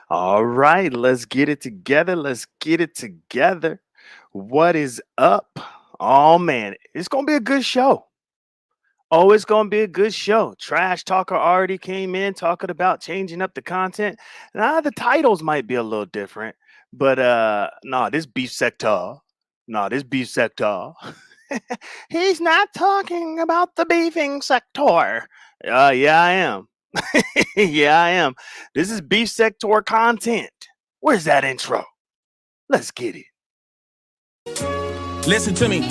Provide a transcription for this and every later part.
All right, let's get it together. Let's get it together. What is up? Oh man, it's gonna be a good show. Oh, it's gonna be a good show. Trash Talker already came in talking about changing up the content. Now the titles might be a little different, but no, this beef sector. No, this beef sector. He's not talking about the beefing sector. Yeah, I am. Yeah, I am. This is beef sector content. Where's that intro? Let's get it. Listen to me.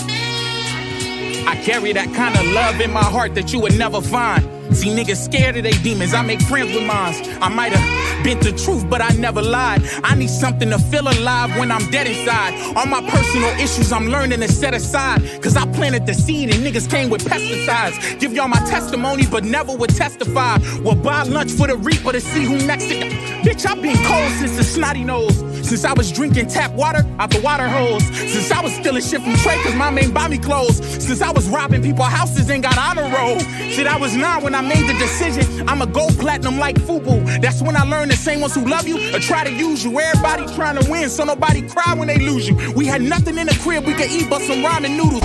I carry that kind of love in my heart that you would never find. See, niggas scared of they demons. I make friends with mines. I might have been the truth, but I never lied. I need something to feel alive when I'm dead inside. All my personal issues I'm learning to set aside. Cause I planted the seed and niggas came with pesticides. Give y'all my testimony, but never would testify. We'll buy lunch for the reaper to see who next to Bitch, I've been cold since the snotty nose. Since I was drinking tap water out the water hose. Since I was stealing shit from Trey cause mom ain't buy me clothes. Since I was robbing people's houses and got on the road. Shit, I was 9 when I made the decision. I'ma go platinum like FUBU. That's when I learned the same ones who love you or try to use you. Everybody trying to win so nobody cry when they lose you. We had nothing in the crib we could eat but some ramen noodles.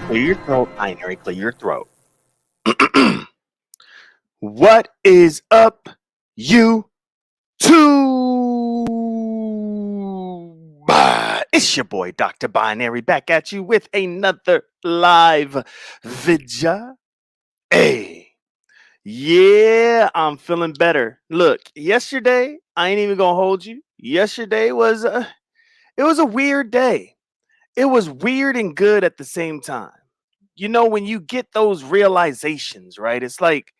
Clear your throat, binary. Clear your throat. What is up, you two? It's your boy, Dr. Binary, back at you with another live video. Hey, yeah, I'm feeling better. Look, yesterday, I ain't even gonna hold you. Yesterday was it was a weird day. It was weird and good at the same time. You know, when you get those realizations, right? It's like,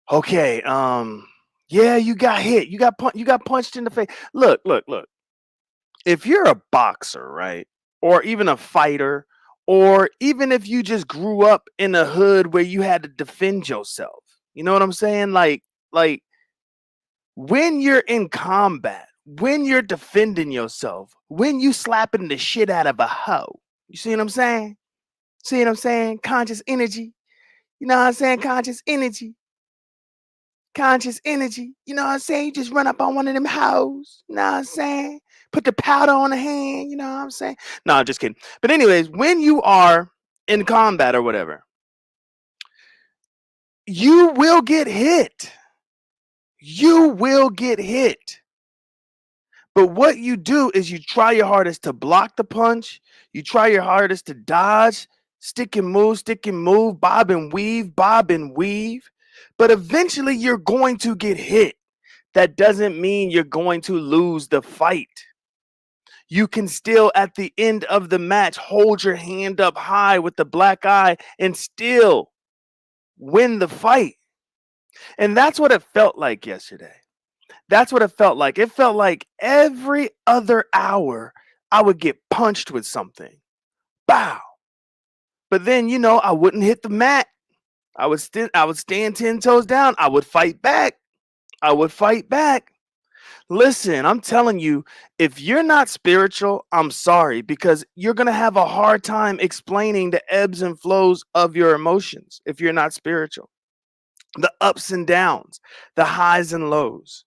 okay, yeah, you got hit. You got punched in the face. Look. If you're a boxer, right? Or even a fighter, or even if you just grew up in a hood where you had to defend yourself. You know what I'm saying? Like when you're in combat, when you're defending yourself, when you slapping the shit out of a hoe. You see what I'm saying? See what I'm saying? Conscious energy. You know what I'm saying? Conscious energy. Conscious energy. You know what I'm saying? You just run up on one of them hoes. You know what I'm saying? Put the powder on the hand. You know what I'm saying? No, I'm just kidding. But anyways, when you are in combat or whatever, you will get hit. You will get hit. But what you do is you try your hardest to block the punch. You try your hardest to dodge, stick and move, bob and weave. But eventually you're going to get hit. That doesn't mean you're going to lose the fight. You can still, at the end of the match, hold your hand up high with the black eye and still win the fight. And that's what it felt like yesterday. That's what it felt like. It felt like every other hour I would get punched with something. Bow. But then, you know, I wouldn't hit the mat. I would stand 10 toes down. I would fight back. Listen, I'm telling you, if you're not spiritual, I'm sorry, because you're going to have a hard time explaining the ebbs and flows of your emotions if you're not spiritual. The ups and downs, the highs and lows.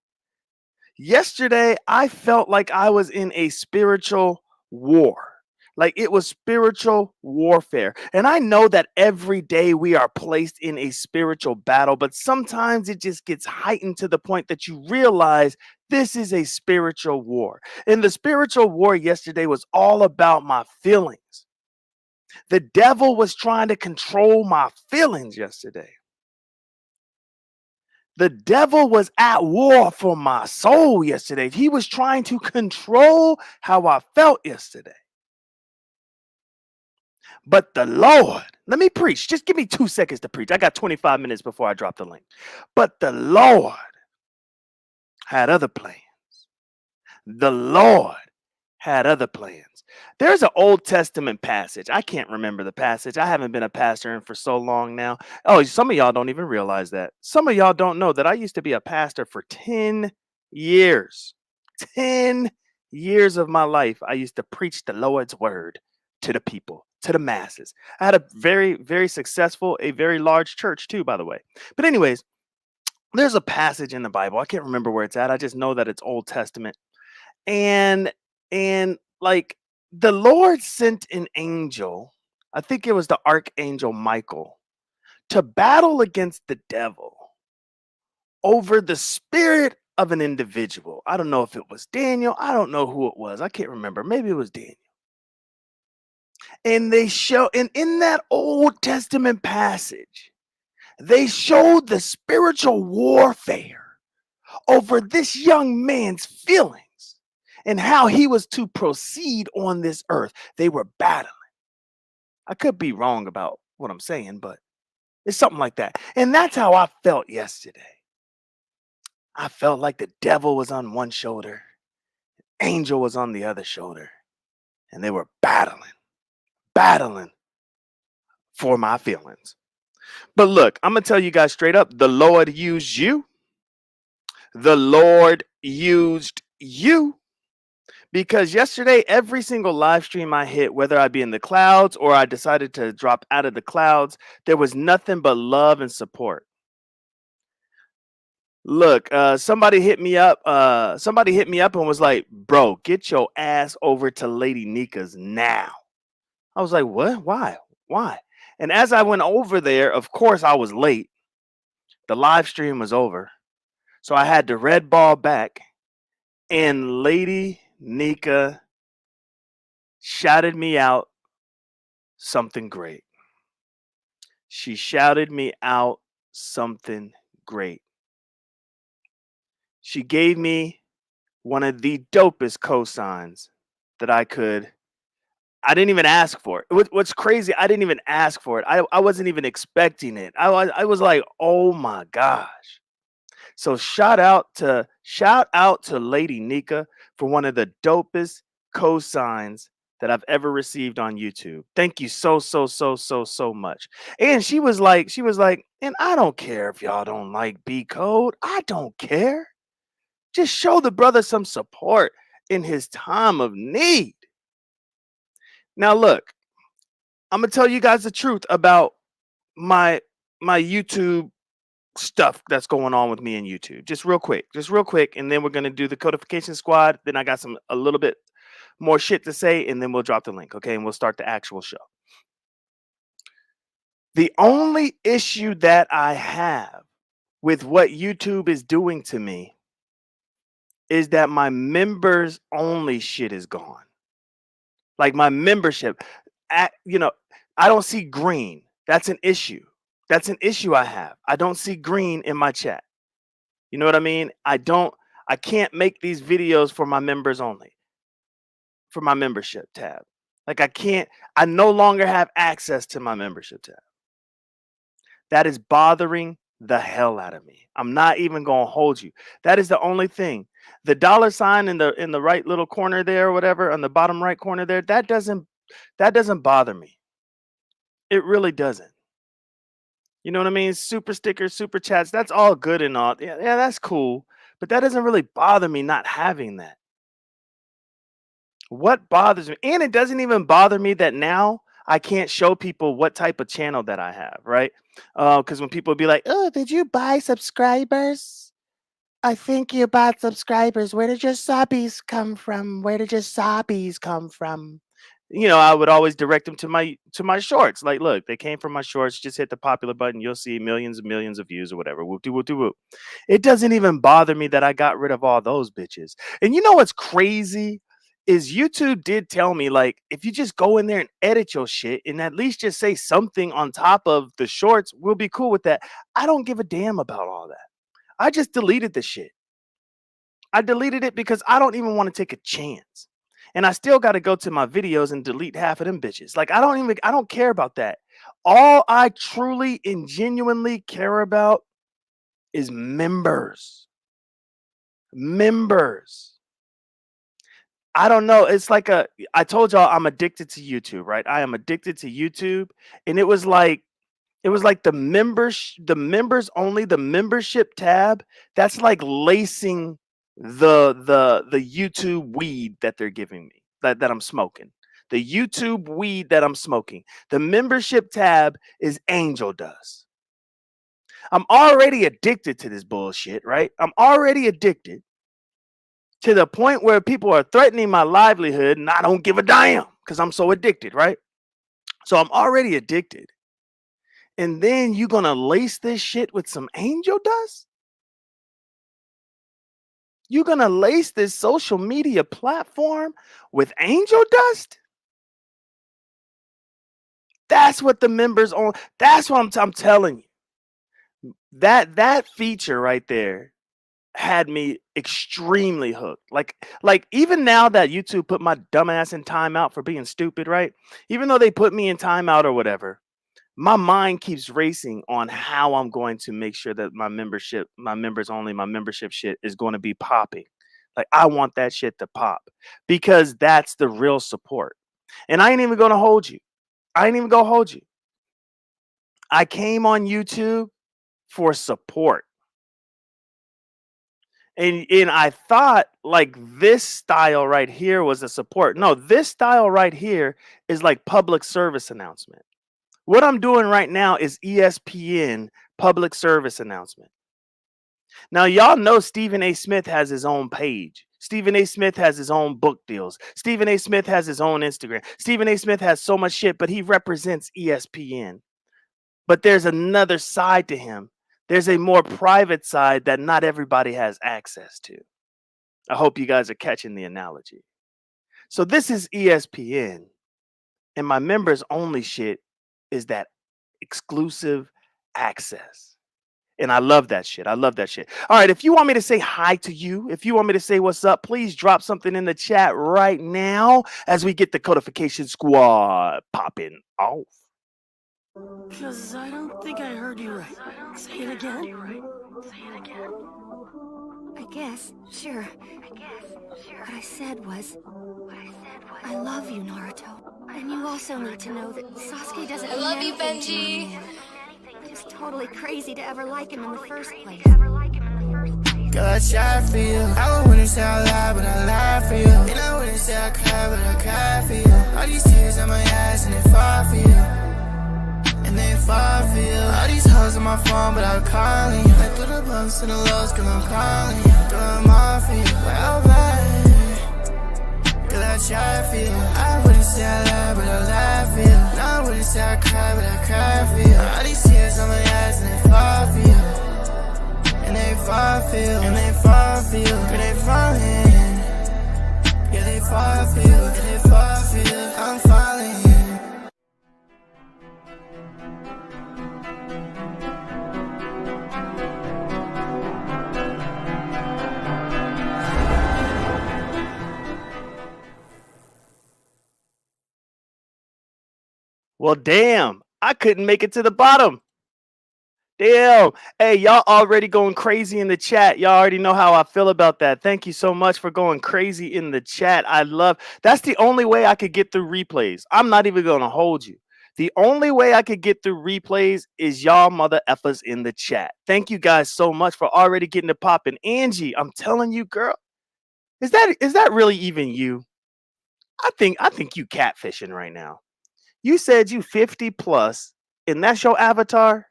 Yesterday, I felt like I was in a spiritual war. Like it was spiritual warfare. And I know that every day we are placed in a spiritual battle, but sometimes it just gets heightened to the point that you realize this is a spiritual war. And the spiritual war yesterday was all about my feelings. The devil was trying to control my feelings yesterday. The devil was at war for my soul yesterday. He was trying to control how I felt yesterday. But the Lord, let me preach. Just give me 2 seconds to preach. I got 25 minutes before I drop the link. But the Lord had other plans. The Lord had other plans. There's an Old Testament passage. I can't remember the passage. I haven't been a pastor in for so long now. Oh, some of y'all don't even realize that. Some of y'all don't know that I used to be a pastor for 10 years. 10 years of my life, I used to preach the Lord's word to the people, to the masses. I had a very, very successful, a very large church too, by the way. But anyways, there's a passage in the Bible. I can't remember where it's at. I just know that it's Old Testament. And like the Lord sent an angel, I think it was the archangel Michael, to battle against the devil over the spirit of an individual. I don't know if it was Daniel. I don't know who it was. I can't remember. Maybe it was Daniel. And they show, and in that Old Testament passage, they showed the spiritual warfare over this young man's feelings and how he was to proceed on this earth. They were battling. I could be wrong about what I'm saying, but it's something like that. And that's how I felt yesterday. I felt like the devil was on one shoulder, angel was on the other shoulder, and they were battling for my feelings. But look, I'm going to tell you guys straight up, the Lord used you. The Lord used you. Because yesterday, every single live stream I hit, whether I be in the clouds or I decided to drop out of the clouds, there was nothing but love and support. Look, somebody hit me up. Somebody hit me up and was like, "Bro, get your ass over to Lady Nika's now." I was like, "What? Why? Why?" And as I went over there, of course, I was late. The live stream was over, so I had to red ball back, and Lady Nika shouted me out something great. She shouted me out something great. She gave me one of the dopest cosigns that I didn't even ask for it. What's crazy, I didn't even ask for it. I wasn't even expecting it. I was like, "Oh my gosh." So shout out to Lady Nika for one of the dopest cosigns that I've ever received on YouTube. Thank you so much. And she was like, "And I don't care if y'all don't like B code. I don't care. Just show the brother some support in his time of need." Now look, I'm gonna tell you guys the truth about my YouTube stuff that's going on with me in YouTube. Just real quick, and then we're gonna do the codification squad. Then I got a little bit more shit to say, and then we'll drop the link, okay? And we'll start the actual show. The only issue that I have with what YouTube is doing to me is that my members only shit is gone. Like my membership, you know, I don't see green. That's an issue. That's an issue I have. I don't see green in my chat. You know what I mean? I can't make these videos for my members only, for my membership tab. Like I no longer have access to my membership tab. That is bothering the hell out of me. I'm not even going to hold you. That is the only thing. The dollar sign in the right little corner there or whatever on the bottom right corner there, that doesn't bother me. It really doesn't. You know what I mean? Super stickers, super chats, that's all good and all. Yeah, that's cool. But that doesn't really bother me not having that. What bothers me, and it doesn't even bother me that now I can't show people what type of channel that I have, right? Because when people be like, "Oh, did you buy subscribers? I think you bought subscribers. Where did your subbies come from? Where did your subbies come from?" I would always direct them to my shorts. Like, look, they came from my shorts. Just hit the popular button. You'll see millions and millions of views or whatever. Whoop de whoop de whoop. It doesn't even bother me that I got rid of all those bitches. And you know what's crazy is YouTube did tell me, like, if you just go in there and edit your shit and at least just say something on top of the shorts, we'll be cool with that. I don't give a damn about all that. I just deleted the shit. I deleted it because I don't even want to take a chance. And I still got to go to my videos and delete half of them bitches. Like, I don't care about that. All I truly and genuinely care about is members. Members. I don't know. It's like I told y'all I'm addicted to YouTube, right? I am addicted to YouTube. And it was like the members only, the membership tab, that's like lacing the YouTube weed that they're giving me, that I'm smoking. The YouTube weed that I'm smoking. The membership tab is angel dust. I'm already addicted to this bullshit, right? I'm already addicted to the point where people are threatening my livelihood and I don't give a damn because I'm so addicted, right? So I'm already addicted. And then you gonna lace this shit with some angel dust? You gonna lace this social media platform with angel dust? That's what the members on. That's what I'm telling you. That feature right there had me extremely hooked. Like even now that YouTube put my dumb ass in timeout for being stupid, right? Even though they put me in timeout or whatever, my mind keeps racing on how I'm going to make sure that my membership, my members only, my membership shit is going to be popping. Like I want that shit to pop because that's the real support. And I ain't even gonna hold you. I ain't even gonna hold you. I came on YouTube for support. And I thought like this style right here was a support. No, this style right here is like public service announcement. What I'm doing right now is ESPN public service announcement. Now y'all know Stephen A. Smith has his own page. Stephen A. Smith has his own book deals. Stephen A. Smith has his own Instagram. Stephen A. Smith has so much shit, but he represents ESPN. But there's another side to him. There's a more private side that not everybody has access to. I hope you guys are catching the analogy. So this is ESPN, and my members only shit is that exclusive access. And I love that shit. I love that shit. All right, if you want me to say hi to you, if you want me to say what's up, please drop something in the chat right now as we get the codification squad popping off. Because I don't think I heard you right. Say it again. I guess, sure. What I said was, I love you, Naruto. And you also need to know that Sasuke doesn't mean love you, anything to Benji. me. It's totally crazy to ever like him in the first place. Girl, I try for you. I wouldn't say I lie, but I lie for you. And I wouldn't say I cry, but I cry for you. All these tears on my eyes and they fall for you. And they fall for you. All these hoes on my phone, but I'm calling you. Like through the bumps and the lows, girl, I'm calling you. Girl, I'm all for you. Well, babe. Girl, I try for you. I wouldn't say I lie, but I lie for you. No, I wouldn't say I cry, but I cry for you. All these tears on my eyes and they fall for you. And they fall for you, and they fall for you, and they falling. Yeah, they fall for you, and they fall for you. I'm falling. Well, damn, I couldn't make it to the bottom. Damn. Hey, y'all already going crazy in the chat. Y'all already know how I feel about that. Thank you so much for going crazy in the chat. I love that's the only way I could get through replays. I'm not even gonna hold you. The only way I could get through replays is y'all mother effers in the chat. Thank you guys so much for already getting it popping. Angie, I'm telling you, girl, is that really even you? I think you catfishing right now. You said you 50 plus, and that's your avatar?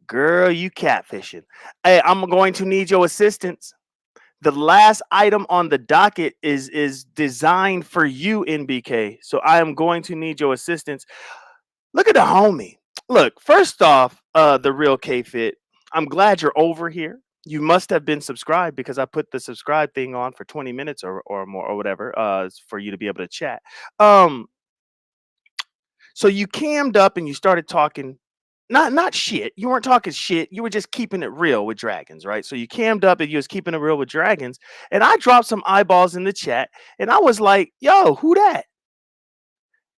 Girl, you catfishing. Hey, I'm going to need your assistance. The last item on the docket is designed for you, NBK. So I am going to need your assistance. Look at the homie. Look, first off, the real K-Fit. I'm glad you're over here. You must have been subscribed because I put the subscribe thing on for 20 minutes or more or whatever, for you to be able to chat. So you cammed up and you started talking not shit. You weren't talking shit. You were just keeping it real with dragons, right? So you cammed up and you was keeping it real with dragons. And I dropped some eyeballs in the chat and I was like, yo, who that?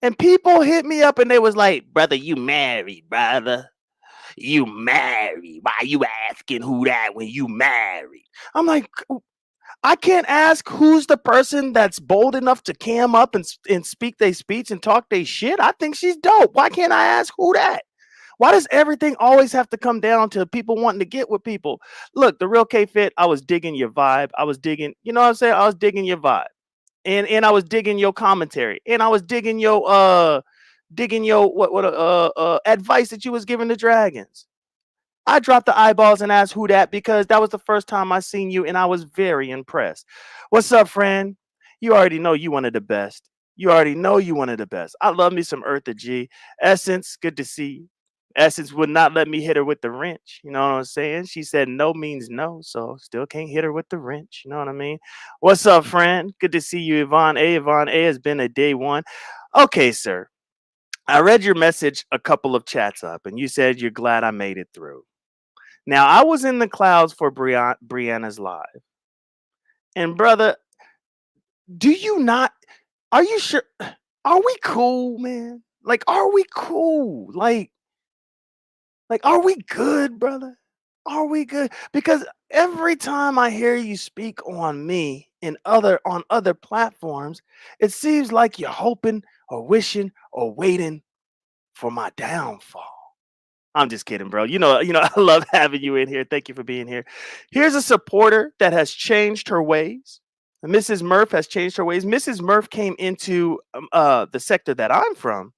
And people hit me up and they was like, brother, you married, brother. You married. Why you asking who that when you married? I'm like, I can't ask who's the person that's bold enough to cam up and speak their speech and talk their shit. I think she's dope. Why can't I ask who that? Why does everything always have to come down to people wanting to get with people? Look, the real K Fit, I was digging your vibe. I was digging, you know what I'm saying? I was digging your vibe. And I was digging your commentary. And I was digging your what advice that you was giving the dragons. I dropped the eyeballs and asked who that because that was the first time I seen you and I was very impressed. What's up, friend? You already know you one of the best. You already know you one of the best. I love me some Eartha G. Essence, good to see you. Essence would not let me hit her with the wrench. You know what I'm saying? She said no means no, so still can't hit her with the wrench. You know what I mean? What's up, friend? Good to see you, Yvonne A. Yvonne A has been a day one. Okay, sir. I read your message a couple of chats up, and you said you're glad I made it through. Now I was in the clouds for Brianna's live, and brother, do you not? Are you sure? Are we cool, man? Like, are we cool? Like, are we good, brother? Are we good? Because every time I hear you speak on me in other platforms, it seems like you're hoping or wishing or waiting for my downfall. I'm just kidding, bro. I love having you in here. Thank you for being here. Here's a supporter that has changed her ways. Mrs. Murph has changed her ways. Mrs. Murph came into the sector that I'm from,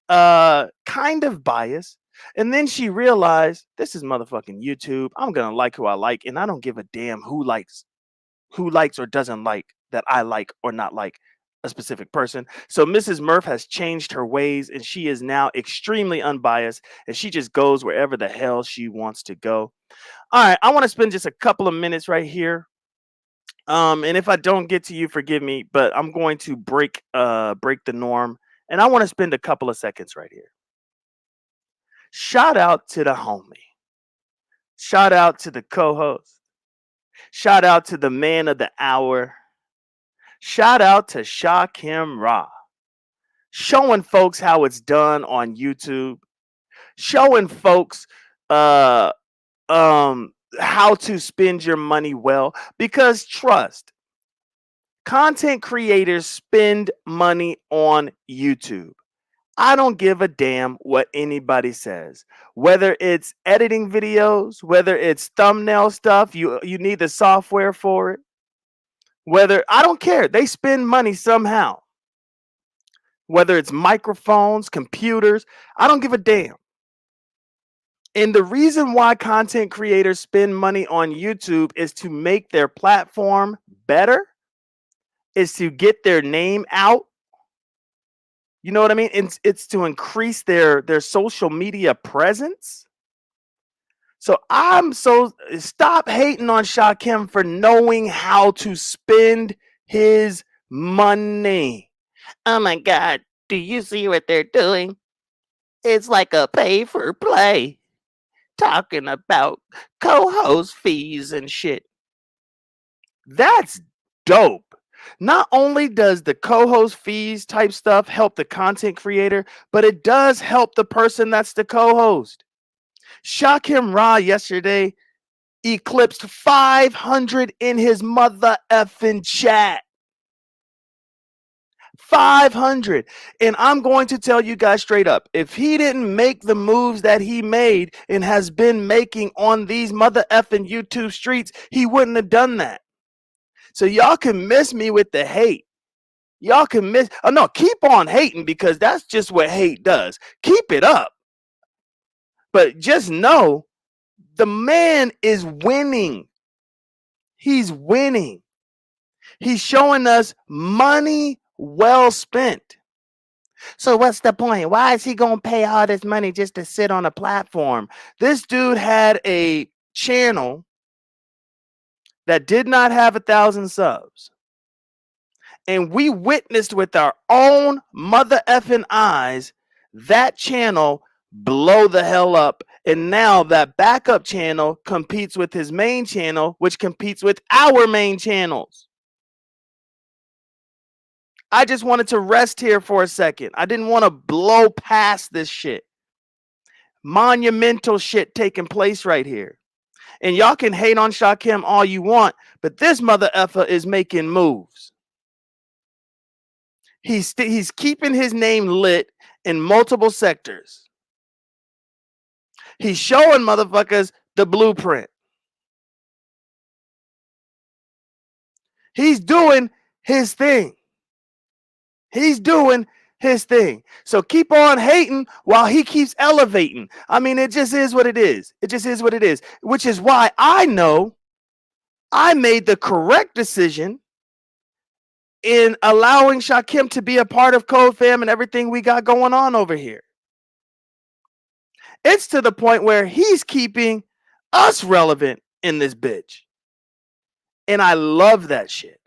kind of biased. And then she realized this is motherfucking YouTube. I'm gonna like who I like, and I don't give a damn who likes or doesn't like that I like or not like a specific person. So Mrs. Murph has changed her ways and she is now extremely unbiased and she just goes wherever the hell she wants to go. All right, I want to spend just a couple of minutes right here. And if I don't get to you, forgive me, but I'm going to break the norm and I want to spend a couple of seconds right here. Shout out to the homie. Shout out to the co-host. Shout out to the man of the hour. Shout out to Shakim Ra, showing folks how it's done on YouTube, showing folks uh how to spend your money well. Because trust, content creators spend money on YouTube. I don't give a damn what anybody says. Whether it's editing videos, whether it's thumbnail stuff, you need the software for it. Whether I don't care, they spend money somehow. Whether it's microphones, computers, I don't give a damn. And the reason why content creators spend money on YouTube is to make their platform better, is to get their name out. You know what I mean? It's to increase their social media presence. So stop hating on Shakim for knowing how to spend his money. Oh my God, do you see what they're doing? It's like a pay for play. Talking about co-host fees and shit. That's dope. Not only does the co-host fees type stuff help the content creator, but it does help the person that's the co-host. Shakim Ra yesterday eclipsed 500 in his mother effing chat. 500. And I'm going to tell you guys straight up, if he didn't make the moves that he made and has been making on these mother effing YouTube streets, he wouldn't have done that. So y'all can miss me with the hate. Y'all can miss. Oh no, keep on hating because that's just what hate does. Keep it up. But just know the man is winning. He's winning. He's showing us money well spent. So what's the point? Why is he gonna pay all this money just to sit on a platform? This dude had a channel that did not have 1,000 subs. And we witnessed with our own mother effing eyes that channel blow the hell up. And now that backup channel competes with his main channel, which competes with our main channels. I just wanted to rest here for a second. I didn't want to blow past this shit. Monumental shit taking place right here. And y'all can hate on Shakim all you want, but this mother effer is making moves. He's keeping his name lit in multiple sectors. He's showing motherfuckers the blueprint. He's doing his thing. He's doing his thing. So keep on hating while he keeps elevating. I mean, it just is what it is. It just is what it is. Which is why I know I made the correct decision in allowing Shakim to be a part of Code Fam and everything we got going on over here. It's to the point where he's keeping us relevant in this bitch. And I love that shit.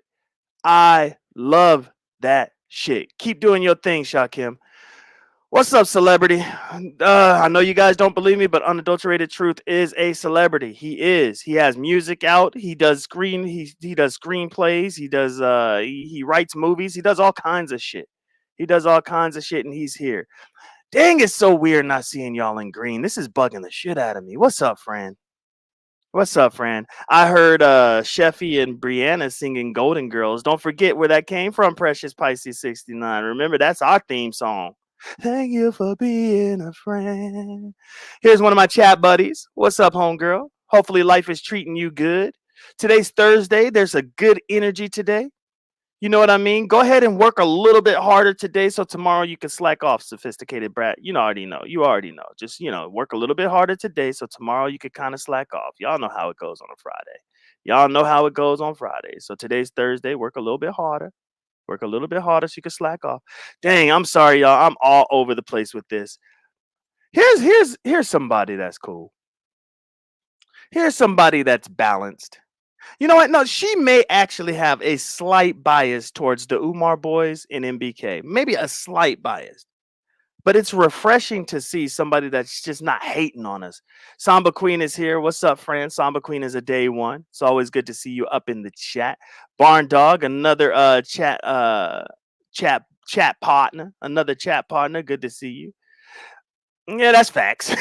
I love that shit. Keep doing your thing, Shakim. What's up, celebrity? I know you guys don't believe me, but Unadulterated Truth is a celebrity. He is. He has music out. He does he does screenplays. He does he writes movies. He does all kinds of shit. He does all kinds of shit, and he's here. Dang, it's so weird not seeing y'all in green. This is bugging the shit out of me. What's up, Fran? What's up, Fran? I heard Sheffy and Brianna singing Golden Girls. Don't forget where that came from, Precious Pisces 69. Remember, that's our theme song. Thank you for being a friend. Here's one of my chat buddies. What's up, homegirl? Hopefully life is treating you good. Today's Thursday. There's a good energy today. You know what I mean? Go ahead and work a little bit harder today so tomorrow you can slack off, sophisticated brat. You already know. You already know. Just, work a little bit harder today so tomorrow you can kind of slack off. Y'all know how it goes on a Friday. Y'all know how it goes on Friday. So today's Thursday. Work a little bit harder. Work a little bit harder so you can slack off. Dang, I'm sorry, y'all. I'm all over the place with this. Here's somebody that's cool. Here's somebody that's balanced. You know what? No, she may actually have a slight bias towards the Umar boys in MBK. Maybe a slight bias. But it's refreshing to see somebody that's just not hating on us. Samba Queen is here. What's up, friend? Samba Queen is a day one. It's always good to see you up in the chat. Barn Dog, another chat partner. Another chat partner. Good to see you. Yeah, that's facts.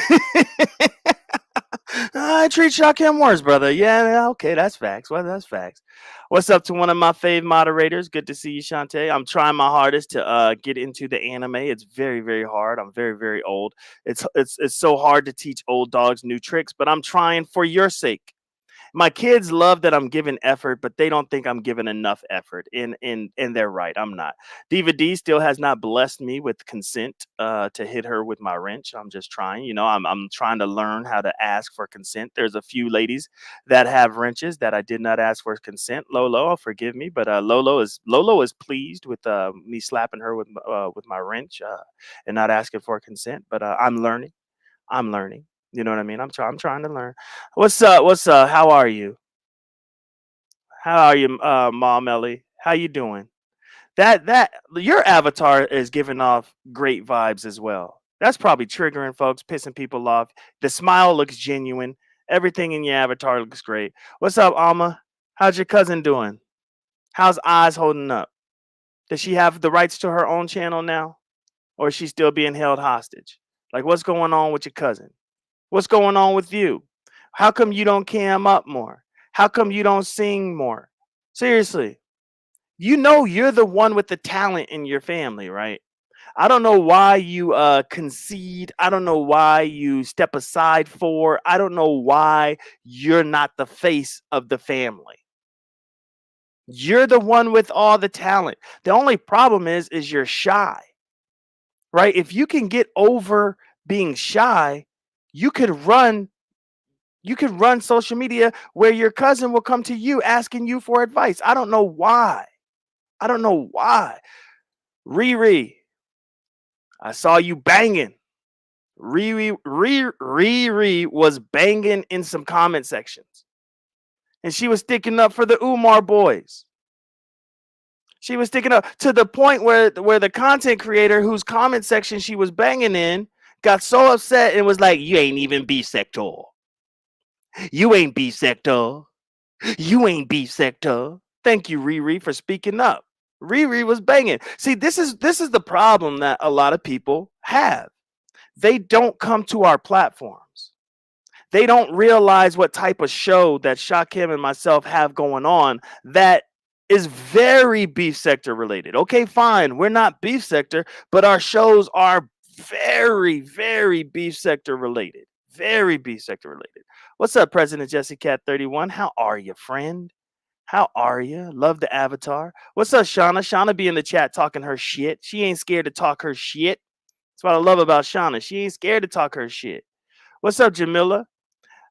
I treat Shakim worse, brother. Yeah, okay, that's facts. Well, that's facts. What's up to one of my fave moderators? Good to see you, Shantae. I'm trying my hardest to get into the anime. It's very, very hard. I'm very, very old. It's so hard to teach old dogs new tricks, but I'm trying for your sake. My kids love that I'm giving effort, but they don't think I'm giving enough effort. And they're right. I'm not. Diva D still has not blessed me with consent to hit her with my wrench. I'm just trying. I'm trying to learn how to ask for consent. There's a few ladies that have wrenches that I did not ask for consent. Lolo, forgive me, but Lolo is pleased with me slapping her with my wrench and not asking for consent. But I'm learning. I'm learning. You know what I mean? I'm trying to learn. What's up? What's up? How are you? How are you, Mom Ellie? How you doing? That your avatar is giving off great vibes as well. That's probably triggering folks, pissing people off. The smile looks genuine. Everything in your avatar looks great. What's up, Alma? How's your cousin doing? How's Eyes holding up? Does she have the rights to her own channel now? Or is she still being held hostage? Like, what's going on with your cousin? What's going on with you? How come you don't cam up more? How come you don't sing more? Seriously, you're the one with the talent in your family, right? I don't know why you concede. I don't know why you step aside for. I don't know why you're not the face of the family. You're the one with all the talent. The only problem is you're shy, right? If you can get over being shy, you could run social media where your cousin will come to you asking you for advice. I don't know why. I don't know why. Riri, I saw you banging. Riri was banging in some comment sections. And she was sticking up for the Umar boys. She was sticking up to the point where the content creator whose comment section she was banging in got so upset and was like, you ain't even bisector. You ain't bisector. You ain't bisector. Thank you, Riri, for speaking up. Riri was banging. See, this is the problem that a lot of people have. They don't come to our platforms. They don't realize what type of show that Shakim and myself have going on that is very beef sector related. Okay, fine. We're not beef sector, but our shows are very, very beef sector related. Very B sector related. What's up, President Jesse Cat 31? How are you, friend? How are you? Love the avatar. What's up, Shauna? Shauna be in the chat talking her shit. She ain't scared to talk her shit. That's what I love about Shauna. She ain't scared to talk her shit. What's up, Jamila?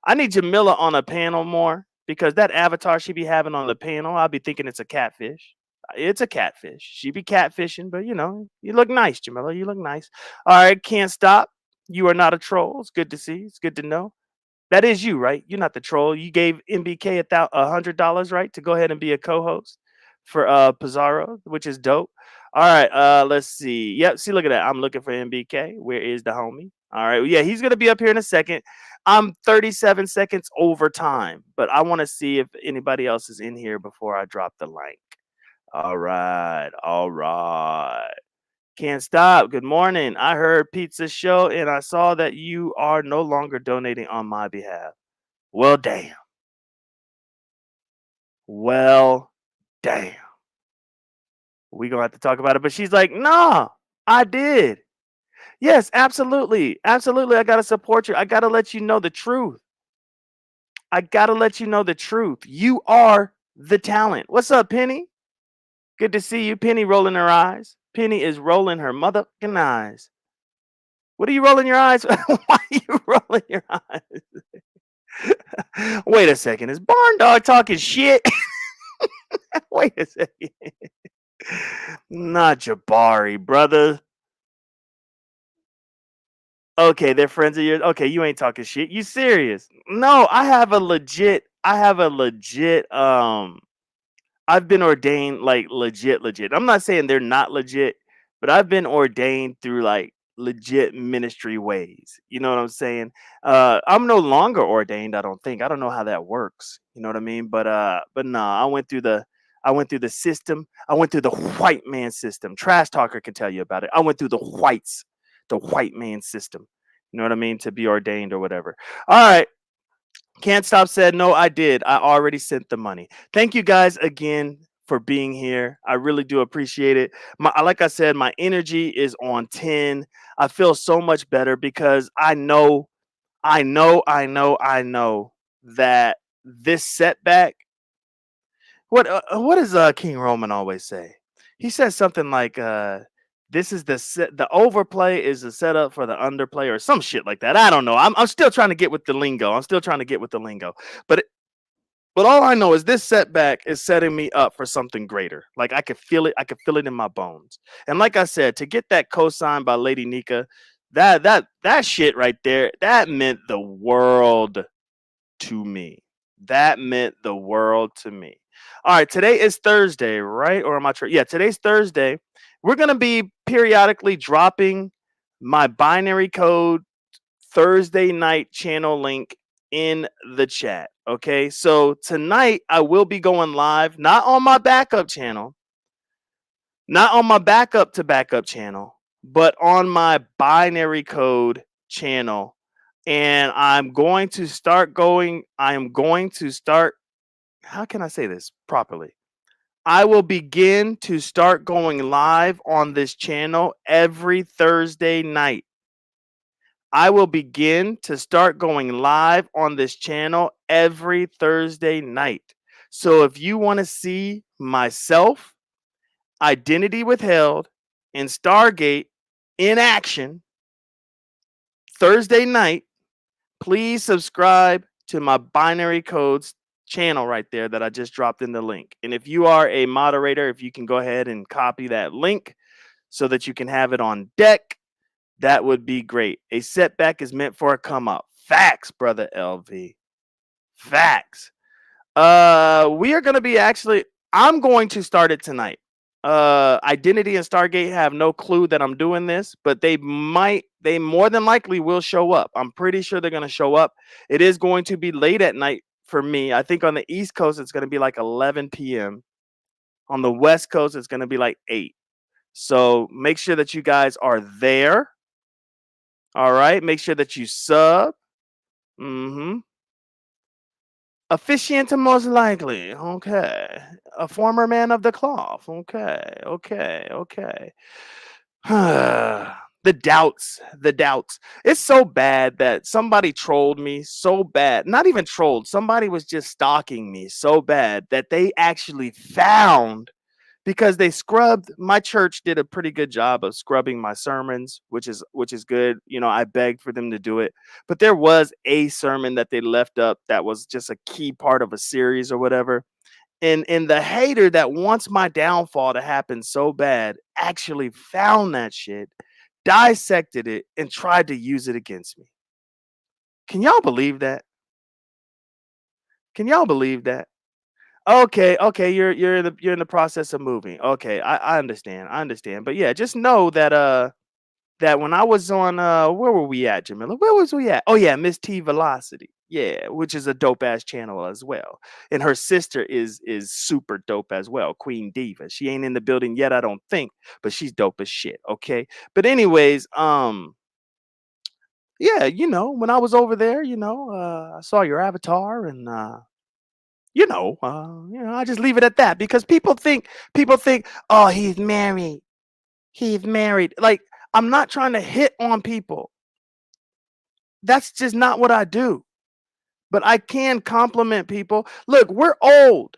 I need Jamila on a panel more because that avatar she be having on the panel, I'll be thinking it's a catfish. It's a catfish. She be catfishing, but you look nice, Jamila. You look nice. All right, can't stop. You are not a troll. It's good to see. It's good to know. That is you, right? You're not the troll. You gave MBK $100, right, to go ahead and be a co-host for Pizaro, which is dope. All right, let's see. Yep, see, look at that. I'm looking for MBK. Where is the homie? All right, yeah, he's gonna be up here in a second. I'm 37 seconds over time, but I want to see if anybody else is in here before I drop the link. All right, all right. Can't stop. Good morning. I heard Pizza Show and I saw that you are no longer donating on my behalf. Well, damn. Well, damn. We gonna have to talk about it. But she's like, nah, I did. Yes, absolutely. Absolutely. I gotta support you. I gotta let you know the truth. I gotta let you know the truth. You are the talent. What's up, Penny? Good to see you. Penny rolling her eyes. Penny is rolling her motherfucking eyes. What are you rolling your eyes? Why are you rolling your eyes? Wait a second. Is Barn Dog talking shit? Wait a second. Not Jabari, brother. Okay, they're friends of yours. Okay, you ain't talking shit. You serious? No, I have a legit I've been ordained like legit. I'm not saying they're not legit, but I've been ordained through like legit ministry ways. You know what I'm saying? I'm no longer ordained, I don't think. I don't know how that works. You know what I mean? But nah, I went through the system. I went through the white man system. Trash talker can tell you about it. I went through the white man system. You know what I mean? To be ordained or whatever. All right. Can't Stop said, no, I did. I already sent the money. Thank you guys again for being here. I really do appreciate it. Like I said, my energy is on 10. I feel so much better because I know that this setback, what does King Roman always say? He says something like this is the overplay is the setup for the underplay or some shit like that. I don't know. I'm still trying to get with the lingo. I'm still trying to get with the lingo. But all I know is this setback is setting me up for something greater. Like I could feel it. I could feel it in my bones. And like I said, to get that co-signed by Lady Nika, that shit right there, that meant the world to me. That meant the world to me. All right, today is Thursday, right? Or am I yeah, today's Thursday. We're going to be periodically dropping my binary code Thursday night channel link in the chat. Okay, so tonight I will be going live, not on my backup channel, not on my backup to backup channel, but on my binary code channel. And I am going to start, how can I say this properly? I will begin to start going live on this channel every Thursday night. I will begin to start going live on this channel every Thursday night. So if you want to see myself, Identity Withheld, and Stargate in action Thursday night, please subscribe to my binary codes channel right there that I just dropped in the link. And if you are a moderator, if you can go ahead and copy that link so that you can have it on deck, that would be great. A setback is meant for a come up. Facts, brother LV. Facts. We are going to be I'm going to start it tonight. Identity and Stargate have no clue that I'm doing this, but they more than likely will show up. I'm pretty sure they're going to show up. It is going to be late at night for me. I think on the East Coast, it's going to be like 11 p.m. On the West Coast, it's going to be like 8. So make sure that you guys are there. All right. Make sure that you sub. Officiant most likely. Okay. A former man of the cloth. Okay. The doubts. It's so bad that somebody trolled me so bad. Not even trolled. Somebody was just stalking me so bad that they actually found, because they scrubbed my church did a pretty good job of scrubbing my sermons, which is good. I begged for them to do it. But there was a sermon that they left up that was just a key part of a series or whatever. And the hater that wants my downfall to happen so bad actually found that shit, dissected it, and tried to use it against me. Can y'all believe that? Can y'all believe that? Okay, okay, you're in the process of moving. Okay, I understand. I understand. But yeah, just know that when I was on where were we at, Jamila? Where was we at? Oh yeah, Miss T Velocity. Yeah, which is a dope ass channel as well. And her sister is super dope as well, Queen Diva. She ain't in the building yet, I don't think, but she's dope as shit. Okay. But anyways, yeah, when I was over there, I saw your avatar, and I just leave it at that, because people think, oh, he's married. He's married. Like, I'm not trying to hit on people. That's just not what I do. But I can compliment people. Look, we're old.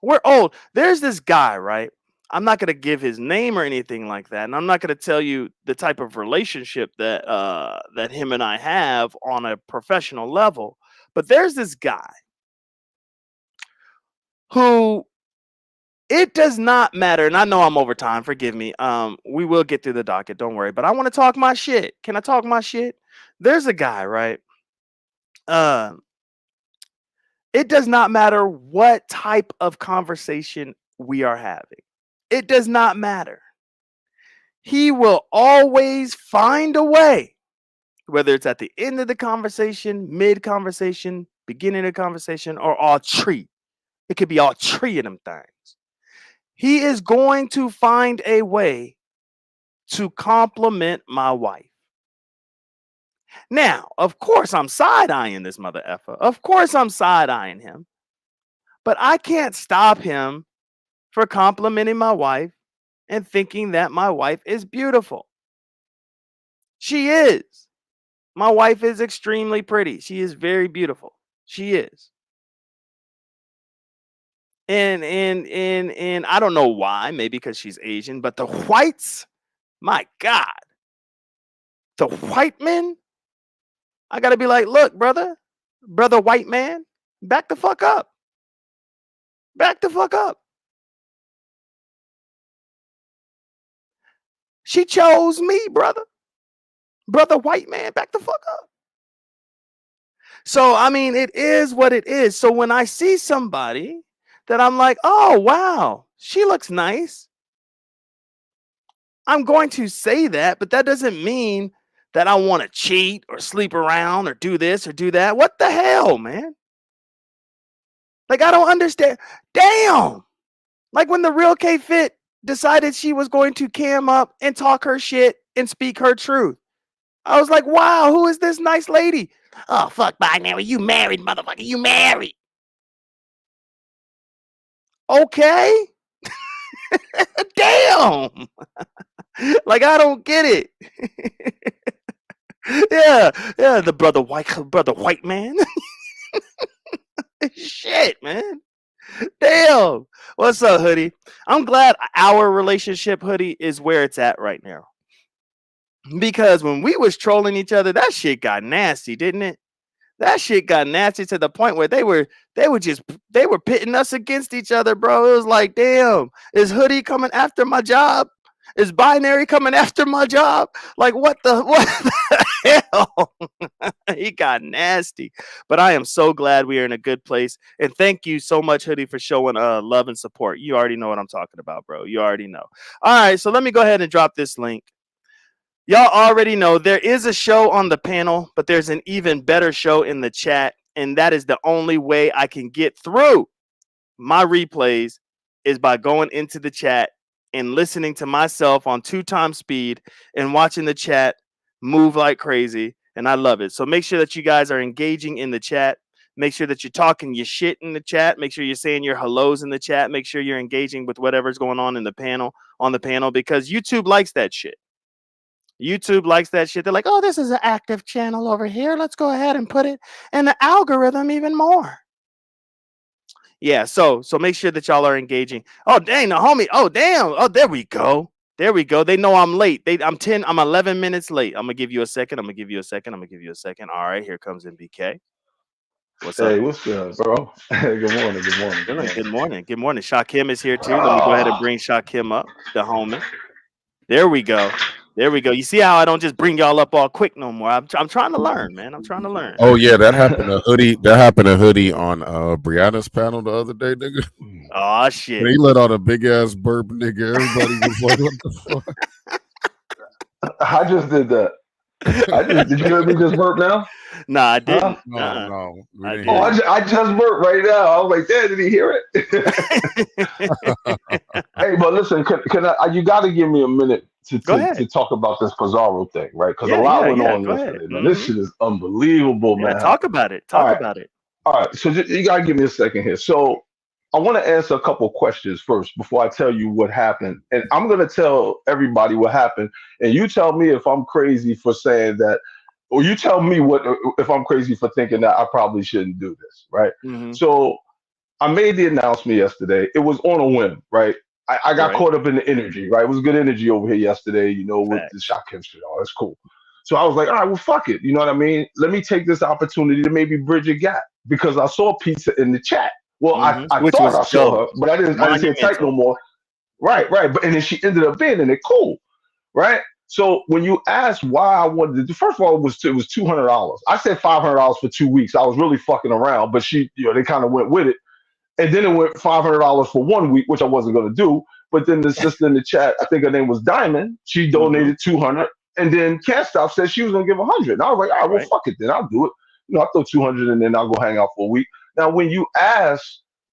We're old. There's this guy, right? I'm not going to give his name or anything like that, and I'm not going to tell you the type of relationship that him and I have on a professional level. But there's this guy who, it does not matter, and I know I'm over time. Forgive me. We will get through the docket. Don't worry. But I want to talk my shit. Can I talk my shit? There's a guy, right? Uh, it does not matter what type of conversation we are having. It does not matter. He will always find a way, whether it's at the end of the conversation, mid conversation, beginning of the conversation, or all three. It could be all three of them things. He is going to find a way to compliment my wife. Now, of course, I'm side eyeing this mother effer. Of course, I'm side eyeing him. But I can't stop him for complimenting my wife and thinking that my wife is beautiful. She is. My wife is extremely pretty. She is very beautiful. She is. And I don't know why, maybe because she's Asian, but the whites, my God, the white men, I gotta be like, look, brother white man, back the fuck up. Back the fuck up. She chose me, brother. Brother white man, back the fuck up. So I mean, it is what it is. So when I see somebody that I'm like, oh wow, she looks nice, I'm going to say that, but that doesn't mean that I want to cheat or sleep around or do this or do that. What the hell, man? Like, I don't understand. Damn. Like when the real K Fit decided she was going to cam up and talk her shit and speak her truth. I was like, wow, who is this nice lady? Oh, fuck binary. You married, motherfucker. You married. Okay. Damn. Like, I don't get it. Yeah, the brother white man. Shit, man. Damn. What's up, Hoodie? I'm glad our relationship, Hoodie, is where it's at right now. Because when we was trolling each other, that shit got nasty, didn't it? That shit got nasty to the point where they were pitting us against each other, bro. It was like, damn, is Hoodie coming after my job? Is Binary coming after my job? Like, what the hell? He got nasty. But I am so glad we are in a good place. And thank you so much, Hoodie, for showing love and support. You already know what I'm talking about, bro. You already know. All right, so let me go ahead and drop this link. Y'all already know there is a show on the panel, but there's an even better show in the chat. And that is the only way I can get through my replays is by going into the chat and listening to myself on 2x speed and watching the chat move like crazy. And I love it. So make sure that you guys are engaging in the chat. Make sure that you're talking your shit in the chat. Make sure you're saying your hellos in the chat. Make sure you're engaging with whatever's going on in the panel, because YouTube likes that shit. YouTube likes that shit. They're like, oh, this is an active channel over here. Let's go ahead and put it in the algorithm even more. Yeah, so make sure that y'all are engaging. Oh dang, the homie. Oh damn. Oh, there we go. There we go. They know I'm late. I'm 11 minutes late. I'm gonna give you a second. I'm gonna give you a second. I'm gonna give you a second. All right, here comes MBK. What's up? Hey, what's good, bro? Good morning, good morning, good Good morning. morning. Good morning. Shakim is here too. Let me go ahead and Ah, bring Shakim up, the homie. There we go. There we go. You see how I don't just bring y'all up all quick no more. I'm trying to learn, man. I'm trying to learn. Oh yeah, that happened to Hoodie. That happened to Hoodie on Brianna's panel the other day, nigga. Oh When shit. he let out a big ass burp, nigga. Everybody was like, "What the fuck?" I just did that. Did you hear me just burp now? Nah, I Huh? didn't. No, no, we I didn't Oh, hear didn't. you. I just burped right now. I was like, damn, did he hear it? Hey, but listen, can I, you got to give me a minute to, Go to, ahead. to talk about this Pizarro thing, right? Because a Yeah, lot yeah, went yeah. on Go ahead. yesterday, man. This shit is unbelievable, Yeah, man. talk about it. All Talk right, about it. all right. So you got to give me a second here. So I want to answer a couple questions first before I tell you what happened. And I'm going to tell everybody what happened. And you tell me if I'm crazy for saying that, or you tell me what if I'm crazy for thinking that I probably shouldn't do this, right? Mm-hmm. So I made the announcement yesterday. It was on a whim, right? I got Right. caught up in the energy, right? It was good energy over here yesterday, with the Facts. shot chemistry. Oh, that's cool. So I was like, all right, well, fuck it. You know what I mean? Let me take this opportunity to maybe bridge a gap because I saw pizza in the chat. Well, Mm-hmm. I Which thought was I saw dope. her, but I didn't see her type no Monumental. more. Right, right. But and then she ended up being in it. Cool, right? So when you asked why I wanted to do, first of all, it was $200. I said $500 for 2 weeks. I was really fucking around, but they kind of went with it. And then it went $500 for 1 week, which I wasn't going to do. But then the sister in the chat, I think her name was Diamond, she Mm-hmm. donated 200. And then Can't Stop said she was going to give 100. And I was like, all right, well, Right. fuck it then. I'll do it. I throw 200 and then I'll go hang out for a week. Now, when you ask,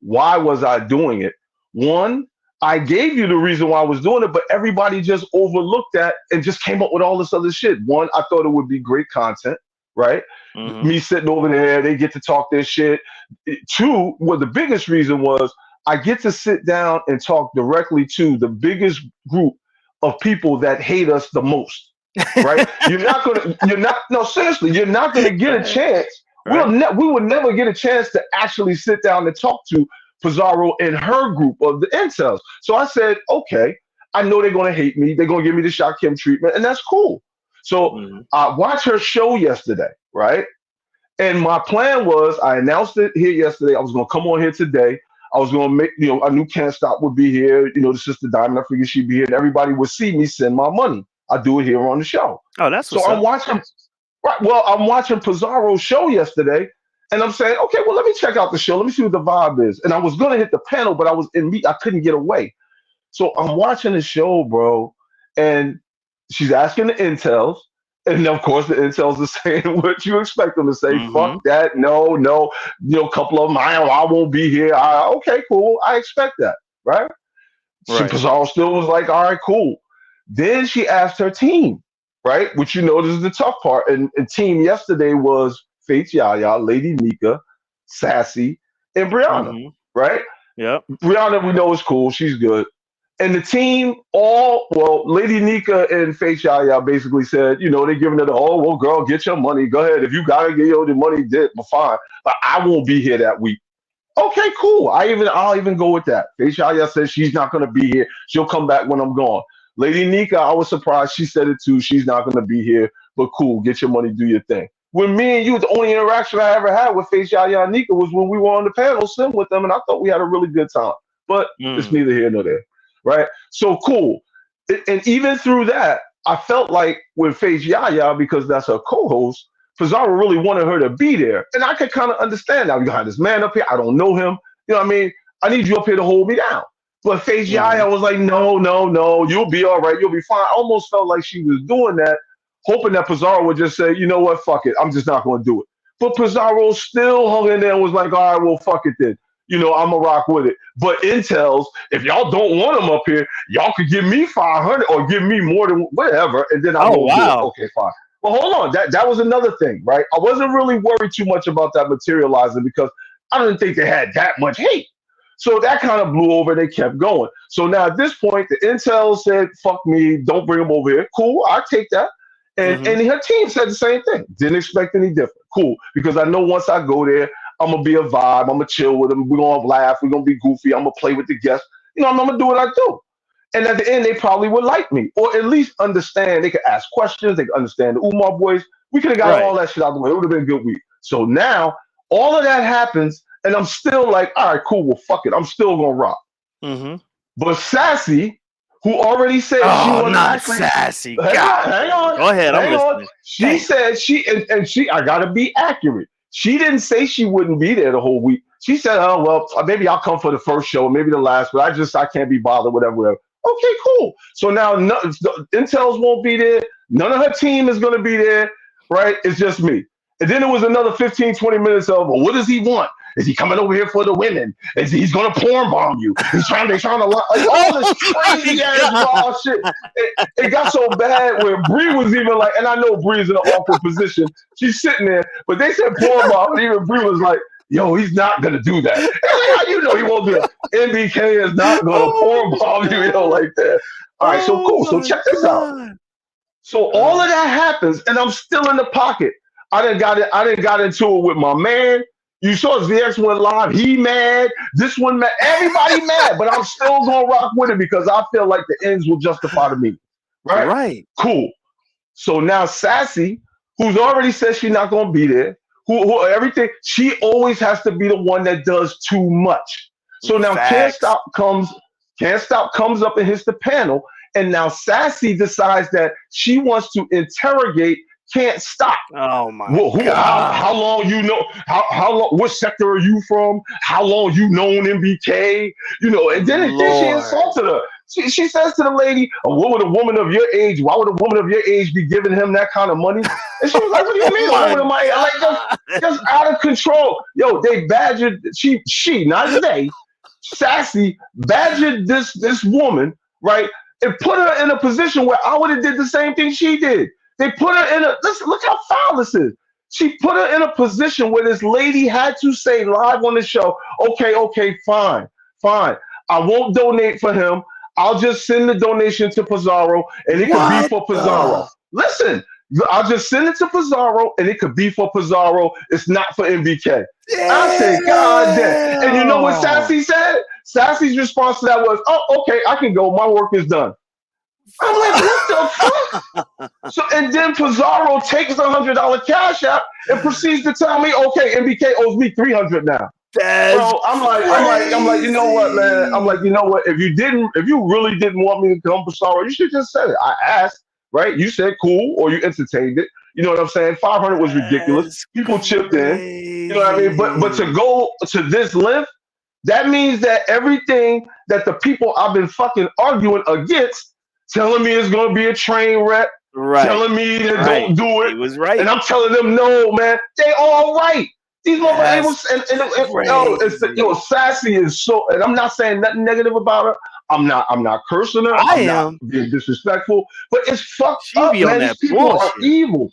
why was I doing it? One, I gave you the reason why I was doing it, but everybody just overlooked that and just came up with all this other shit. One, I thought it would be great content, right? Mm-hmm. Me sitting over there, they get to talk their shit. Two, well, the biggest reason was I get to sit down and talk directly to the biggest group of people that hate us the most. Right? No, seriously, you're not gonna get a Right. chance. Right. We will never get a chance to actually sit down and talk to Pizarro and her group of the incels. So I said, okay, I know they're gonna hate me. They're gonna give me the shot Kim treatment, and that's cool. So Mm-hmm. I watched her show yesterday, right? And my plan was, I announced it here yesterday. I was going to come on here today. I was going to make, I knew Can't Stop would be here. The sister Diamond, I figured she'd be here, and everybody would see me send my money. I do it here on the show. Oh, that's So what's I'm up. watching, right? Well, I'm watching Pizarro's show yesterday, and I'm saying, okay, well, let me check out the show. Let me see what the vibe is. And I was going to hit the panel, but I was in me. I couldn't get away. So I'm watching the show, bro, and she's asking the intels. And of course, the intels are saying what you expect them to say. Fuck Mm-hmm. that. No, no. A couple of them, I won't be here. Okay, cool. I expect that, right? She Right. Pizarro still was like, all right, cool. Then she asked her team, right? Which this is the tough part. And team yesterday was Faith Yaya, Lady Nika, Sassy, and Brianna, Mm-hmm. right? Yep. Brianna, we know is cool. She's good. And the team, Lady Nika and Faith Yaya basically said, they're giving it, well, girl, get your money. Go ahead. If you got to get your money, but fine. But I won't be here that week. Okay, cool. I'll even go with that. Faith Yaya says she's not going to be here. She'll come back when I'm gone. Lady Nika, I was surprised. She said it too. She's not going to be here, but cool. Get your money, do your thing. When me and you, the only interaction I ever had with Faith Yaya and Nika was when we were on the panel sitting with them, and I thought we had a really good time. But it's Mm. neither here nor there, right? So cool. And even through that, I felt like with Faith Yaya, because that's her co-host, Pizarro really wanted her to be there. And I could kind of understand now. You got this man up here. I don't know him. You know what I mean? I need you up here to hold me down. But Faith Mm-hmm. Yaya was like, no, no, no. You'll be all right. You'll be fine. I almost felt like she was doing that, hoping that Pizarro would just say, you know what? Fuck it. I'm just not going to do it. But Pizarro still hung in there and was like, all right, well, fuck it then. I'm going to rock with it. But Intels, if y'all don't want him up here, y'all could give me 500 or give me more than whatever, and then I Oh won't do it. wow. Okay, fine. Well, hold on. That was another thing, right? I wasn't really worried too much about that materializing because I didn't think they had that much hate. So that kind of blew over. They kept going. So now at this point, the intel said, "Fuck me, don't bring him over here." Cool, I take that. Mm-hmm. And her team said the same thing. Didn't expect any different. Cool, because I know once I go there, I'm gonna be a vibe. I'm gonna chill with them. We're gonna laugh. We're gonna be goofy. I'm gonna play with the guests. I'm gonna do what I do. And at the end, they probably would like me, or at least understand. They could ask questions. They could understand the Umar boys. We could have got all Right. that shit out the way. It would have been a good week. So now all of that happens, and I'm still like, all right, cool. Well, fuck it. I'm still gonna rock. Mm-hmm. But Sassy, who already said she Oh, wanted not actually, sassy. hang God. on, hang on, Go ahead. I'm hang on. listening. She Damn. said and she, I gotta be accurate. She didn't say she wouldn't be there the whole week. She said, "Oh well, maybe I'll come for the first show, maybe the last, but I can't be bothered, whatever." Okay, cool. So now the Intels won't be there. None of her team is gonna be there, right? It's just me. And then there was another 15, 20 minutes of, well, what does he want? Is he coming over here for the women? He's gonna porn bomb you? They're trying to like all this crazy ass wild shit. It got so bad where Bree was even like, and I know Bree's in an awkward position. She's sitting there, but they said porn bomb, and even Bree was like, "Yo, he's not gonna do that." And I'm like, how you know he won't do that? MBK is not gonna porn bomb you, like that. All right, so cool. So check this out. So all of that happens, and I'm still in the pocket. I didn't got into it with my man. You saw ZX went live. He mad. This one mad. Everybody mad, but I'm still gonna rock with it because I feel like the ends will justify the means. Right? Right. Cool. So now Sassy, who's already said she's not gonna be there, who everything, she always has to be the one that does too much. So now Facts. Can't Stop comes up and hits the panel, and now Sassy decides that she wants to interrogate Can't Stop. Oh my How God. long you know? How long? What sector are you from? How long you known MBK? And then she Lord. insulted her. She says to the lady, "What would a woman of your age? Why would a woman of your age be giving him that kind of money?" And she was like, "What do you mean, a woman of my age?" Like just out of control. Yo, they badgered she not they. Sassy badgered this woman, right, and put her in a position where I would have did the same thing she did. They put her in listen, look how foul this is. She put her in a position where this lady had to say live on the show, okay, fine. I won't donate for him. I'll just send the donation to Pizaro, and it could be for Pizarro. Listen, I'll just send it to Pizarro, and it could be for Pizarro. It's not for MBK. I said, God damn. And you know what Sassy said? Sassy's response to that was, "Oh, okay, I can go. My work is done." I'm like, what the fuck? So, and then Pizarro takes $100 cash out and proceeds to tell me, "Okay, MBK owes me $300 now." That's Bro, I'm like, you know what, man? I'm like, you know what? If you really didn't want me to come, Pizarro, you should just said it. I asked, right? You said cool, or you entertained it. You know what I'm saying? 500 was ridiculous. People chipped in. You know what I mean? But to go to this length, that means that everything that the people I've been fucking arguing against, telling me it's gonna be a train wreck, right. telling me that don't do it, He was right. and I'm telling them no, man. They all right. These motherfuckers, Sassy is so, and I'm not saying nothing negative about her. I'm not cursing her. I'm not being disrespectful, but it's fucked up, man. These people are evil.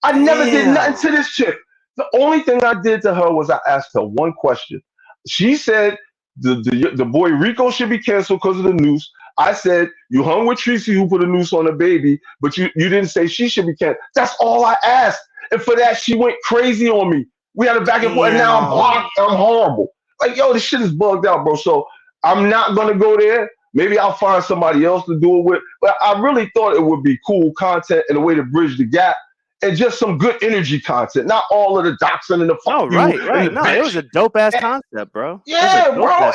I never did nothing to this chick. The only thing I did to her was I asked her one question. She said the boy Rico should be canceled because of the noose. I said, you hung with Tracy who put a noose on the baby, but you didn't say she should be canceled. That's all I asked. And for that, she went crazy on me. We had a back and forth, and now I'm blocked. I'm horrible. Like, yo, this shit is bugged out, bro. So I'm not going to go there. Maybe I'll find somebody else to do it with. But I really thought it would be cool content and a way to bridge the gap. And just some good energy content, not all of the doxing and the fuck you. Right. No, it was a dope ass concept, bro. Yeah, bro.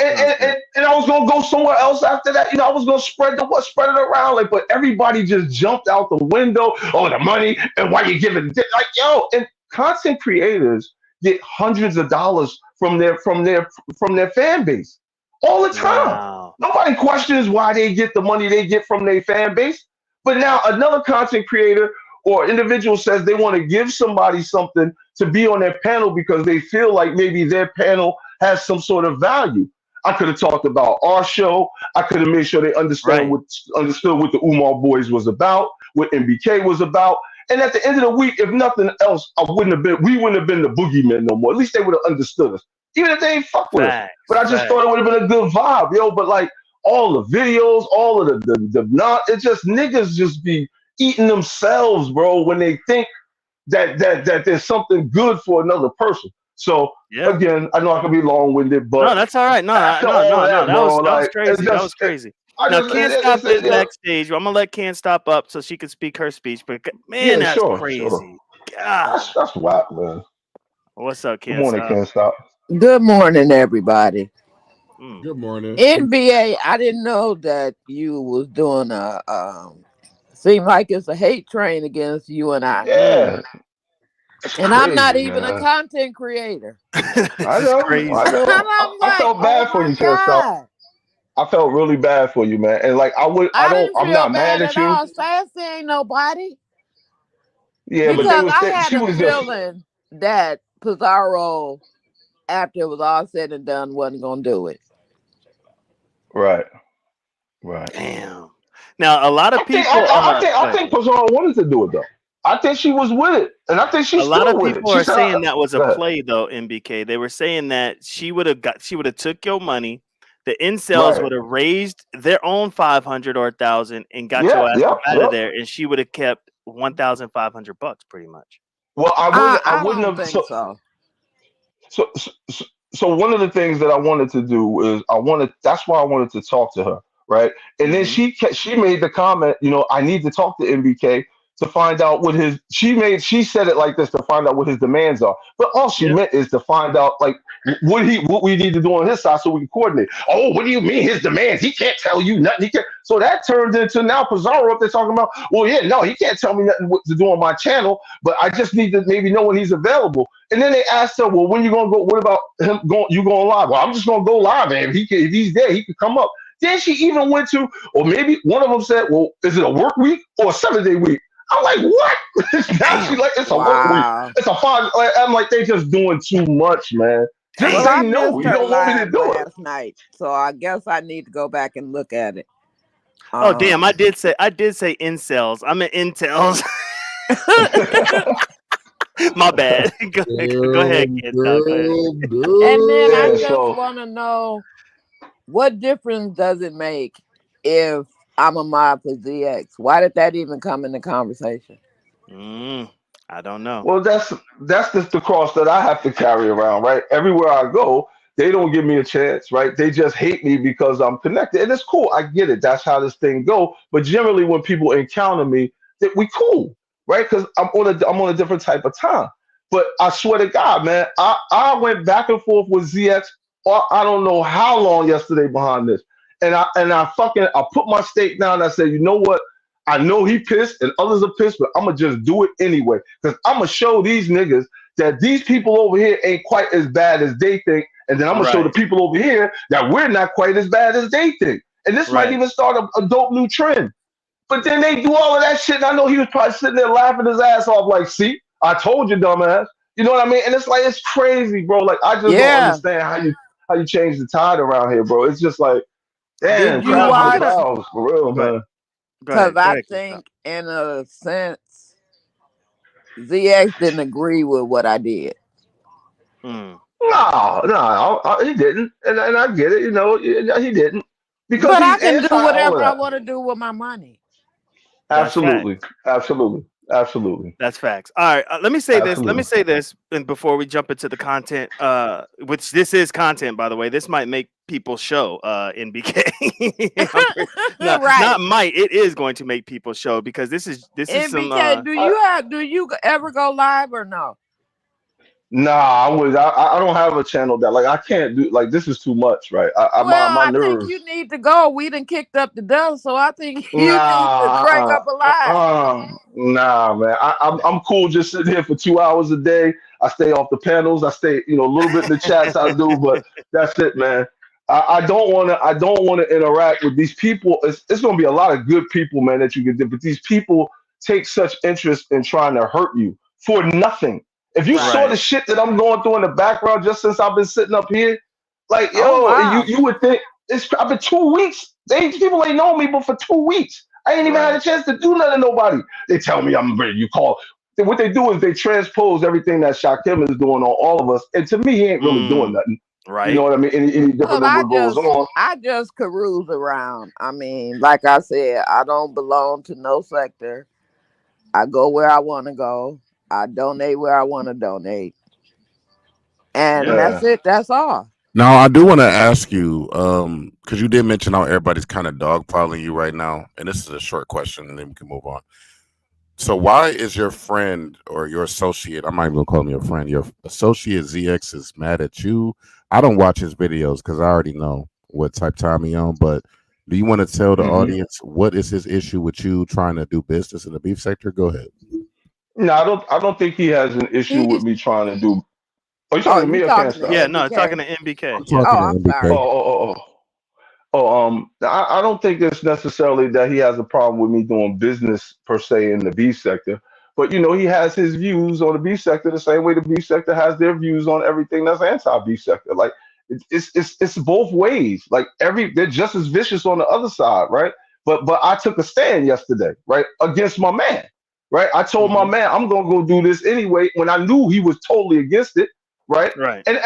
And I was gonna go somewhere else after that. I was gonna spread it around. Like, but everybody just jumped out the window. Oh, the money and why you giving? Like, yo, and content creators get hundreds of dollars from their fan base all the time. Wow. Nobody questions why they get the money they get from their fan base. But now another content creator or individual says they want to give somebody something to be on their panel because they feel like maybe their panel has some sort of value. I could have talked about our show. I could have made sure they understood what the Umar Boys was about, what MBK was about. And at the end of the week, if nothing else, we wouldn't have been the boogeymen no more. At least they would have understood us. even if they ain't fuck with us. But Facts, I just thought facts. it would have been a good vibe, yo. But like all the videos, all of the not, it's just niggas just be eating themselves, bro, when they think that there's something good for another person. So Yeah. again, I know I can be long winded, No, but that's all right. No, after no, all no, no. that, That bro, was like crazy. That was crazy. I Now, just, Can't Stop is yeah, backstage. I'm gonna let Can't Stop up so she can speak her speech. But man, yeah, that's sure. crazy. God, That's whack, man. what's up, Good Can't morning, Stop? can't stop. Good morning, everybody. Mm. Good morning. NBA, I didn't know that you was doing a seem like it's a hate train against you and I. Mm. Yeah, it's And I'm not crazy, even a man. content creator. This I is know, I crazy. And know. I'm I like, felt oh bad for my you, can't stop. God. I felt really bad for you, man. And like I didn't I'm feel not bad mad at at you. all. Sassy ain't nobody. Yeah, but Because I she had a was just feeling that Pizarro, after it was all said and done, wasn't gonna do it. right, right. Damn. Now, a lot of people. Go I ahead. think Pizarro wanted to do it though. I think she was with it, and I think A she's lot still of with it. people She are said, saying that was a "Go ahead." play, though. MBK. They were saying that she would have took your money. The incels Right. would have raised their own 500 or 1,000 and got Yeah, your ass yep, up out of yep. there, and she would have kept 1,500 bucks, pretty much. Well, I I wouldn't don't have. think so. So, so, so one of the things that I wanted to do is I wanted. That's why I wanted to talk to her, right? And then Hmm. she made the comment, I need to talk to MBK to find out what his. She said it like this to find out what his demands are, but all she Yeah. meant is to find out like what we need to do on his side so we can coordinate. Oh, what do you mean his demands? He can't tell you nothing. He can't. So that turned into now Pizarro up there talking about. Well, yeah, no, he can't tell me nothing what to do on my channel, but I just need to maybe know when he's available. And then they asked her, well, when you gonna go? What about him going? You going live? Well, I'm just gonna go live, man. If he's there, he could come up. Then she even went to, or maybe one of them said, well, is it a work week or a 7 day week? I'm like, what? Now she Damn. like, it's a work week. Wow. It's a five. I'm like, they just doing too much, man. Just Well, Damn. say I no. missed You her don't want me to live do last night, so I guess I need to go back and look at it. Oh, damn. Um, I did say incels. I meant intels. it. My bad. Go ahead, Damn, Kid Dog. Go ahead. damn, and then I Yeah. damn. just So want to know what difference does it make if I'm a mod for ZX? Why did that even come in the conversation? Mm, I don't know. well, that's just the cross that I have to carry around, right? Everywhere I go, they don't give me a chance, right? They just hate me because I'm connected, and it's cool. I get it. That's how this thing go. But generally, when people encounter me, that we cool, right? Because I'm on a different type of time. But I swear to God, man, I went back and forth with ZX. I don't know how long yesterday behind this, I put my stake down. And I said, you know what? I know he pissed and others are pissed, but I'm gonna just do it anyway because I'm gonna show these niggas that these people over here ain't quite as bad as they think, and then I'm gonna show the Right. people over here that we're not quite as bad as they think. And this might Right. even start a dope new trend. But then they do all of that shit, and I know he was probably sitting there laughing his ass off, like, "See, I told you, dumbass." You know what I mean? And it's like it's crazy, bro. Like I just don't Yeah. understand how you change the tide around here, bro. It's just like, damn, Did You you know, crabs in I'm the gonna watch? barrels for real, go ahead. man. Go Because ahead. Go I ahead, Kid Stop. think, in a sense, ZX didn't agree with what I did. Mm. No, he didn't, and I get it. He didn't because But I he's can anti do all of whatever I that. want to do with my money. That's Absolutely, facts. absolutely, absolutely, That's facts. All right. Let me say this. Let me absolutely. say this, and before we jump into the content, which this is content, by the way. This might make people show NBK. Not Right. might. It is going to make people show because this is some. MBK, do you ever go live or no? Nah, I don't have a channel that like I can't do like this is too much, right? Well, My I think nerves. you need to go. We done kicked up the dust, so I think you need to Nah, crank up a live. nah, man. I'm cool just sitting here for 2 hours a day. I stay off the panels. I stay, a little bit in the chats I do, but that's it, man. I don't wanna interact with these people. It's gonna be a lot of good people, man, that you can do, but these people take such interest in trying to hurt you for nothing. If you Right. saw the Right. shit that I'm going through in the background just since I've been sitting up here, like Oh yo, you wow. you would think I've been 2 weeks. People ain't known me but for 2 weeks. I ain't even had Right. a chance to do nothing to nobody. They tell me I'm ready. You call. what they do is they transpose everything that Shakim is doing on all of us. And to me, he ain't really doing Mm, nothing. You know right. what I mean? Any different Well, than what goes on. I just carouse around. I mean, like I said, I don't belong to no sector. I go where I want to go. I donate where I want to donate, and Yeah. that's Yeah. it. That's all. Now, I do want to ask you, because you did mention how everybody's kind of dogpiling you right now, and this is a short question, and then we can move on. So, why is your friend or your associate? I'm not even gonna call him your friend. Your associate ZX is mad at you. I don't watch his videos because I already know what type time he on. But do you want to tell the Hmm. audience what is his issue with you trying to do business in the beef sector? Go ahead. No, I don't think he has an issue with He's. me trying to do. Are you Oh, talking to you me or Can't talking to Yeah, Stop? no, talking MBK? to MBK. I'm Yeah. talking Oh, to I'm Oh, sorry. MBK. oh, oh, oh. I don't think it's necessarily that he has a problem with me doing business per se in the B sector, but he has his views on the B sector the same way the B sector has their views on everything that's anti-B sector. Like it's both ways. Like they're just as vicious on the other side, right? But I took a stand yesterday, right, against my man, right? I told my Hmm. man I'm gonna go do this anyway when I knew he was totally against it, right? Right. And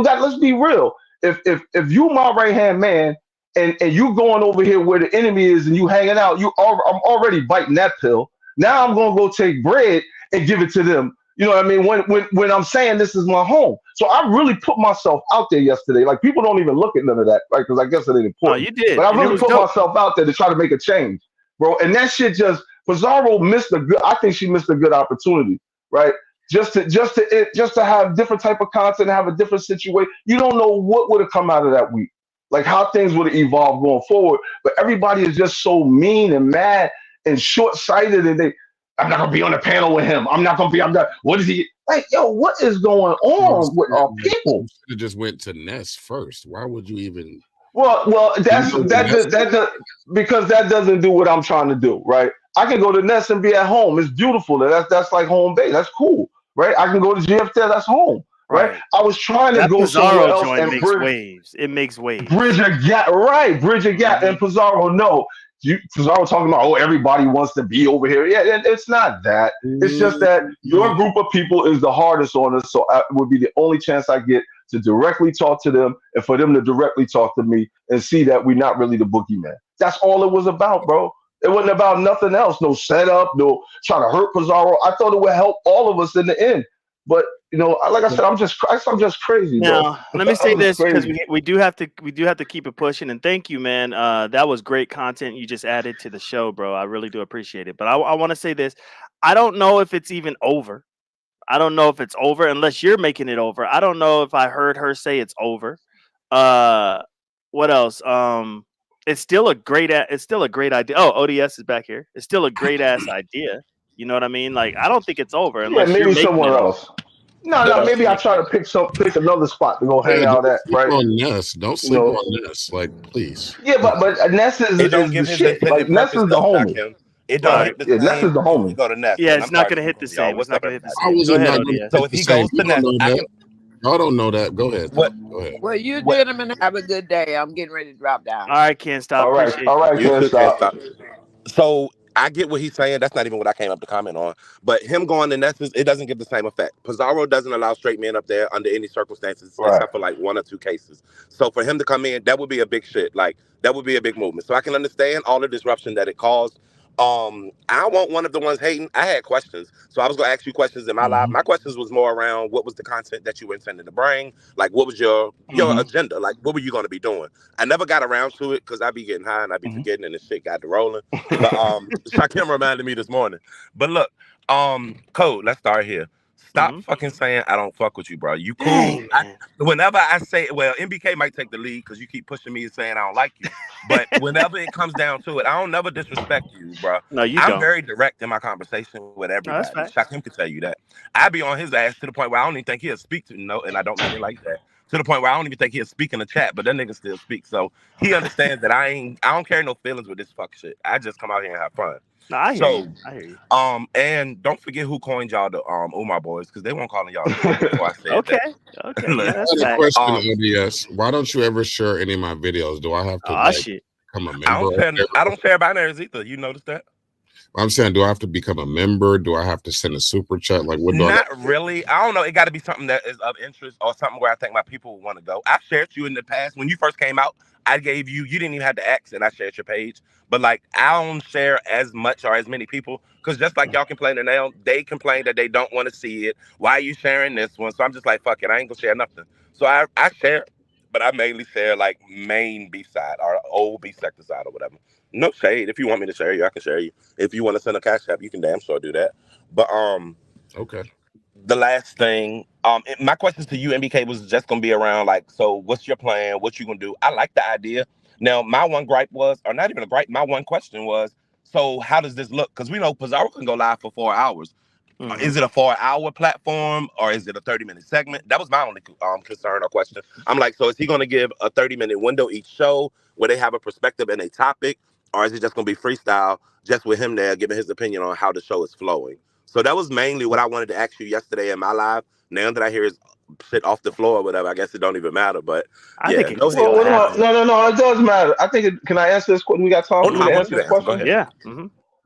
let's be real. If you my right hand man and you going over here where the enemy is and you hanging out, I'm already biting that pill. Now I'm gonna go take bread and give it to them. You know what I mean? When I'm saying this is my home. So I really put myself out there yesterday. Like people don't even look at none of that, right? Because I guess it ain't No, important. you did, But I and it really was put dope. myself out there to try to make a change, bro. And that shit just Pizarro missed a good. I think she missed a good opportunity, right? Just to have different type of content, have a different situation. You don't know what would have come out of that week, like how things would have evolved going forward. But everybody is just so mean and mad and short sighted, and I'm not gonna be on the panel with him. I'm not gonna be. I'm not. What is he like? Yo, what is going You on with our should people? have just went to Ness first. Why would you even? Well, Do you that's know where that Ness does- is? that does, because that doesn't do what I'm trying to do, right? I can go to Nest and be at home. It's beautiful. That's like home base. That's cool, right? I can go to GFT. That's home, right? Right. I was trying to That go somewhere Pizarro else joint and makes waves. It makes bridge waves. a gap, right? Bridge a gap. Hmm. And Pizarro, no. Pizarro talking about, oh, everybody wants to be over here. Yeah, it's not that. It's just that your group of people is the hardest on us. So it would be the only chance I get to directly talk to them and for them to directly talk to me and see that we're not really the boogeyman. That's all it was about, bro. It wasn't about nothing else. No setup, no trying to hurt Pizarro. I thought it would help all of us in the end. But like I said, I'm just crazy, bro. Now, let me say I'm just this because crazy. we do have to keep it pushing. And thank you, man. That was great content you just added to the show, bro. I really do appreciate it. But I want to say this. I don't know if it's even over. I don't know if it's over unless you're making it over. I don't know if I heard her say it's over. Uh, what else? It's still a great idea. Oh, ODS is back here. It's still a great ass idea. You know what I mean? Like I don't think it's over Yeah, unless you're maybe making it somewhere over. else. No, no, Unless maybe you're I making try it to over. pick another spot to go hang Yeah, out don't at, sleep right? on Ness. Don't You sleep know. on Ness. Like, please. Yeah, but Ness It don't is the give his shit. intended Like Ness purpose is the though, homie. Shakim. It don't Right. hit the Yeah, Ness is same the if he homie. go to Nest. Yeah, And it's I'm not sorry to gonna hit speak the over y'all. same. It's What's not up, gonna hit the everybody? How same. was Go it ahead, not going to ODS. So hit if the he same? goes You to don't Nest, know I that. can Y'all don't know that. Go ahead. what Go ahead. Well, you what gentlemen have a good day. I'm getting ready to drop down. All right, can't stop. Appreciate All you. right, you can't two can't stop. stop. So I get what he's saying. That's not even what I came up to comment on. But him going to Nest, it doesn't give the same effect. Pizarro doesn't allow straight men up there under any circumstances, Right. except for like one or two cases. So for him to come in, that would be a big shit. Like that would be a big movement. So I can understand all the disruption that it caused. I want one of the ones hating. I had questions, so I was gonna ask you questions in my life. Hmm. My questions was more around what was the content that you were intending to bring, like what was your Hmm. agenda, like what were you gonna be doing. I never got around to it because I be getting high and I be Hmm. forgetting, and this shit got to rolling. But Shakim reminded me this morning. But look, Code, let's start here. Stop Hmm. fucking saying I don't fuck with you, bro. You cool. Dang, man. Whenever I say, well, MBK might take the lead because you keep pushing me and saying I don't like you. But whenever it comes down to it, I don't never disrespect you, bro. No, you I'm don't. very direct in my conversation with No, that's everybody. facts. Shakim can tell you that. I be on his ass to the point where I don't even think he'll speak to no, and I don't mean it like that. To the point where I don't even think he'll speak in the chat, but that nigga still speaks. So he understands that I don't carry no feelings with this fuck shit. I just come out here and have fun. No, I hear you. So I hear you. and don't forget who coined y'all the Umar boys, because they weren't calling y'all shit before I said Okay. that. Okay. Yeah, Look, that's I had a facts. question, um ODS. Why don't you ever share any of my videos? Do I have to Oh like shit. become a I member don't or share whatever? I don't share binaries either. You notice that? I'm saying, do I have to become a member? Do I have to send a super chat? Like, what do I got? Not really. I don't know. It got to be something that is of interest or something where I think my people would want to go. I've shared you in the past. When you first came out, I gave you, you didn't even have to ask, and I shared your page. But like, I don't share as much or as many people because just like y'all complaining now, they complain that they don't want to see it. Why are you sharing this one? So I'm just like, fuck it. I ain't going to share nothing. So I share, but I mainly share like main beef side or old beef sector side or whatever. No shade. If you want me to share you, I can share you. If you want to send a cash app, you can damn sure do that. But Okay. the last thing, my questions to you, MBK, was just gonna be around like, so what's your plan? What you gonna do? I like the idea. Now, my one gripe was, or not even a gripe, my one question was, so how does this look? Because we know Pizarro can go live for 4 hours. Is it a 4 hour platform or is it a 30-minute segment? That was my only concern or question. I'm like, so is he going to give a 30-minute window each show where they have a perspective and a topic, or is it just going to be freestyle just with him there giving his opinion on how the show is flowing? So that was mainly what I wanted to ask you yesterday in my live. Now that I hear his shit off the floor or whatever, I guess it don't even matter. But I yeah, think it go can ahead. still What Well, happened? happen. no. It does matter. I think. Can I answer this? We got time Oh for no, me I to want answer you to this answer. Go question. ahead. Yeah.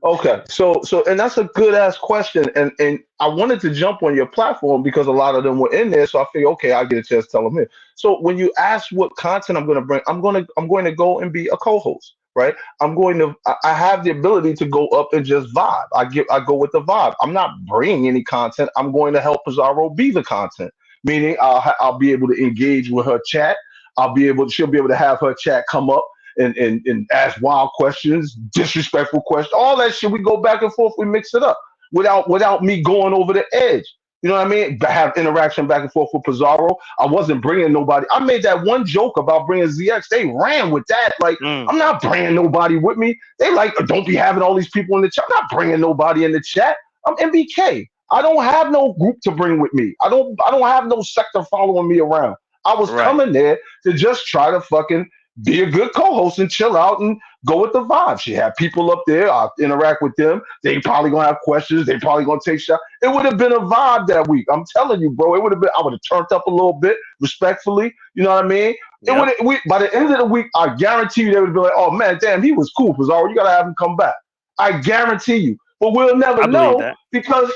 Okay, so and that's a good ass question, and I wanted to jump on your platform because a lot of them were in there, so I figured, okay, I'll get a chance to tell them here. So when you ask what content I'm going to bring, I'm going to go and be a co-host, right? I have the ability to go up and just vibe. I go with the vibe. I'm not bringing any content. I'm going to help Pizarro be the content, meaning I'll be able to engage with her chat. She'll be able to have her chat come up and ask wild questions, disrespectful questions, all that shit. We go back and forth, we mix it up without me going over the edge. You know what I mean? Have interaction back and forth with Pizarro. I wasn't bringing nobody. I made that one joke about bringing ZX. They ran with that. Like, Mm. I'm not bringing nobody with me. They like, don't be having all these people in the chat. I'm not bringing nobody in the chat. I'm MBK. I don't have no group to bring with me. I don't have no sector following me around. I was Right. coming there to just try to fucking be a good co-host and chill out and go with the vibe. She had people up there. I interact with them. They probably gonna have questions. They probably gonna take shots. It would have been a vibe that week. I'm telling you, bro. It would have been. I would have turned up a little bit, respectfully. You know what I mean? It Yep. would. By the end of the week, I guarantee you, they would be like, "Oh man, damn, he was cool, Pizarro. You gotta have him come back." I guarantee you. But we'll never I believe know that. because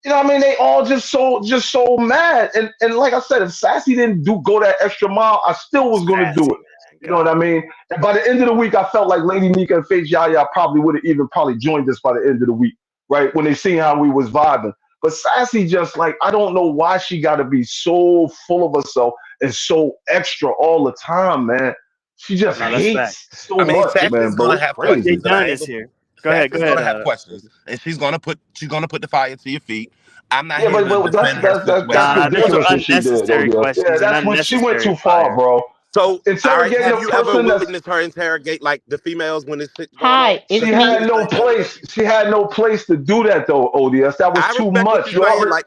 you know what I mean. They all just so mad. And like I said, if Sassy didn't go that extra mile, I still was gonna do Sassy, it. man. You know what I God. mean? And by the end of the week, I felt like Lady Nika and Face Yaya probably would have even probably joined us by the end of the week, right? When they seen how we was vibing. But Sassy just like, I don't know why she got to be so full of herself and so extra all the time, man. She just No, that's fact. hates so I mean, much, Sassy's man, bro. gonna It's have DJ crazy. questions, and I Dunn ain't is gonna. here. Go ahead. Go Sassy's ahead. gonna have questions, and she's gonna put the fire to your feet. I'm not Yeah, here but, to but that's defend her that's that's that's situation. Nah, those are ridiculous what she did, unnecessary ODF. Yeah, questions and that's what she went unnecessary too far, fire. bro. So, all right, Interrogating have a you ever person that's witnessed her interrogate like the females when this shit going on? Hi, she Because it's she me. had finished the no place. interrogation. She had no place to do that though, ODS. That was I too respect what much. you're You saying, already like,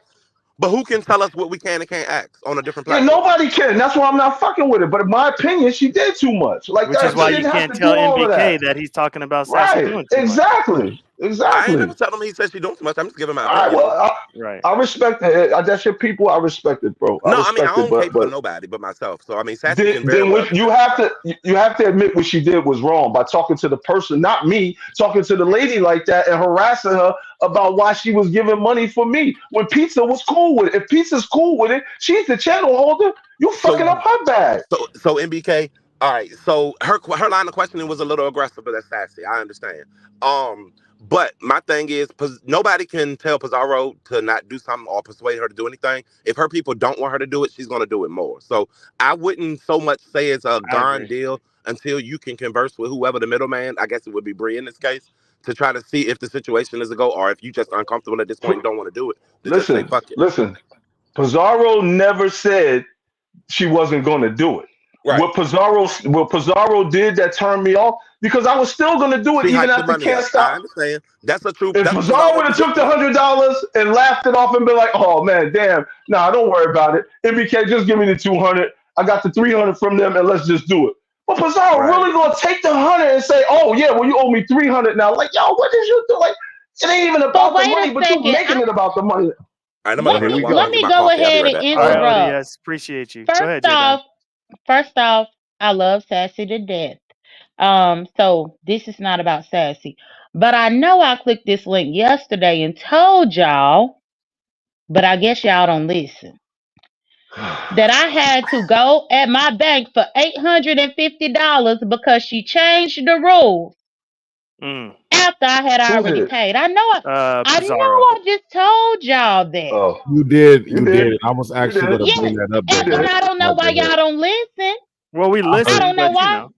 but who can tell us what we can and can't ask on a different yeah, platform? nobody can. That's why I'm not fucking with it. But in my opinion, she did too much. Like Which is that, she why you didn't have can't to do tell all of MBK that. that he's talking about Sassy Right. doing too much. Exactly. I ain't never Exactly. tell him he said she doing too much. I'm just giving my All right. opinion on it. Well, Right. I respect it. That's your people. I respect it, bro. I No, I mean I respect it. don't But cape for but nobody but myself. So I mean, Sassy then can very then well what you defend have herself. to you have to admit what she did was wrong by talking to the person, not me, talking to the lady like that and harassing her about why she was giving money for me when Pizza was cool with it. If Pizza's cool with it, she's the channel holder. You fucking So up her bag. so MBK. All right. So her line of questioning was a little aggressive, but that's sassy. I understand. But my thing is, nobody can tell Pizarro to not do something or persuade her to do anything. If her people don't want her to do it, she's going to do it more. So I wouldn't so much say it's a I gone agree. deal until you can converse with whoever the middleman. I guess it would be Bree in this case to try to see if the situation is a go or if you just uncomfortable at this point and don't want to do it. To just say Listen, fuck it. listen. Pizarro never said she wasn't going to do it. Right. What Pizarro did that turned me off because I was still going to do it She even hyped the after money Can't up. I Stop. understand. That's a true. If That's a Pizarro Pizarro would have took the position. $100 and laughed it off and been like, "Oh man, damn, nah, don't worry about it. MBK, just give me the 200. I got the 300 from them, and let's just do it." But Pizarro Right. really gonna take the 100 and say, "Oh yeah, well you owe me 300 now." Like, yo, what did you do? Like, it ain't even But about the wait a money, but you second. making it about the money. All right, I'm gonna Well, go Let here run a we me walk go. let and get me my go coffee. I'll be ahead right and back. All right, All interrupt. ODS. Appreciate you. Go First ahead, J Dunn. off, first off, I love Sassy to death. So this is not about Sassy. But I know I clicked this link yesterday and told y'all, but I guess y'all don't listen. That I had to go at my bank for $850 because she changed the rules Mm. after I had Who already did? paid. I know Pizarro. I just told y'all that. Oh, You did, you you did. did. I was You actually did. going to Yeah, bring that up, J You and did. Dub. I don't know Glad why to hear y'all it. don't listen. Well, we I I heard listened, don't know but you why. know.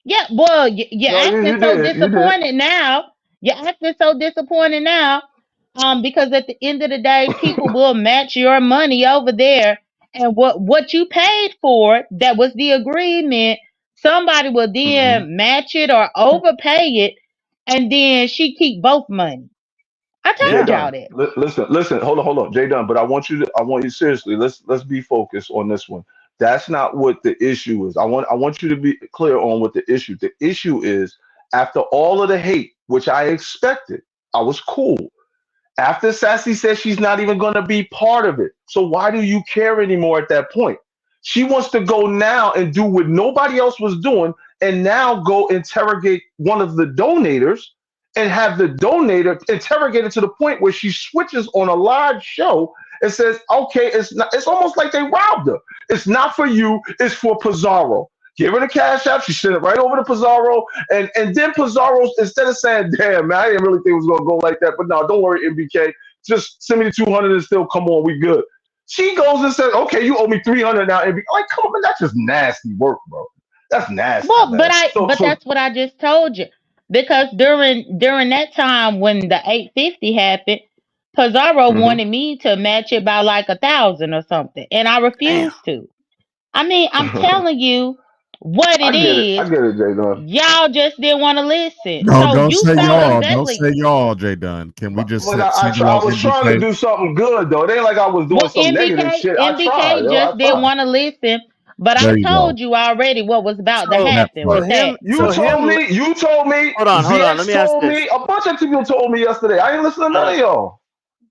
Yeah, well, you're No, acting you so did. You did. disappointed now. You're acting so disappointed now. Because at the end of the day, people will match your money over there, and what you paid for, that was the agreement. Somebody will Hmm. then match it or overpay it, and then she keep both money. I Jay told Yeah. y'all Dunn, that. listen. Hold on, Jay Dunn. But I want you seriously. Let's be focused on this one. That's not what the issue is. I want you to be clear on what the issue. The issue is after all of the hate, which I expected, I was cool. After Sassy says she's not even going to be part of it. So why do you care anymore at that point? She wants to go now and do what nobody else was doing and now go interrogate one of the donators and have the donator interrogated to the point where she switches on a live show and says, okay, it's not, it's almost like they robbed her. It's not for you, it's for Pizarro. Give her the cash app. She sent it right over to Pizarro. And then Pizarro, instead of saying, damn, man, I didn't really think it was going to go like that. But no, don't worry, MBK. Just send me the 200 and still come on. We good. She goes and says, okay, you owe me 300 now. MBK. Like, come on, man. That's just nasty work, bro. That's nasty, Well, man. but that's what I just told you. Because during that time when the 850 happened, Pizarro Mhm. wanted me to match it by like 1,000 or something, and I Damn. refused to. I mean, I'm telling you what it I get it. is. I get it, Jay Dunn. Y'all just didn't want to listen. No, So don't you say saw But them y'all. Don't belly. say y'all, J Dunn. Can we just but single I out was trying to MBK? do something good, though. It ain't like I was doing Well, some negative shit. I tried, MBK yo. I just didn't tried. want to listen. But I There you go. told you already what was about to So That happen so part. with that. him You so That told him me. You told me. hold on. Let ZX me ask told me. this. A bunch of people told me yesterday. I ain't listening to All none right. of y'all.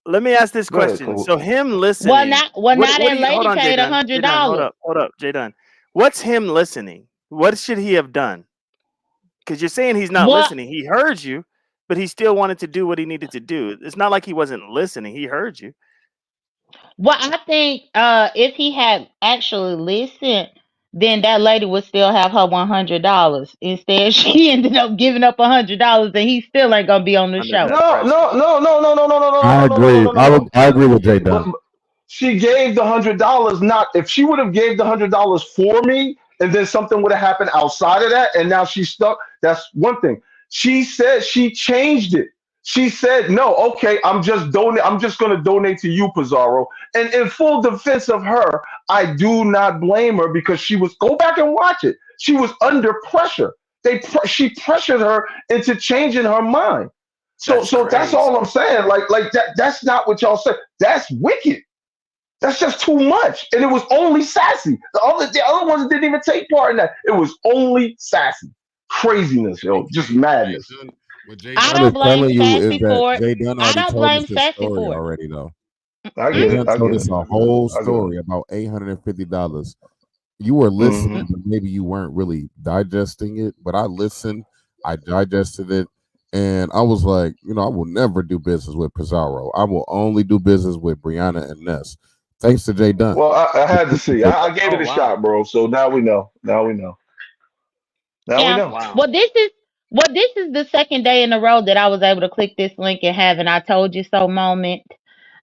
Let me ask this Go ahead, question. Cole. So him Well, listening, now what that do you hold lady on, Jay paid a Dunn. hundred Jay Dunn, dollars. hold up, Jay Dunn. What's him listening? What should he have done? Because you're saying he's not What? listening. He heard you, but he still wanted to do what he needed to do. It's not like he wasn't listening. He heard you. Well, I think if he had actually listened, then that lady would still have her $100. Instead, she ended up giving up $100, and he still ain't gonna be on the Under show. that No, pressure. no, no, no, no, no, no, no, no, I no, no, no, no, agree. no, no, no. I agree with J But Dunn. she gave the $100. Not if she would have gave the $100 for me, and then something would have happened outside of that, and now she's stuck. That's one thing. She said she changed it. She said, "No, okay, I'm just donate. I'm just going to donate to you, Pizarro." And in full defense of her, I do not blame her because she was. Go back and watch it. She was under pressure. She pressured her into changing her mind. That's So that's crazy. all I'm saying. Like that. That's not what y'all said. That's wicked. That's just too much. And it was only Sassy. The other ones didn't even take part in that. It was only Sassy. Craziness, yo. Just MBK, madness. What J I Dunn don't is blame telling you is Sassy that for it. J Dunn I already don't told us blame this Sassy story for it. already, though. I J get Mm? it. Dunn I told get us it. a whole I get it. story about $850. You were Hmm. listening, but maybe you weren't really digesting it. But I listened, I digested it, and I was like, I will never do business with Pizarro. I will only do business with Brianna and Ness. Thanks to Jay Dunn. Well, I had to see. I gave Oh it a wow. shot, bro. So now we know. Now we know. Now we Yeah. know. Wow. Well, this is the second day in a row that I was able to click this link and have an "I told you so" moment.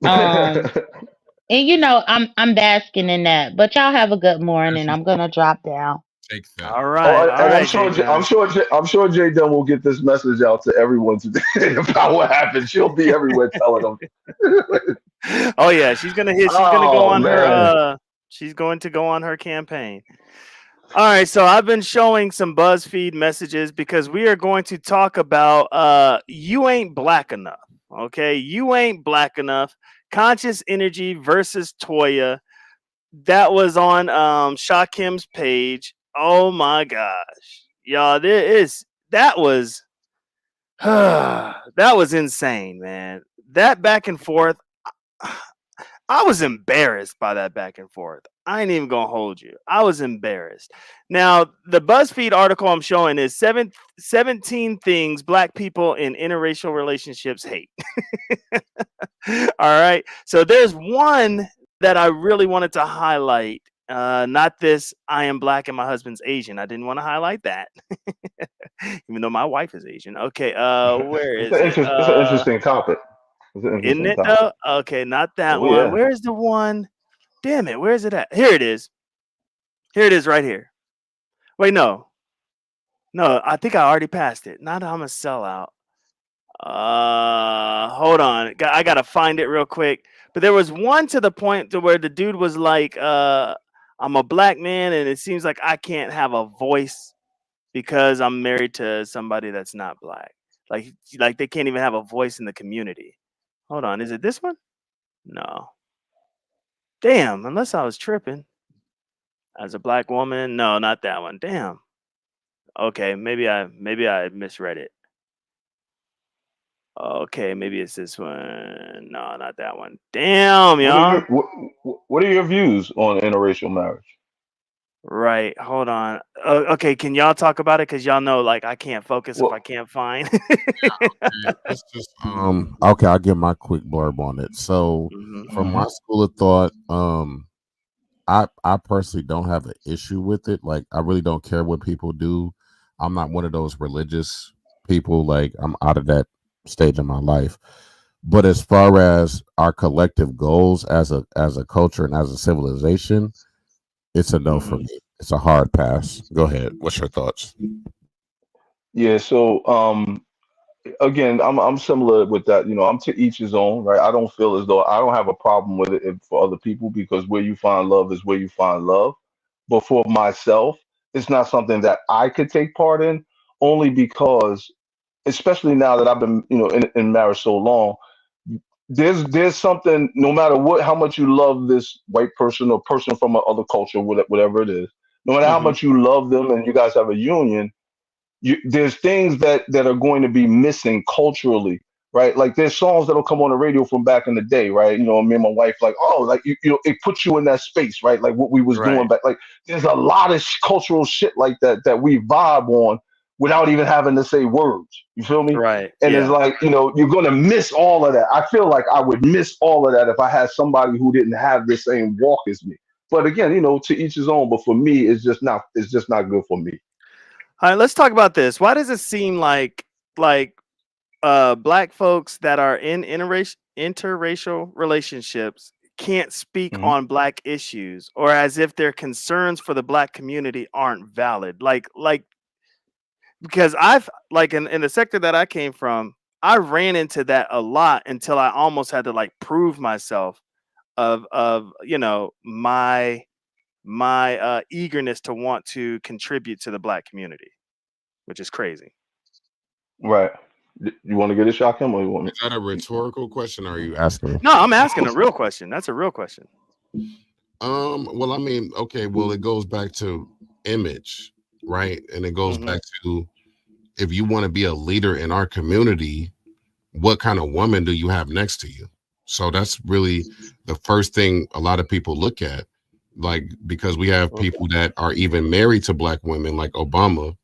Um, and I'm basking in that. But y'all have a good morning. I'm gonna drop down. Take that. All And right, Jay Dunn. I'm sure Jay Dunn will get this message out to everyone today about what happened. She'll be everywhere telling them. Oh yeah, she's gonna go Oh on her man. she's going to go on her campaign. All right, so I've been showing some BuzzFeed messages because we are going to talk about you ain't black enough. Okay, you ain't black enough. Conscious Energy versus Toya. That was on Shakim's page. Oh my gosh, y'all! There is that was that was insane, man. That back and forth. I was embarrassed by that back and forth. I ain't even gonna hold you. I was embarrassed. Now, the BuzzFeed article I'm showing is 17 things black people in interracial relationships hate. All right. So there's one that I really wanted to highlight. Not this, I am black and my husband's Asian. I didn't want to highlight that, even though my wife is Asian. Okay. Where is it? It's an interesting topic. It's an Isn't interesting it though? topic. Okay, not that Oh one. yeah. Where's the one? Damn it. Where is it at? Here it is. Here it is right here. Wait, no. No, I think I already passed it. Not that I'm a sellout. Hold on. I gotta find it real quick. But there was one to the point to where the dude was like, I'm a black man and it seems like I can't have a voice because I'm married to somebody that's not black. Like they can't even have a voice in the community. Hold on, is it this one? No. Damn, unless I was tripping. As a black woman, no, not that one. Damn. Okay, maybe I misread it. Okay, maybe it's this one. No, not that one. Damn, What are your y'all. what are your views on interracial marriage? Right. Hold on. Okay, can y'all talk about it? Cause y'all know, like, I can't focus if I Well, can't find. Okay, let's just okay, I'll give my quick blurb on it. So hmm from hmm my school of thought, I personally don't have an issue with it. Like I really don't care what people do. I'm not one of those religious people. Like I'm out of that stage of my life. But as far as our collective goals as a culture and as a civilization, it's a no for hmm me. It's a hard pass. Go ahead. What's your thoughts? Yeah. So again, I'm similar with that. You know, I'm to each his own, right? I don't feel as though I don't have a problem with it for other people because where you find love is where you find love. But for myself, it's not something that I could take part in, only because, especially now that I've been, in marriage so long, there's something. No matter what, how much you love this white person or person from another culture, whatever it is, no matter how hmm much you love them and you guys have a union, there's things that are going to be missing culturally, right? Like there's songs that'll come on the radio from back in the day, right? You know, me and my wife, like, oh, like it puts you in that space, right? Like what we was doing Right. back. Like there's a lot of cultural shit like that we vibe on without even having to say words. You feel me? Right. And it's Yeah. like, you're gonna miss all of that. I feel like I would miss all of that if I had somebody who didn't have the same walk as me. But again, to each his own. But for me, it's just not good for me. All right. Let's talk about this. Why does it seem like black folks that are in interracial relationships can't speak Mhm. on black issues or as if their concerns for the black community aren't valid? Like because I've like in the sector that I came from, I ran into that a lot until I almost had to like prove myself of my eagerness to want to contribute to the black community, which is crazy. Right. You want to get a shot, Kim, or you want me? Is that a rhetorical question or are you asking me? No, I'm asking a real question. That's a real question. Well, I mean, okay, well, it goes back to image, right? And it goes hmm back to if you want to be a leader in our community, what kind of woman do you have next to you? So that's really the first thing a lot of people look at. Like, because we have Okay. people that are even married to black women, like Obama,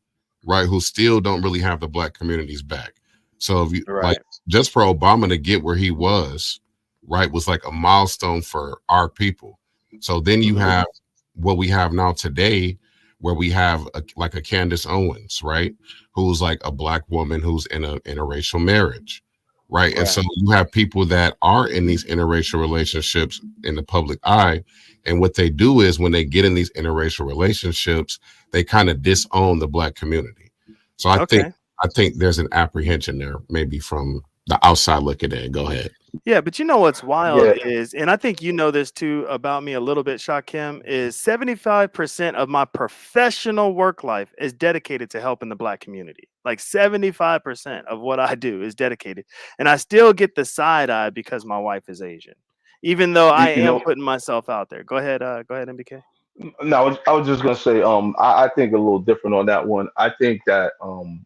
right, who still don't really have the black communities back. So if you like Right. just for Obama to get where he was, right, was like a milestone for our people. So then you hmm have what we have now today, where we have like a Candace Owens, right, who's like a black woman who's in a interracial marriage, right, and Right. so you have people that are in these interracial relationships in the public eye, and what they do is when they get in these interracial relationships they kind of disown the black community. So Okay. I think there's an apprehension there, maybe from the outside looking in. Go ahead. Yeah, but you know what's wild Yeah. is, and I think you know this too about me a little bit, Shakim, is 75% of my professional work life is dedicated to helping the black community. Like 75% of what I do is dedicated. And I still get the side eye because my wife is Asian. Even though I You am know, putting myself out there. Go ahead, MBK. no, I was just gonna say, I think a little different on that one. I think that,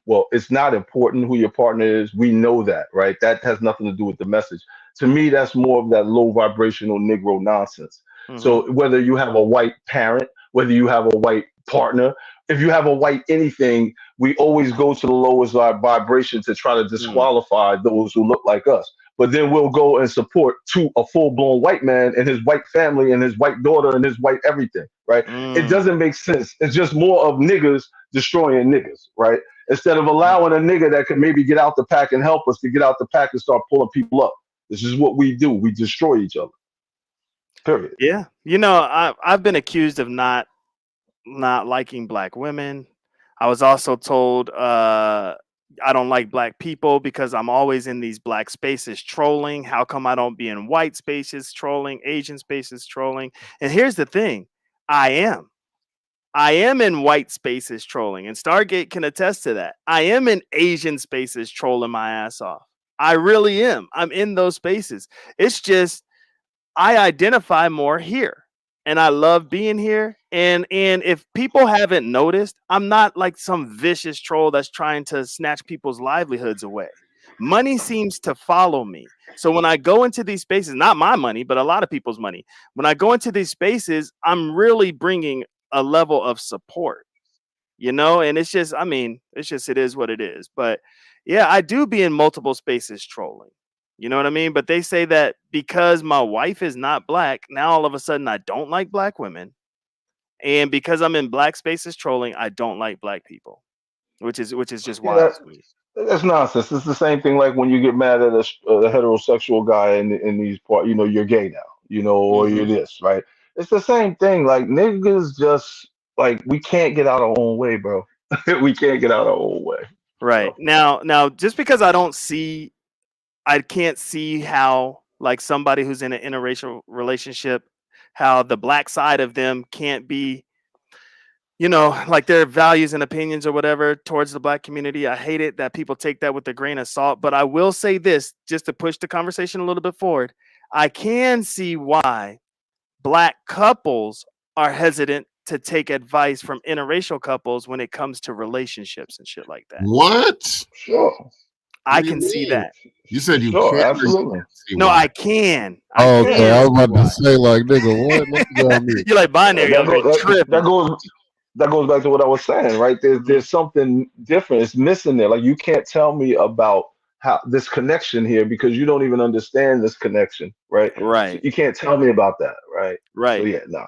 well, it's not important who your partner is. We know that, right? That has nothing to do with the message. To me, that's more of that low vibrational Negro nonsense. Mhm. So whether you have a white parent, whether you have a white partner, if you have a white anything, we always go to the lowest vibration to try to Mm. disqualify those who look like us. But then we'll go and support a full blown white man and his white family and his white daughter and his white everything, right? It Mm. doesn't make sense. It's just more of niggas destroying niggas, right? Instead of Mm. allowing a nigga that could maybe get out the pack and help us to get out the pack and start pulling people up. This is what we do. We destroy each other. Period. Yeah. I've been accused of not liking black women. I was also told I don't like black people because I'm always in these black spaces trolling. How come I don't be in white spaces trolling, Asian spaces trolling? And here's the thing, I am. I am in white spaces trolling, and Stargate can attest to that. I am in Asian spaces trolling my ass off. I really am. I'm in those spaces. It's just I identify more here and I love being here. And if people haven't noticed, I'm not like some vicious troll that's trying to snatch people's livelihoods away. Money seems to follow me. So when I go into these spaces, not my money, but a lot of people's money, when I go into these spaces, I'm really bringing a level of support, and it's just, I mean, it's just, it is what it is. But yeah, I do be in multiple spaces trolling. You know what I mean? But they say that because my wife is not black, now all of a sudden I don't like black women. And because I'm in black spaces trolling, I don't like black people, which is just Yeah, wild to me. that's nonsense. It's the same thing like when you get mad at a heterosexual guy in these part, you're gay now, or you're Hmm. this, right? It's the same thing. Like niggas just like we can't get out our own way, bro. We can't get out our own way. Right. So Now, just because I can't see how like somebody who's in an interracial relationship, how the black side of them can't be, like their values and opinions or whatever towards the black community. I hate it that people take that with a grain of salt. But I will say this just to push the conversation a little bit forward. I can see why black couples are hesitant to take advice from interracial couples when it comes to relationships and shit like that. What? sure, I What do you can see mean? that. You said you sure, can or you absolutely. can't see No, why? I can. I Oh, okay. can I was see about to why. say, like, nigga, what? Let me go on mute. You're like Yeah, binary over here that tripping. goes back to what I was saying, right? Hmm. There's something different. It's missing there. Like you can't tell me about how this connection here because you don't even understand this connection, right? So Right. you can't tell me about that, right? So Right. yeah, no.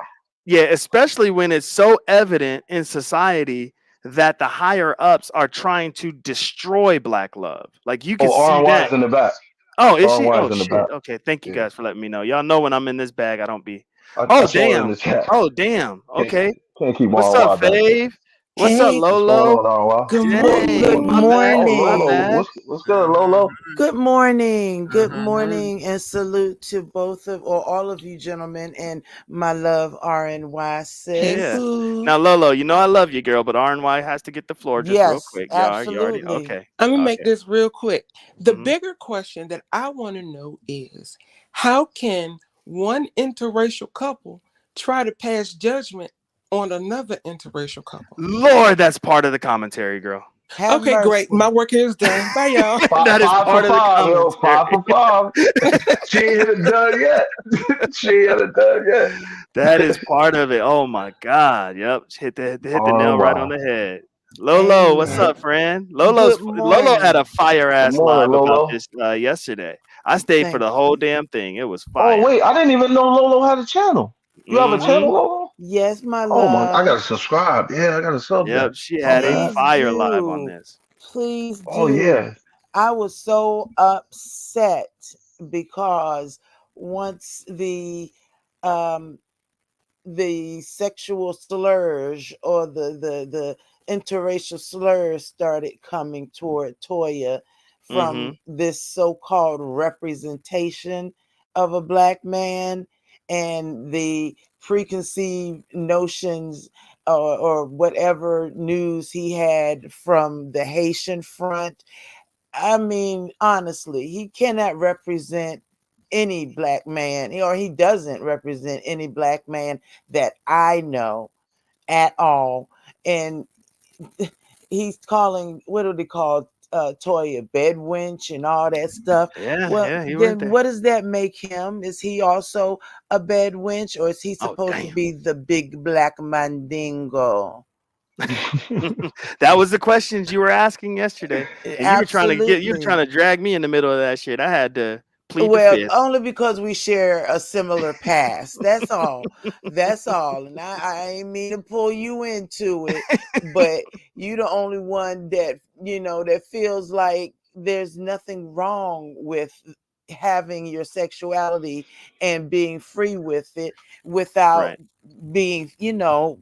Yeah, especially when it's so evident in society that the higher ups are trying to destroy black love. Like you can Oh, see RY that. is in the back. Oh, is she? RY Oh is in the shit. back. Okay, thank you Yeah, guys for letting me know. Y'all know when I'm in this bag, I don't be. I Oh saw it in damn. the chat. Oh damn. Can't Okay. can't keep What's up, RY back there. Fave? What's up, Hey, What's going Lolo? on, RY? Good good Dang, morning. my bad. Oh, My morning. Lolo, bad. what's good, Lolo? Good morning. Good Mhm. morning and salute to both of or all of you gentlemen and my love RNY Hey, Yeah. sis. boo. Now, Lolo, you know I love you, girl, but RNY has to get the floor just real Yes, quick. You already absolutely. okay. I'm gonna make Okay. this real quick. The Hmm. bigger question that I want to know is how can one interracial couple try to pass judgment on another interracial couple? Lord, that's part of the commentary, girl. Have Okay, great. mercy. My work here is done. Bye, y'all. Five, That is five for part of the five, yo. commentary. 5 for 5. She ain't hit it done yet. She ain't hit it done That yet. is part of it. Oh my God. Yep. Hit the Oh nail right on wow. the head. Lolo, what's Amen. up, friend? Good Lolo had a morning. fire Good ass morning, live about Lolo. this yesterday. I stayed for Thank the whole you. damn thing. It was Oh fire. wait, I didn't even know Lolo had a channel. You have a Mm-hmm. channel, Lolo? Yes, my Oh my, I love. gotta subscribe. Yeah, I gotta sub Yep. that. She My had a bad. Please fire live on do. this. Please Oh do. yeah. I was so upset because once um the sexual slurs or the interracial slurs started coming toward Toya Mm-hmm. from this so-called representation of a black man and the preconceived notions or whatever news he had from the Haitian front. I mean, honestly, he cannot represent any black man, or he doesn't represent any black man that I know at all. And he's calling, what do they call Toya bed wench and all that stuff. Yeah, Well, yeah, he went then there. what does that make him? Is he also a bed wench, or is he Oh, supposed to damn. be the big black mandingo? That was the questions you were asking yesterday, and you were trying Absolutely. to drag me in the middle of that shit. I had to plead the Well, fifth. only because we share a similar past. That's all. That's all. And I ain't mean to pull you into it, but you the only one that, that feels like there's nothing wrong with having your sexuality and being free with it without Right, being,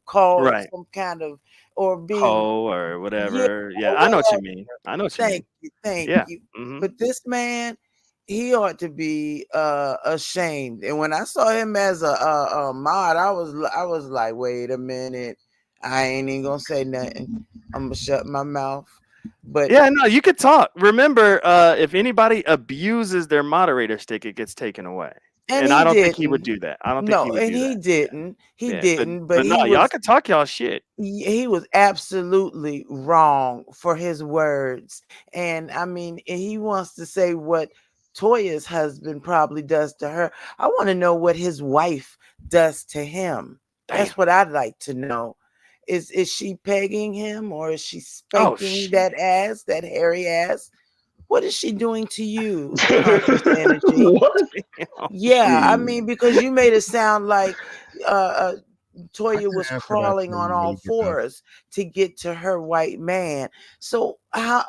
called right. some kind of, or being, Ho or yeah, whatever. Yeah, or I know what you whatever. mean. I know what you Thank mean. you, thank Yeah. you. Hmm. But this man, he ought to be ashamed. And when I saw him as a mod, I was like, wait a minute, I ain't even gonna say nothing. I'm gonna shut my mouth. But Yeah, no, you could talk. Remember, if anybody abuses their moderator stick, it gets taken away. and And I he don't think he would didn't. do that. I don't think he No, would and do he that. didn't. He Yeah, didn't. But but no, he y'all was could talk y'all shit. he was absolutely wrong for his words. And I mean, he wants to say what Toya's husband probably does to her. I want to know what his wife does to him. Damn. That's what I'd like to know. Is she pegging him, or is she Oh spanking shit. that ass, that hairy ass? What is she doing to you, conscious energy? What? Damn. Yeah, I Hmm. mean, because you made it sound like uh, I Toya can was answer that crawling for on you all really quick. fours to get to her white man. So,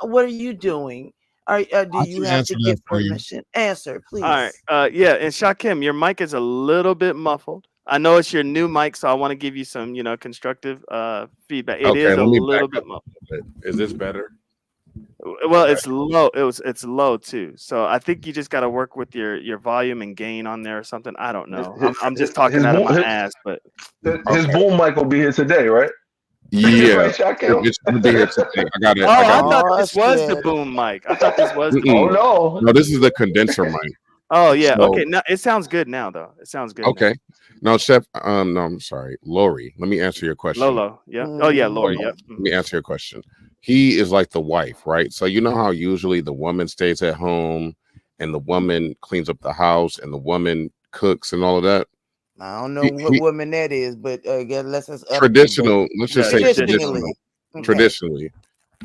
what are you doing? Do I you can have to answer that get for you. permission? Answer, All right. please. Yeah, and Shakim, your mic is a little bit muffled. I know it's your new mic, so I want to give you some, constructive feedback. It Okay, is a let me back little bit up muffled. a little bit. Is this better? Well, Okay. it's low. It's low too. So I think you just got to work with your volume and gain on there or something. I don't His know. his I'm his, just talking his out of boom my ass, but his Okay. boom mic will be here today, right? Yeah. Right, It, Shaquille? it should be here today. I got it. I oh, got I my. thought Oh this was the shit! boom mic. I thought this was the Oh Mm-mm. boom mic. no. No, this is the condenser mic. Oh yeah. So Okay. No, it sounds good now though. It sounds good now. okay. No, Chef. No, I'm sorry, Lori. Let me answer your question. Lolo. Yep. Oh yeah, Lori. Hmm. Lolo, Yep. let me answer your question. He is like the wife, right? So you know how usually the woman stays at home, and the woman cleans up the house, and the woman cooks and all of that. I don't know what He woman that is, but let's just up the date. traditional. Let's just The say traditional traditional. Traditionally, one. okay, Traditionally,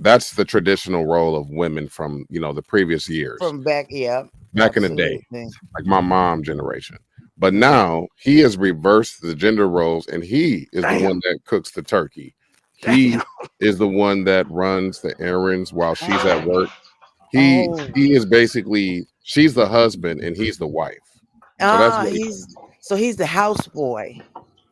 that's the traditional role of women from the previous years, from back, yeah, back in the day, absolutely. like my mom generation. But Okay. now he has reversed the gender roles, and he is the Damn. one that cooks the turkey. Damn. He is the one that runs the errands while she's at Oh, work. He oh, he is basically, she's the husband and he's the wife. So that's what he he's so he's the houseboy.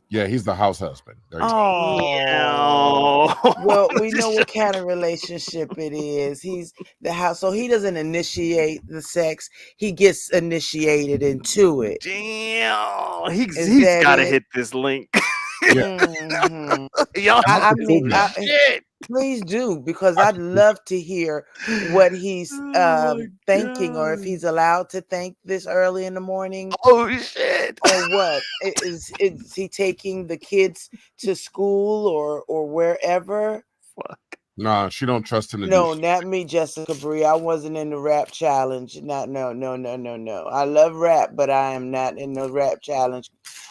yeah, he's the house husband. There you go. Oh, Damn. well, we know what kind of relationship it is. He's the house, so he doesn't initiate the sex. He gets initiated into it. Damn. He's Is he's that got to it? hit this link. Yeah. Hmm. Y'all And that's I the this mean, thing. shit. please do, because I I'd can, love to hear what he's Oh my thinking, or if god. he's allowed to think this early in the morning, Oh shit. or what. Is he taking the kids to school or wherever? Fuck. nah, she don't trust him to do No, shit. not me, Jessica Bree. I wasn't in the rap challenge. Not no no no no no. I love rap, but I am not in the rap challenge.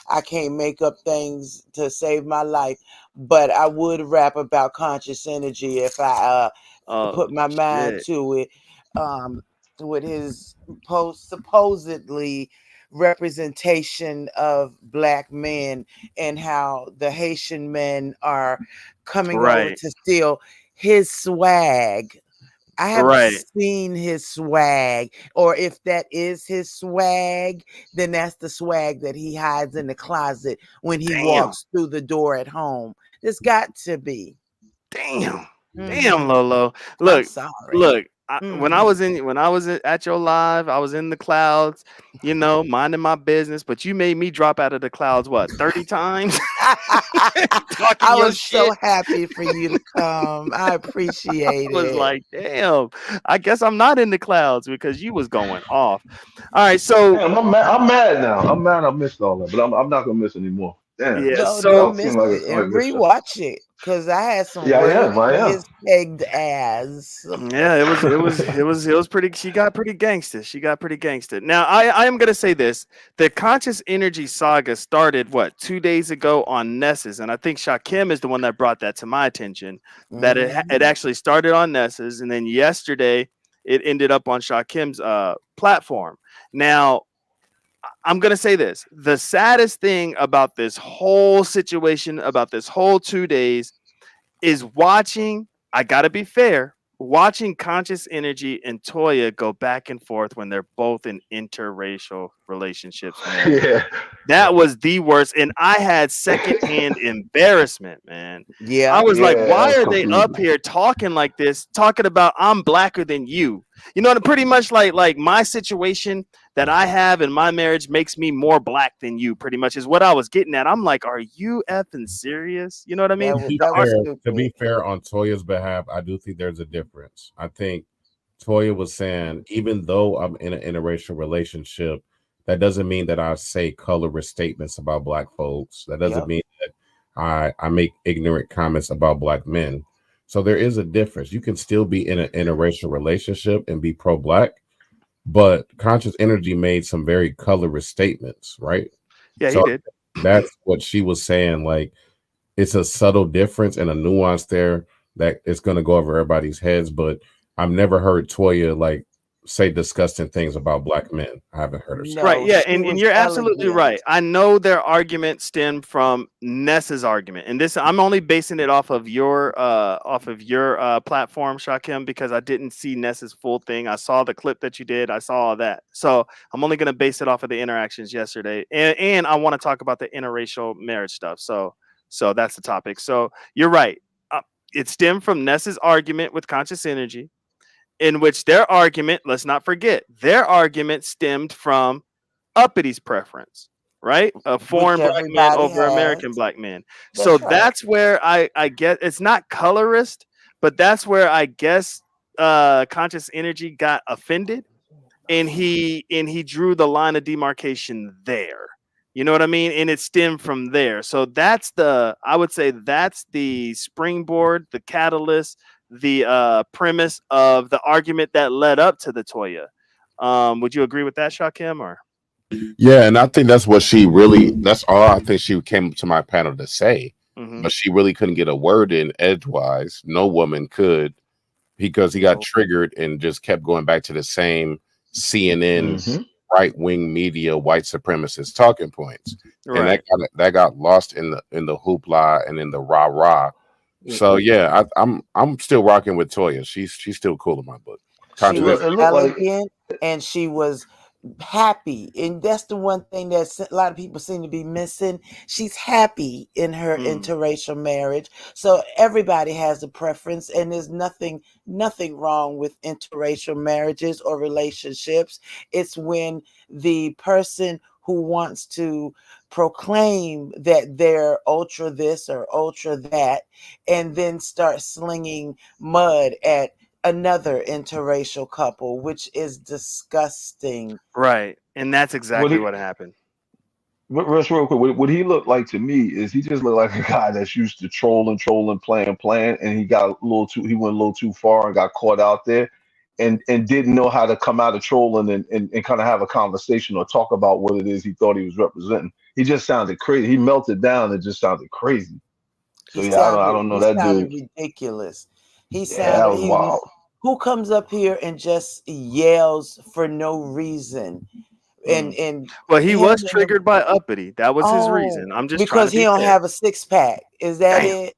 I can't make up things to save my life, but I would rap about conscious energy if I Oh put my mind shit. to it. Um, with his supposedly representation of black men, and how the Haitian men are coming over Right. to steal his swag. I haven't Right. seen his swag, or if that is his swag, then that's the swag that he hides in the closet when he Damn. walks through the door at home. There's got to be. Damn. Damn, Hmm. Lolo. I'm Look, sorry. look. Hmm. When I was at your live, I was in the clouds, minding my business. But you made me drop out of the clouds what 30 times, talking I your was so shit. happy for you to come. I appreciate I was it. like, damn. I guess I'm not in the clouds because you was going off. All right, so Damn, I'm mad now. I'm mad I missed all that, but I'm not gonna miss anymore. Damn. yeah, No, Y'all don't so miss seem like it, like and good stuff. rewatch it. Cause I had some Yeah, I words am. I for am. his pegged ass. Yeah, it was pretty. She got pretty gangster. She got pretty gangster. Now, I am gonna say this: the conscious energy saga started what 2 days ago on Nessus, and I think Shakim is the one that brought that to my attention. That it Mhm. actually started on Nessus, and then yesterday it ended up on Shakim's platform. Now, I'm gonna say this: the saddest thing about this whole situation, about this whole 2 days, is watching. I gotta be fair. Watching Conscious Energy and Toya go back and forth when they're both in interracial relationships, married. Yeah. That was the worst, and I had secondhand embarrassment, man. I Yeah. was like, Yeah, that "Why was are they up confusing. here talking like this? Talking about I'm blacker than you." You know, pretty much like my situation that I have in my marriage makes me more black than you. Pretty much is what I was getting at. I'm like, "Are you effing serious?" You know what I mean? The That was To stupid. be fair, on Toya's behalf, I do think there's a difference. I think Toya was saying, even though I'm in an interracial relationship, that doesn't mean that I say colorist statements about black folks. That doesn't Yep. mean that I make ignorant comments about black men. So there is a difference. You can still be in an interracial relationship and be pro black, but Conscious Energy made some very colorist statements, right? Yeah, he So did. that's what she was saying. Like, it's a subtle difference and a nuance there that it's going to go over everybody's heads. But I've never heard Toya like say disgusting things about black men. I haven't heard her say Right, No, yeah, she and was you're absolutely elegant. right. I know their argument stemmed from Ness's argument, and this I'm only basing it off of your platform, Shakim, because I didn't see Ness's full thing. I saw the clip that you did. I saw all that, so I'm only going to base it off of the interactions yesterday, and I want to talk about the interracial marriage stuff. So that's the topic. So you're right. Uh, it stemmed from Ness's argument with Conscious Energy, in which their argument, let's not forget, their argument stemmed from Uppity's preference, right? Of Which foreign black men everybody over has. American black men. So That's right. that's where I get it's not colorist, but that's where I guess Conscious Energy got offended, and he drew the line of demarcation there. You know what I mean? And it stemmed from there. So I would say that's the springboard, the catalyst, the premise of the argument that led up to the Toya. Would you agree with that, Shakim? Or Yeah, and I think that's all I think she came to my panel to say. hmm But she really couldn't get a word in edgewise. No woman could, because he got No. triggered and just kept going back to the same CNN Hmm. right wing media white supremacist talking points. And right. that got lost in the hoopla and in the rah rah. So yeah, I'm still rocking with Toya. She's still cool in my book. She Conscious. was It looked like. elegant and she was happy. And that's the one thing that a lot of people seem to be missing. She's happy in her Mm. interracial marriage. So everybody has a preference and there's nothing wrong with interracial marriages or relationships. It's when the person who wants to proclaim that they're ultra this or ultra that and then start slinging mud at another interracial couple, which is disgusting. Right. And that's What exactly he, what happened. Russ, real quick, what he looked like to me is he just looked like a guy that's used to trolling, playing, and he went a little too far and got caught out there, and didn't know how to come out of trolling and kind of have a conversation or talk about what it is he thought he was representing. He just sounded crazy. He melted down and just sounded crazy. So yeah, I don't know He that sounded dude. ridiculous. He Yeah, that sounded was wild. who comes up here and just yells for no reason Mm. and Well, he him was and the triggered by Uppity. That was his reason. oh I'm just trying because to he be don't fair. have a six pack. Is that Damn. it?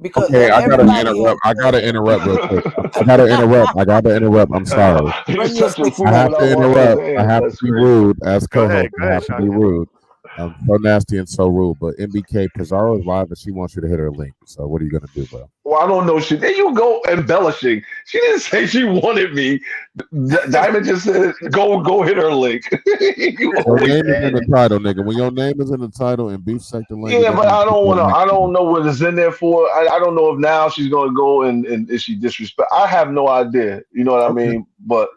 Because Okay, I gotta everybody has interrupt. I to gotta interrupt real quick. I gotta interrupt. I gotta interrupt. I'm sorry. He's bring your touching six I food pack have to without in. washing his interrupt. I hands. have to That's be crazy. rude as co-host. Go I ahead, have to be Shakim. rude. I'm so nasty and so rude. But MBK Pizarro is live, and she wants you to hit her link. So what are you gonna do, bro? Well, I don't know. There you go embellishing. She didn't say she wanted me. Diamond just said, "Go hit her link." You Your always name is in the adding. title, nigga. When your name is in the title in beef sector language, Yeah, that but means I hit don't that want to. link, I don't nigga. know what it's in there for. I don't know if now she's gonna go and is she disrespect. I have no idea. You know what I Okay. mean? But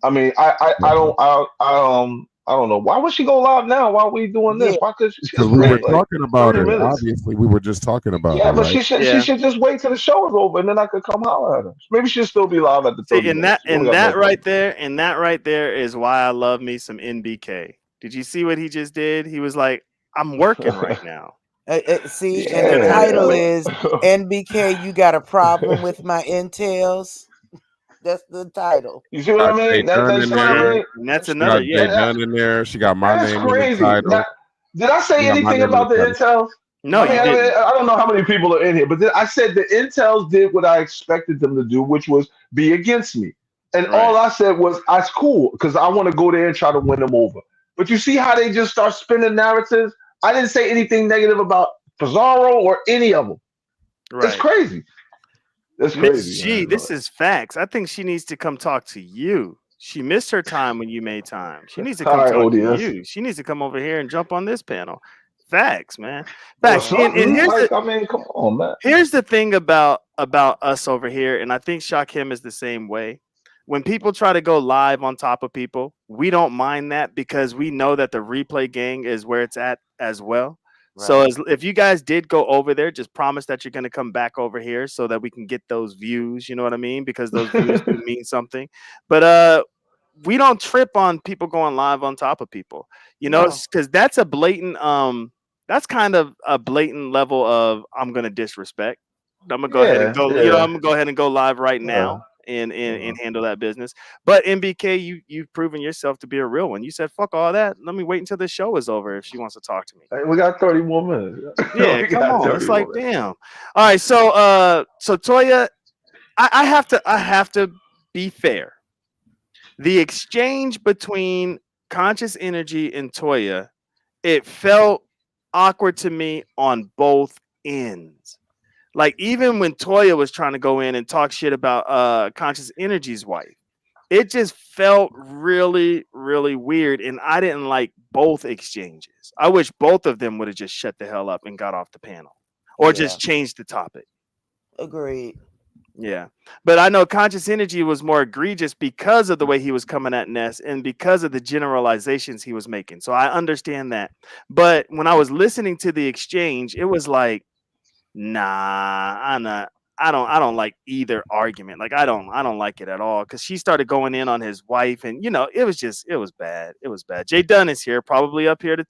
I mean, I Yeah. don't. I don't know. Why would she go live now? Why are we doing this? Yeah. Why could she Because just we were wait Right. like talking about 30 it. minutes? Obviously, we were just talking about it, Yeah, but right? she Yeah. should just wait till the show is over and then I could come holler at her. Maybe she'll still be live at the See, 30 and minutes. We don't got no problem. that right there is why I love me some NBK. Did you see what he just did? He was like, "I'm working right now." See, She's and the gonna have to title Yeah. wait. is NBK. You got a problem with my intels? That's the title. You see what Got I Jay mean? Dunn You in see what I Yeah, there. mean? and that's She another. got Yeah. Jay That, Dunn in there. She got my that's name in the crazy. title. Did I She say got my anything name in the about the title. intels? No, I mean, you No. didn't. I don't know how many people are in here, but I said the intels did what I expected them to do, which was be against me. And all Right. I said was, "That's cool," because I want to go there and try to win them over. But you see how they just start spinning narratives? I didn't say anything negative about Pizarro or any of them. It's Right. crazy. It's Miss crazy, G, man. this is facts. I think she needs to come talk to you. She missed her time when you made time. She needs to All come right, talk to ODS. you. She needs to come over here and jump on this panel. Facts, man. Or Facts. And something. Like, I mean, come on, man. here's the thing about us over here, and I think Shakim is the same way. When people try to go live on top of people, we don't mind that because we know that the replay gang is where it's at as well. So Right. if you guys did go over there, just promise that you're going to come back over here so that we can get those views. You know what I mean? Because those views do mean something. But we don't trip on people going live on top of people. You know, No. because that's a blatant that's kind of a blatant level of I'm gonna disrespect. I'm gonna go ahead and Yeah, go. You know, I'm yeah. gonna go ahead and go live right Uh, now and uh. handle that business. But MBK, you've proven yourself to be a real one. You said fuck all that. Let me wait until the show is over if she wants to talk to me. Hey, we got 30 more minutes. Yeah, We come got on. It's 30 more like minutes. damn. All right, so Toya, I have to be fair. The exchange between conscious energy and Toya, it felt awkward to me on both ends. Like even when Toya was trying to go in and talk shit about conscious energy's wife, it just felt really, really weird. And I didn't like both exchanges. I wish both of them would have just shut the hell up and got off the panel. Or Yeah. just changed the topic. Agreed. Yeah. But I know conscious energy was more egregious because of the way he was coming at Ness and because of the generalizations he was making. So I understand that. But when I was listening to the exchange, it was like, nah, I'm not. I don't like either argument. Like I don't like it at all because she started going in on his wife, and it was bad. It was bad. Jay Dunn is here, probably up here to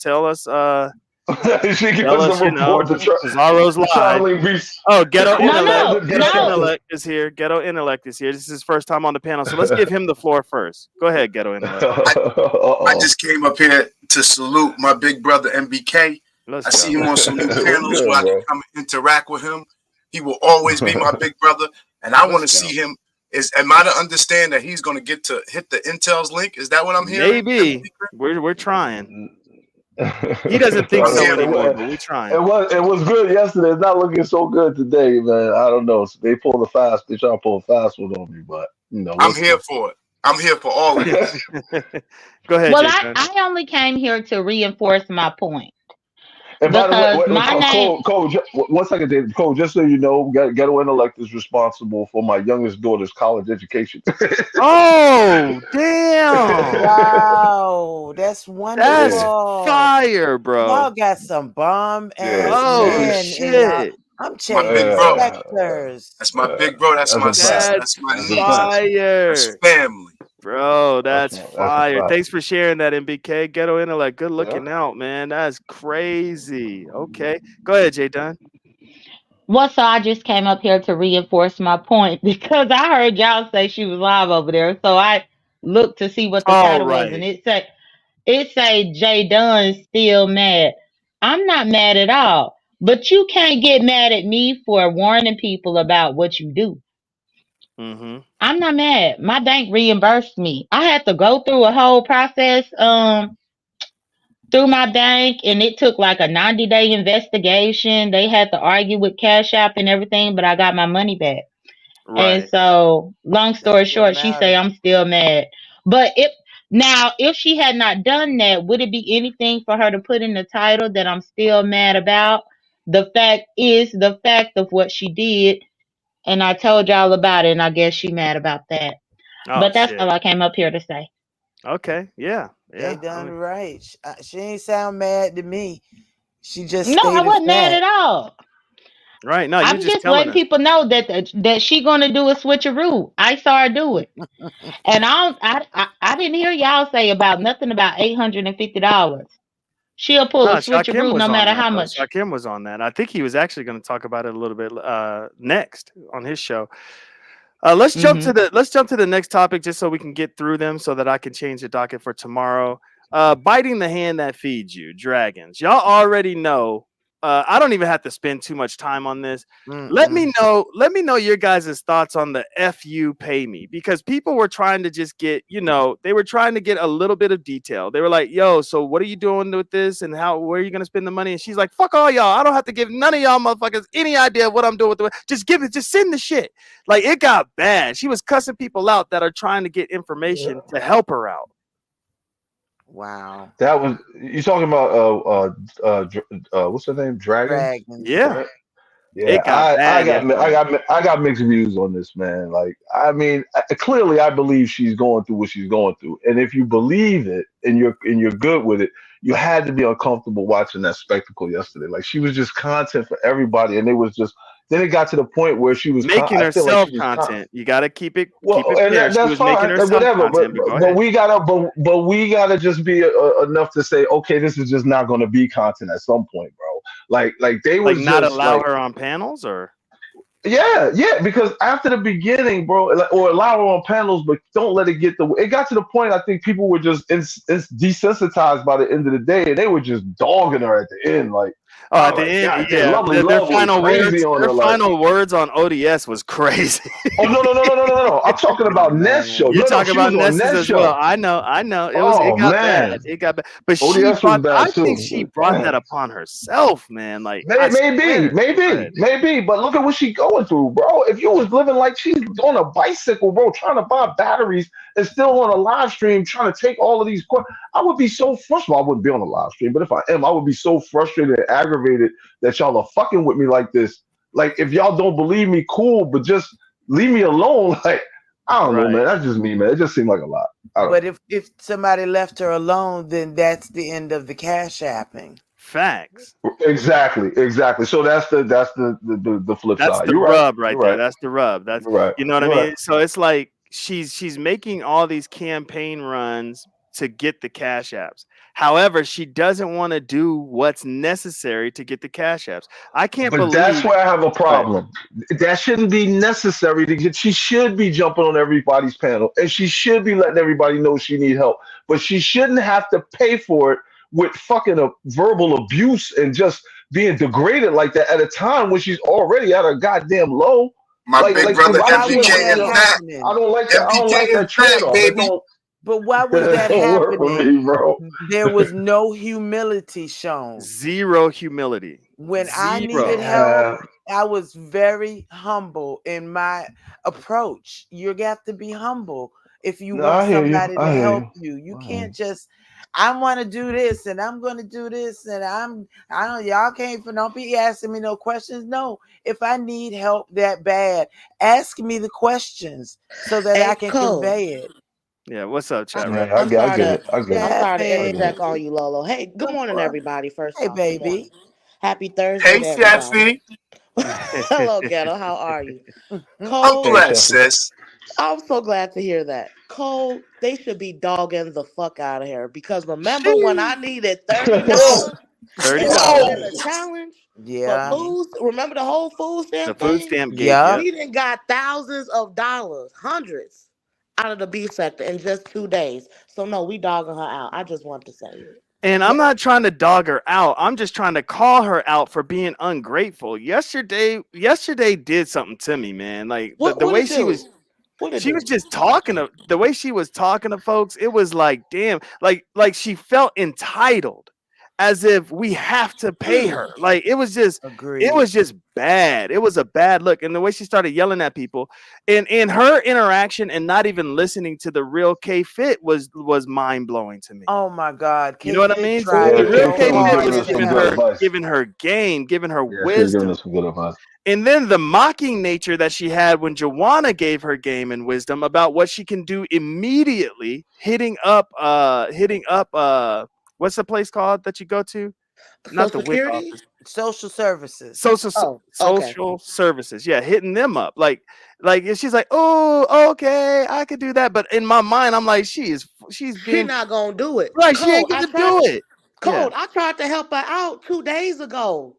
She tell gives the us, report. Pizarro's The live. traveling beast. Oh, Ghetto No, Intellect. no, Ghetto no. Intellect is here. Ghetto Intellect is here. This is his first time on the panel, so let's give him the floor first. Go ahead, Ghetto Intellect. I Uh-oh. just came up here to salute my big brother MBK. Let's I see go. him on some new What's panels where good, I can bro? come and interact with him. He will always be my big brother, and I want Let's to go. see him. Am I to understand that he's going to get to hit the Intel's link? Is that what I'm hearing? Maybe we're trying. He doesn't think I'm so here. anymore, but we trying. It was good yesterday. It's not looking so good today, man. I don't know. They pulled a fast. They try to pull a fast one on me, but we'll I'm see. here for it. I'm here for all of this. Go ahead, Well, Jay I, Dunn. I only came here to reinforce my point And by the way, because my name. Cole, 1 second, David. Cole, just so you know, Ghetto Intellect is responsible for my youngest daughter's college education. Oh, damn. Wow. That's That's Yeah, wonderful. fire, Y'all bro. got some bomb yeah, ass Oh yeah, men in y'all. shit. I'm My checking big the bro. yeah. sectors. That's my big bro. That's That's my a fact. sister. That's That's my That's a fact. niece. That's fire. family. Bro, that's That's a fire. fact. Thanks for sharing that, MBK. Ghetto Intellect. Good Yeah. looking out, man. That's crazy. Okay. Go ahead, Jay Dunn. Well, so I just came up here to reinforce my point because I heard y'all say she was live over there. So I looked to see what the All title was, and right. it say Jay Dunn's still mad. I'm not mad at all, but you can't get mad at me for warning people about what you do. Mm-hmm. I'm not mad. My bank reimbursed me. I had to go through a whole process through my bank, and it took like a 90-day investigation. They had to argue with Cash App and everything, but I got my money back. And Right. so, long That's story what short, she say matters. I'm still mad. But if she had not done that, would it be anything for her to put in the title that I'm still mad about? The fact is the fact of what she did, and I told y'all about it, and I guess she mad about that. Oh But that's shit. all I came up here to say. Okay. Yeah. They Yeah, I done mean, right. She ain't sound mad to me. She just No, I stated wasn't mad at fact. all. right? No, you're I'm just just telling letting us. people know that she gonna do a switcheroo. I saw her do it, and I didn't hear y'all say about nothing about $850. She'll pull No, a Shakim switcheroo was no on matter that how though. much. Shakim was on that. I think he was actually going to talk about it a little bit next on his show. Hmm. Let's jump to the next topic just so we can get through them so that I can change the docket for tomorrow. Biting the hand that feeds you, dragons. Y'all already know. I don't even have to spend too much time on this. Let Mm-mm. me know. Let me know your guys' thoughts on the "fu pay me" because people were trying to just get, they were trying to get a little bit of detail. They were like, "Yo, so what are you doing with this, and where are you gonna spend the money?" And she's like, "Fuck all y'all. I don't have to give none of y'all motherfuckers any idea of what I'm doing with it. Just give it. Just send the shit." Like it got bad. She was cussing people out that are trying to get information to help her out. Wow. That was you talking about what's her name? Dragons? Dragons. Yeah, Right? Yeah, it got bad yesterday. I got mixed views on this, man. Like, I mean, clearly, I believe she's going through what she's going through, and if you believe it and you're good with it, you had to be uncomfortable watching that spectacle yesterday. Like, she was just content for everybody, and it was just. Then it got to the point where she was. Making I feel like herself she was. content. You got to keep Well, it and fair. She that's was making fine, and herself whatever. content. But go But ahead. we gotta just be enough to say, okay, this is just not going to be content at some point, bro. Like they Like was not just allow like. her on panels or Yeah, yeah, because after the beginning, bro, or allow her on panels, but don't let it get the. It got to the point I think people were just desensitized by the end of the day, and they were just dogging her at the end. Like oh, I at was the like, end, God damn, yeah. Lovely Their Love went final crazy words. on Their her. Like, final words on ODS was crazy. oh no, no, no, no, no, no, no, no. I'm talking Oh about Ness show. man. You're No, no, talking she about was on Nessus Ness as well. show. I know, I know. It Oh got bad. man, It got bad. But ODS was bad I think she too. brought that upon herself, man. Like I Maybe, swear. Go maybe, ahead. maybe, but look at what she's going through, bro. If you was living like she's on a bicycle, bro, trying to buy batteries and still on a live stream trying to take all of these questions, I would be so first of all, I wouldn't be on a live stream, but if I am, I would be so frustrated and aggravated that y'all are fucking with me like this. Like, if y'all don't believe me, cool, but just leave me alone. Like, I don't know, Right. man. That's just me, man. It just seemed like a lot. I don't But know. if somebody left her alone, then that's the end of the cash apping. Facts. Exactly, exactly. So that's the flip That's side. the You're right. rub right You're there. right. That's the rub. That's You're right. you know what I You're right. mean? So it's like she's making all these campaign runs to get the cash apps. However, she doesn't want to do what's necessary to get the cash apps. I can't But that's believe where I have a but problem. That shouldn't be necessary to get. She should be jumping on everybody's panel, and she should be letting everybody know she need help. But she shouldn't have to pay for it with fucking a verbal abuse and just being degraded like that at a time when she's already at a goddamn low. My big But brother Why would why you? was MPK that is back. I happening? don't like that. I don't MPK like is that trade back, off. It baby. don't. But why was It that don't work for happening? me, bro. There was no humility shown. zero humility. When I needed Zero. help, Yeah. I was very humble in my approach. You have to be humble if you No, want I hear you. somebody to I hear help you. you. You I hear can't you. just I want to do this and I'm going to do this and I don't y'all can't don't be asking me no questions. No, if I need help that bad, ask me the questions so that I Hey, can Cole. convey it. Yeah, what's up, I, chat Yeah, rat? I'm I sorry get to it. I get I'm it. sorry to I get it. interject on Daffy. you, Lolo. Hey, good morning, everybody. First Hey off, good baby. morning. Happy Thursday Hey, to everybody. Sassy. Hello, Ghetto. How are you? I'm Cole, Hey, blessed, Sassy. sis. I'm so glad to hear that. Cole, they should be dogging the fuck out of here because remember when I Sheesh. needed $30 Whoa, $30. and I put in whoa. a challenge for Yeah. food? Remember the whole food The stamp food thing? stamp gate. Yeah. Yep. We done got thousands of dollars, hundreds, out of the beef sector in just 2 days. So no, we dogging her out. I just want to say it. And I'm not trying to dog her out. I'm just trying to call her out for being ungrateful. Yesterday did something to me, man. Like the What way it do? What it she was do? just talking to the way she was talking to folks, it was like, damn, like she felt entitled as if we have to pay her. Mm. Like it Agreed. was just bad. It was a bad look. And the way she started yelling at people and in her interaction and not even listening to the real K Fit was mind blowing to me. Oh my God. You know K what I Fit mean? tried Yeah, The real K so Fit K was Fit giving hard was us to some giving good help. her advice. giving her game, giving her Yeah, she was giving wisdom. us some good advice. And then the mocking nature that she had when Joanna gave her game and wisdom about what she can do immediately, hitting up what's the place called that you go to? So Not the WIC security? office. Social services. Social Oh, okay. social services. Yeah, hitting them up. Like she's like, "Oh, okay, I could do that." But in my mind, I'm like, she's She being not gonna do it. right, she Cole, ain't gonna do it. Yeah. I tried to help her out 2 days ago.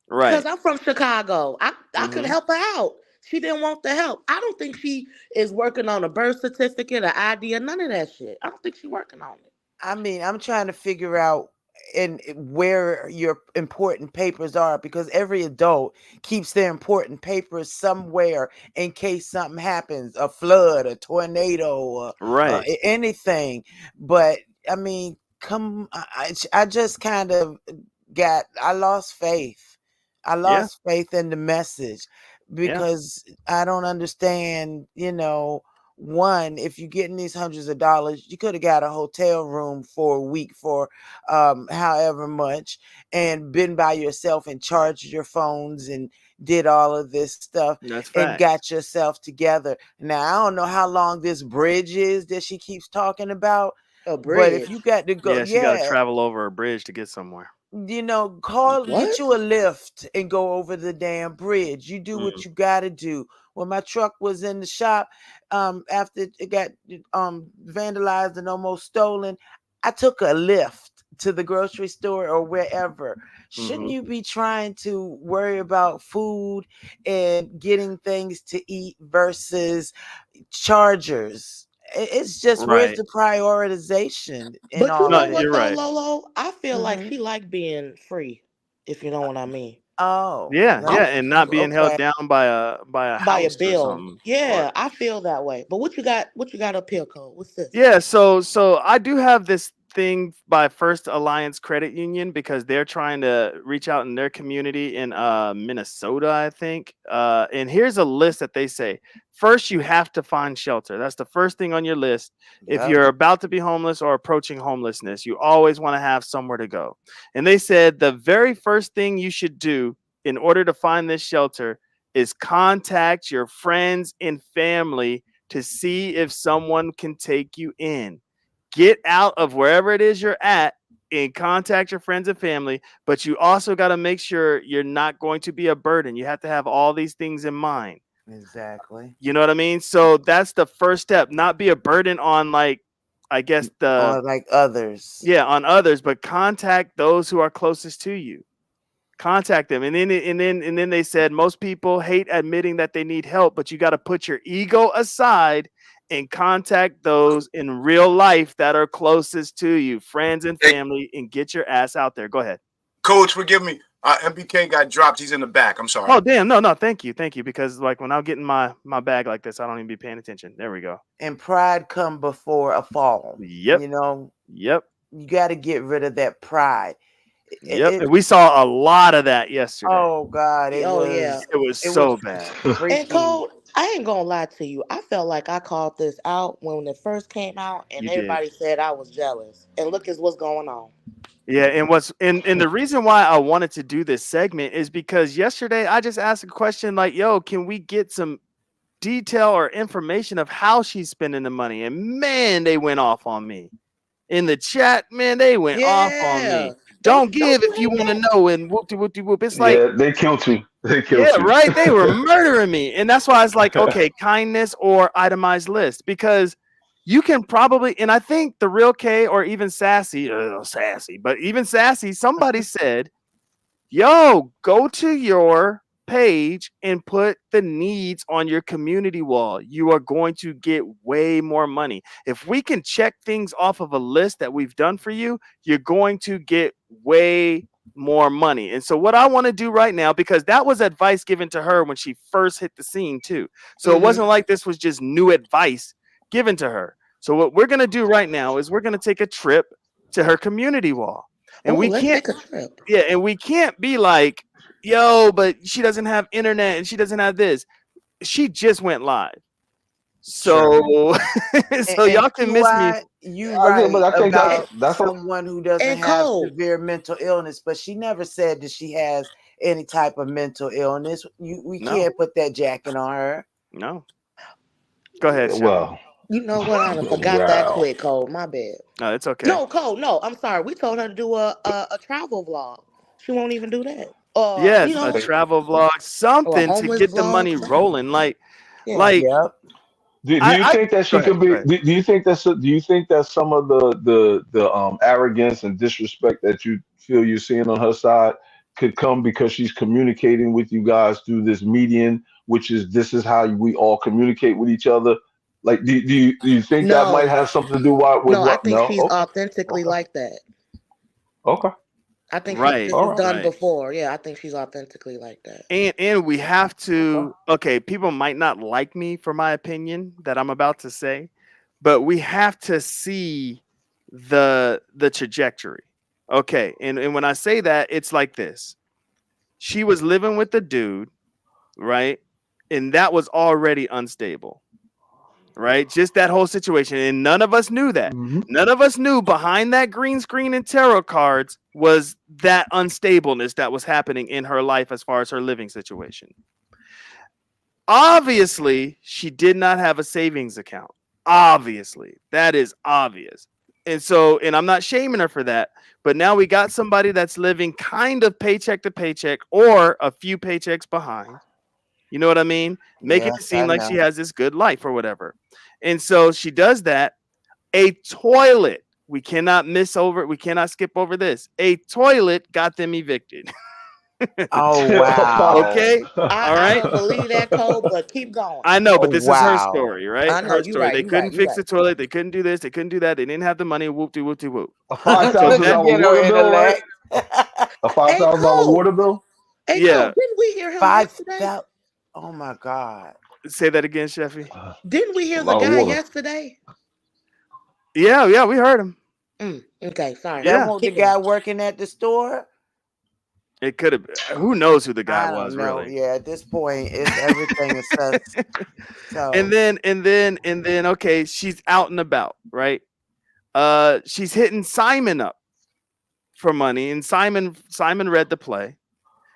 Cause Right. I'm from Chicago. I could Mhm. help her out. She didn't want the help. I don't think she is working on a birth certificate, an ID, or none of that shit. I don't think she's working on it. I mean, I'm trying to figure out where your important papers are because every adult keeps their important papers somewhere in case something happens, a flood, a tornado, or Right. anything. But I mean, I just kind of I lost faith. I Yeah. lost faith in the message Yeah. because I don't understand, one, if you're getting these hundreds of dollars, you could have got a hotel room for a week for however much and been by yourself and charged your phones and did all of this stuff That's and facts. got yourself together. Now, I don't know how long this bridge is that she keeps talking about, A but if you bridge. got to go, Yeah, she got to yeah, travel over a bridge to get somewhere. get What? you a lift and go over the damn bridge. You do Mm, what you got to do. When my truck was in the shop, after it got vandalized and almost stolen, I took a lift to the grocery store or wherever. Shouldn't mhm. you be trying to worry about food and getting things to eat versus chargers? It's just, where's Right. the prioritization in But you all No, know of this? what you're though, right. Lolo? I feel like Hmm. she like being free, if you know what I mean. Oh, Yeah, I'm yeah, and not being held okay. down by a by a house or bill. something. Or Yeah, I feel that way. But what you got? What you got up here, Cole? What's this? yeah, so I do have this thing by First Alliance Credit Union because they're trying to reach out in their community in Minnesota, I think. And here's a list that they say. First, you have to find shelter. That's the first thing on your list. If Yep. you're about to be homeless or approaching homelessness, you always want to have somewhere to go. And they said the very first thing you should do in order to find this shelter is contact your friends and family to see if someone can take you in. Get out of wherever it is you're at and contact your friends and family, but you also got to make sure you're not going to be a burden. You have to have all these things in mind. Exactly. You know what I mean? So that's the first step, not be a burden on like I guess the Or like others. yeah, on others, but contact those who are closest to you. Contact them. And then they said most people hate admitting that they need help, but you got to put your ego aside and contact those in real life that are closest to you, friends and Hey, family, and get your ass out there. Go ahead. coach, forgive me. MBK got dropped. He's in the back. I'm sorry. Oh damn, no, thank you, because like when I'm getting my bag like this, I don't even be paying attention. There we go. And pride come before a fall. Yep, yep, You got to get rid of that pride. yep. And we saw a lot of that yesterday. Oh God, Oh yeah. It was it was so bad. And freaky. Cole, I ain't gonna lie to you. I felt like I called this out when it first came out, and You did. everybody said I was jealous. And look at what's going on. Yeah, and the reason why I wanted to do this segment is because yesterday I just asked a question like, "Yo, can we get some detail or information of how she's spending the money?" And man, they went off on me in the chat. Man, they went off on Yeah. me. Don't Don't give you if you hate want to that? know. And whoop de whoop de whoop. It's like, Yeah, they killed you. They yeah, killed you. right. They were murdering me, and that's why I was like, okay, kindness or itemized list because. You can probably, and I think the real K or even sassy, but even sassy, somebody said, yo, go to your page and put the needs on your community wall. You are going to get way more money. If we can check things off of a list that we've done for you, you're going to get way more money. And so, what I want to do right now, because that was advice given to her when she first hit the scene, too. So, it Mm-hmm. wasn't like this was just new advice given to her. So, what we're going to do right now is we're going to take a trip to her community wall. And Oh, we let's can't take a trip. yeah, and we can't be like, yo, but she doesn't have internet and she doesn't have this. She just went live. True. So so And y'all can miss me. QI, you But right I think And, about that's a someone who doesn't and have Cole, severe mental illness, but she never said that she has any type of mental illness. We No, can't put that jacket on her. no. Go ahead, Sheffy. Well, You know what? I done forgot that wow. quick, Cole. My bad. No, it's okay. No, Cole. No, I'm sorry. We told her to do a travel vlog. She won't even do that. Or Yes, a travel vlog, or a something to homeless get the vlog. money Something. rolling. Yeah. Like Yep. Do you I think that go she ahead, could go be? ahead. Do you think that some of the arrogance and disrespect that you feel you're seeing on her side could come because she's communicating with you guys through this median, which is this is how we all communicate with each other. Like, do you think that might No, have something to do with no. I what? think No. she's Okay. authentically Okay. like that. Okay. I think Right, this All was right. done right. before. Yeah, I think she's authentically like that. And we have Okay. to, okay, people might not like me for my opinion that I'm about to say, but we have to see the trajectory. Okay, and when I say that, it's like this. She was living with the dude, right? And that was already unstable, right? Just that whole situation. And none of us knew that. Hmm. None of us knew behind that green screen and tarot cards was that unstableness that was happening in her life as far as her living situation. Obviously, she did not have a savings account. Obviously, that is obvious. And so, and I'm not shaming her for that, but now we got somebody that's living kind of paycheck to paycheck or a few paychecks behind. You know what I mean? Making it Yes, seem I like she know. has this good life or whatever. And so she does that. A toilet, we cannot miss over, we cannot skip over this. A toilet got them evicted. Oh Pop. wow. Okay? All I right? don't believe that, Cole. But keep going. I know, Oh but this is her wow. story, right? I know Her you story. right. They You right. couldn't You fix right. the toilet. They couldn't do this. They couldn't do that. They didn't have the money. Whoop de whoop de whoop. A five So thousand that, dollar Get her water bill, right? intellect. A five Hey, thousand dollar Cole. water bill. Hey, Cole. yeah. Didn't we hear him Five yesterday? thousand. Oh my God. Say that again, Sheffy. Didn't we A hear the lot of guy water. yesterday? Yeah, yeah, we heard him. Okay, sorry. That Yeah, won't the Keep going. guy working at the store? it could have. Who knows who the guy I don't was know. really? Yeah, at this point, it's everything is sus. So And then, okay, she's out and about, right? She's hitting Simon up for money, and Simon read the play.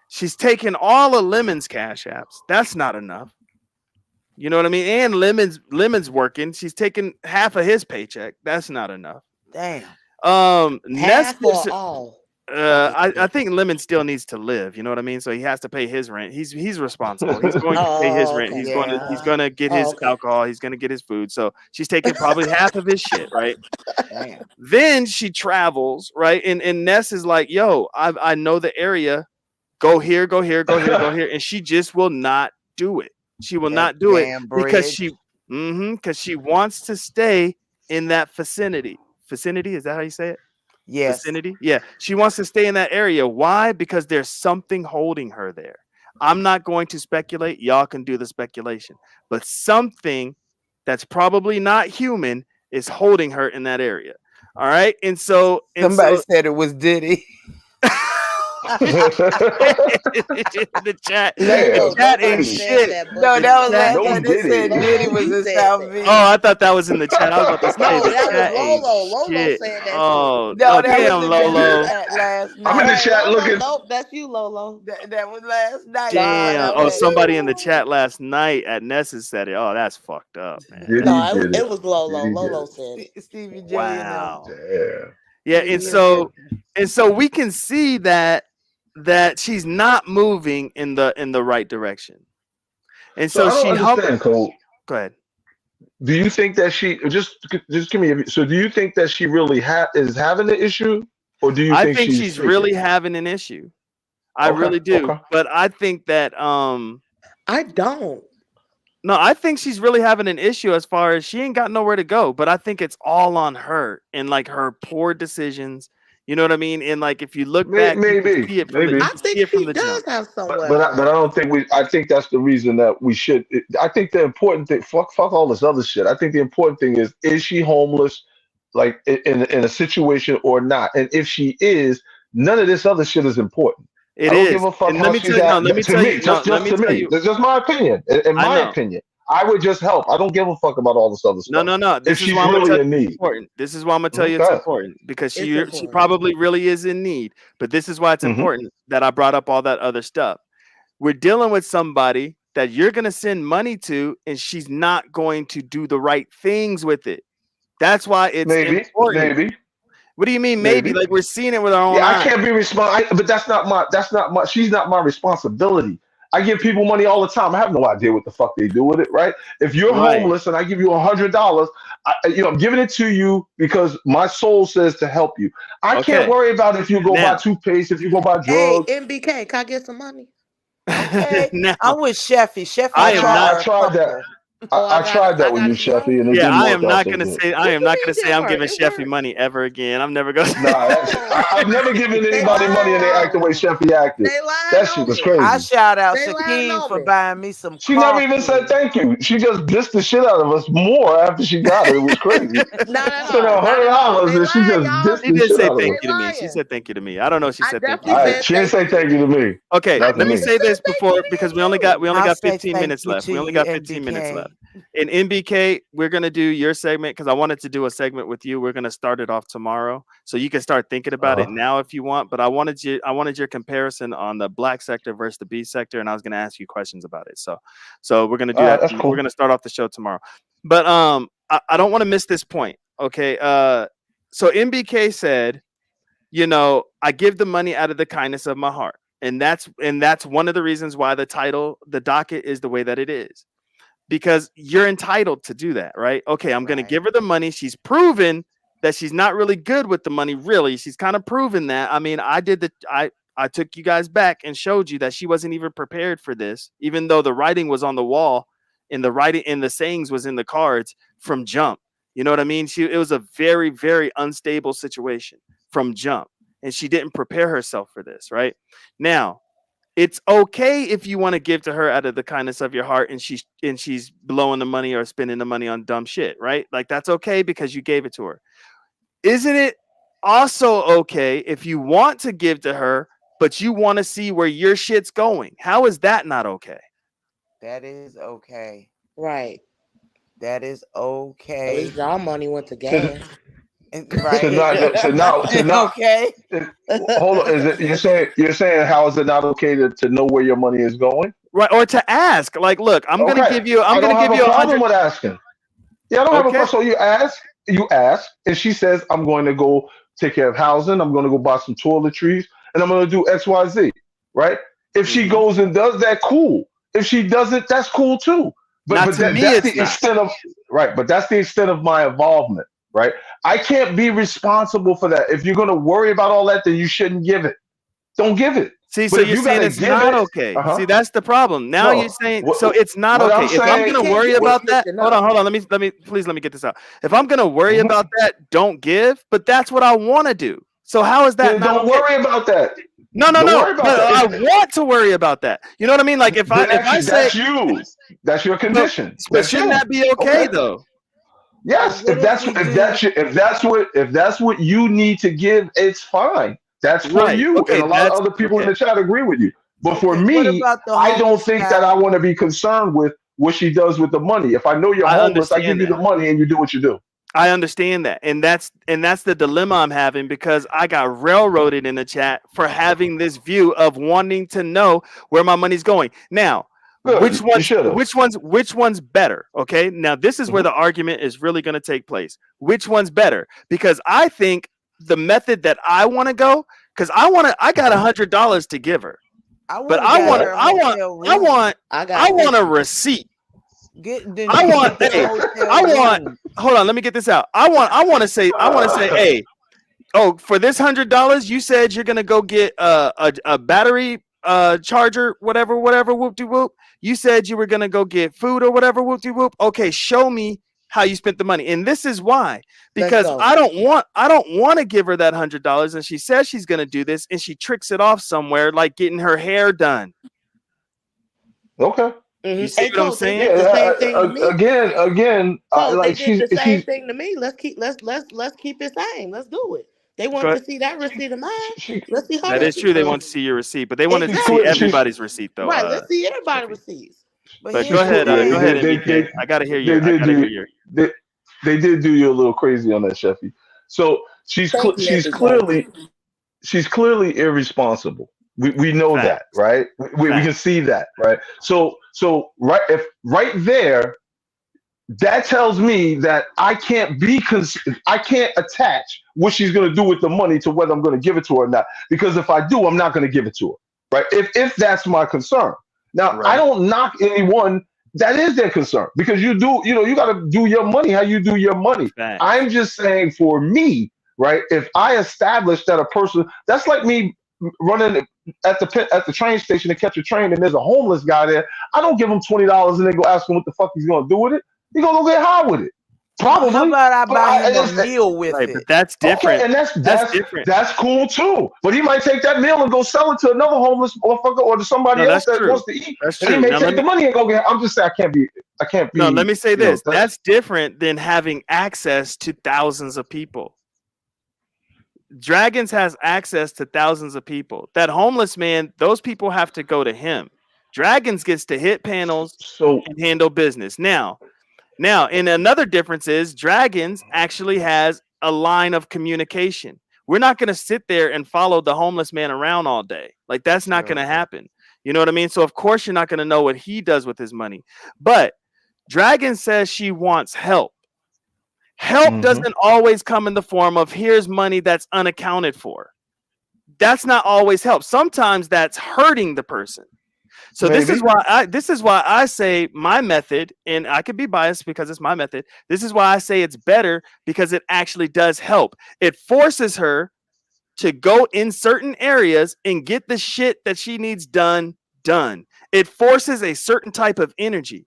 She's taking all of Lemon's cash apps. That's not enough. You know what I mean? And Lemon's working. She's taking half of his paycheck. That's not enough. damn. Ness Half gives or all? I think Lemon still needs to live. You know what I mean? So he has to pay his rent. He's responsible. He's going to pay his Oh, rent. okay. He's Yeah. going to get Oh, his okay. alcohol. He's going to get his food. So she's taking probably half of his shit, right? Damn. Then she travels, right? And Ness is like, "Yo, I know the area. Go here, go here, go here, go here," and she just will not do it. She will That not do it damn because bridge. she wants to stay in that vicinity. Vicinity, is that how you say it? Yes. Vicinity? Yeah. She wants to stay in that area. Why? Because there's something holding her there. I'm not going to speculate. Y'all can do the speculation. But something that's probably not human is holding her in that area. All right. And so Somebody said it was Diddy. the chat. Damn, The Lolo, chat nobody ain't Diddy. said shit. that but No, The that was you. chat. last No night. They said Diddy. Diddy Lolo, was you in said South that. Oh, Beach. I thought that was in the chat. I was about to say No, the that was chat ain't Lolo. Lolo shit. said that shit. Oh, No, oh that was damn, in the Lolo. chat last I'm All in the night. right, chat Lolo. looking. Nope, that's you, Lolo. That was last night. Damn. That Oh, was somebody in the chat last night at Nessus said it. Oh, that's fucked up, man. That's Diddy No, did it it. was Lolo. Diddy did Lolo it. said it. Stevie J and them. wow. Damn. Yeah, Stevie and so we can see that she's not moving in the right direction. And So so I don't she understand, Cole. go ahead. Do you think that she just give me so do you think that she really is having the issue, or do you I think think she's she's faking really it? having an issue. I Okay, really do. okay. But I think that I don't. no, I think she's really having an issue as far as she ain't got nowhere to go. But I think it's all on her and like her poor decisions. You know what I mean? And like if you look back, you can Maybe, see it from the maybe. you I can see think it from she the does jump. have But somewhere but to I, but I go. don't think we. I think that's the reason that we should. I think the important thing. Fuck all this other shit. I think the important thing is she homeless, like in a situation or not? And if she is, none of this other shit is important. I It don't give is. a fuck And let how me she's tell you, no, at. let me To tell you, me, no, let just me to tell me, you, that's just my opinion. In I my know. opinion, I would just help. I don't give a fuck about all this other No, stuff. no, no. If This is she's why I'm gonna tell really you in it's need. important. This is why I'm gonna tell you it's Okay. important because It's she important. probably really is in need. But this is why it's Hmm. important that I brought up all that other stuff. We're dealing with somebody that you're gonna send money to, and she's not going to do the right things with it. That's why it's Maybe, important. maybe, What do you mean maybe? maybe. Like we're seeing it with our own Yeah, I eyes. can't be but that's not my she's not my responsibility. I give people money all the time. I have no idea what the fuck they do with it, right? If you're Right. homeless and I give you $100, I'm giving it to you because my soul says to help you. I can't Okay. worry about if you go buy Now, toothpaste, if you go buy Hey, drugs. MBK, can I get some money? Okay, now I'm with Sheffy. Sheffy I I am tried not. I require a tried that. couple. Oh, I tried that I with you, got some Sheffy, and it homies. Yeah, didn't I work am out not so gonna good. say. I What am you not mean gonna say didn't I'm work? giving It Sheffy worked. money ever again. I'm never gonna. Nah, I've never given They anybody money and lying they act the on way me. Sheffy acted. They lying That shit on was me. I crazy. shout out They lying Shakeem on for me. buying me some She never even said coffee. thank you. She just dissed the shit out of us more after she got it. It was crazy. Not at Spent all. a Not hundred at all. dollars They and she lying, just y'all. dissed She the did shit say out of They thank us. you to me. She lying. said thank you to me. I don't know if she I said thank you definitely All to right, you. said she didn't thank say you to thank you to you. me. Okay, I Not to let me me. definitely say said this thank you before to me because to you. we only I'll got say 15 thank minutes you left. to We only you, got 15 minutes NBK. left. In NBK, we're gonna do your segment because I wanted to do a segment with you. We're gonna start it off tomorrow, so you can start thinking about it Uh-huh. now if you want. But I wanted your comparison on the black sector versus the B sector, and I was gonna ask you questions about it. So we're gonna do All right, that. that's We're cool. gonna start off the show tomorrow. But I don't want to miss this point. Okay. So MBK said, I give the money out of the kindness of my heart. And that's one of the reasons why the docket is the way that it is. Because you're entitled to do that, right? Okay, I'm gonna Right. give her the money. She's proven that she's not really good with the money, really. She's kind of proven that. I mean, I took you guys back and showed you that she wasn't even prepared for this, even though the writing was on the wall and the writing and the sayings was in the cards from jump. You know what I mean? It was a very, very unstable situation from jump. And she didn't prepare herself for this, right? Now, it's okay if you want to give to her out of the kindness of your heart and she's blowing the money or spending the money on dumb shit, right? Like that's okay because you gave it to her. Isn't it also okay if you want to give to her but you want to see where your shit's going? How is that not okay? That is okay. Right. That is At least okay. y'all money went to To, gas. to Right? not to not to not Okay. hold on. Is it you're saying how is it not okay to know where your money is going? Right? Or to ask, like, look, Okay, I'm I gonna don't have give a you a problem hundred. with asking. Yeah, I don't have a Okay. problem. So you ask, and she says, I'm going to go take care of housing. I'm going to go buy some toiletries, and I'm going to do X, Y, Z. Right? If she Hmm. goes and does that, cool. If she doesn't, that's cool too. But Not but to that, me, that's it's the not. extent of right. But that's the extent of my involvement. Right? I can't be responsible for that. If you're going to worry about all that, then you shouldn't give it. Don't give it. See, so But if you're you got saying to it's give not it, okay. uh huh. See, that's the problem. Now you're No. saying What so it's not what okay. I'm If I'm saying, gonna MBK, worry you what just about that, switching hold up. on, hold on. Let me get this out. If I'm gonna worry mhm. about that, don't give. But that's what I want to do. So how is that Then not don't okay? worry about that. No, no, Don't no. worry about But that. I want to worry about that. You know what I mean? Like Then if I say, that's you. That's your but condition. but That's shouldn't you. that be okay Okay. though? But Yes. what if we do? If that's what you need to give, it's fine. That's for Right. you. And Okay. a lot of That's other people in okay. the chat agree with you. But for Okay. What me, about the I don't homeless think that I guy? want to be concerned with what she does with the money. If I know you're I homeless, I give understand you that. the money and you do what you do. I understand that. And that's the dilemma I'm having because I got railroaded in the chat for having this view of wanting to know where my money's going. Now, Good. You should have. which one's better? Okay? Now, this is where Hmm. the argument is really going to take place. Which one's better? Because I think the method that I want to go cuz I got Hmm. $100 to give her. I But would have got her a hotel I room. want I I got want a 50. receipt. Then I she want can get a hey, hotel I want room. hold on, let me get this out. I want to say, hey, oh, for this $100, you said you're gonna go get a battery charger, whatever, whoop de whoop. You said you were gonna go get food or whatever, whoop de whoop. Okay, show me how you spent the money. And this is why. Let's Because go. I don't want to give her that $100 and she says she's gonna do this and she tricks it off somewhere like getting her hair done. Okay. You see Hey, what I'm Coach, they Yeah. saying? did the same thing to me. Again. Coach, they Like did the same she's thing to me. Let's keep it same. Let's do it. They want But to see that receipt of mine. she Let's see her that is receipt. true. They want to see your receipt, but they wanted to she's see clear. Exactly. She's everybody's receipt though, Right. Let's see everybody Sheffy. receipts. But But here's the Yeah, go ahead, thing. MBK. I gotta hear they your, I did gotta hear do your they, they did do you a little crazy on that, Sheffy. So Thank you, MBK. she's clearly irresponsible. We know that, facts, right? We can facts. see that, right? So right there, that tells me that I can't attach what she's going to do with the money to whether I'm going to give it to her or not. Because if I do, I'm not going to give it to her, right? If that's my concern. Now, I Right. don't knock anyone that is their concern because you got to do your money how you do your money. Facts. I'm just saying for me, right? If I establish that a person, that's like me running at the train station to catch a train and there's a homeless guy there. I don't give him $20 and then go ask him what the fuck he's going to do with it. You're gonna go get high with it, How probably. about I But buy him a it's, meal with Right. But it? that's okay, different. and That's different. that's cool too. But he might take that meal and go sell it to another homeless motherfucker or to somebody No, else that's that true. wants to eat, That's and he true. may Now let take me the money and go get. I'm just saying I can't no, let be, me say you know, this. That's different than having access to thousands of people. Dragons has access to thousands of people. That homeless man, those people have to go to him. Dragons gets to hit panels so. and handle business. Now, and another difference is Dragons actually has a line of communication. We're not going to sit there and follow the homeless man around all day. Like that's not going True. to happen. You know what I mean? So of course you're not going to know what he does with his money. But Dragon says she wants help. Help Hmm. doesn't always come in the form of here's money that's unaccounted for. That's not always help. Sometimes that's hurting the person. So Maybe. this is why I say my method, and I could be biased because it's my method. This is why I say it's better because it actually does help. It forces her to go in certain areas and get the shit that she needs done. It forces a certain type of energy.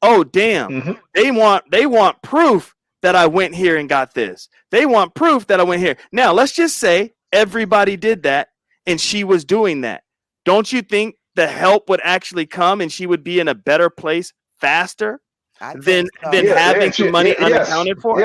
Oh damn. Hmm. They want proof that I went here and got this. They want proof that I went here. Now, let's just say everybody did that and she was doing that. Don't you think the help would actually come and she would be in a better place faster I than think so. having the money Yes, unaccounted for?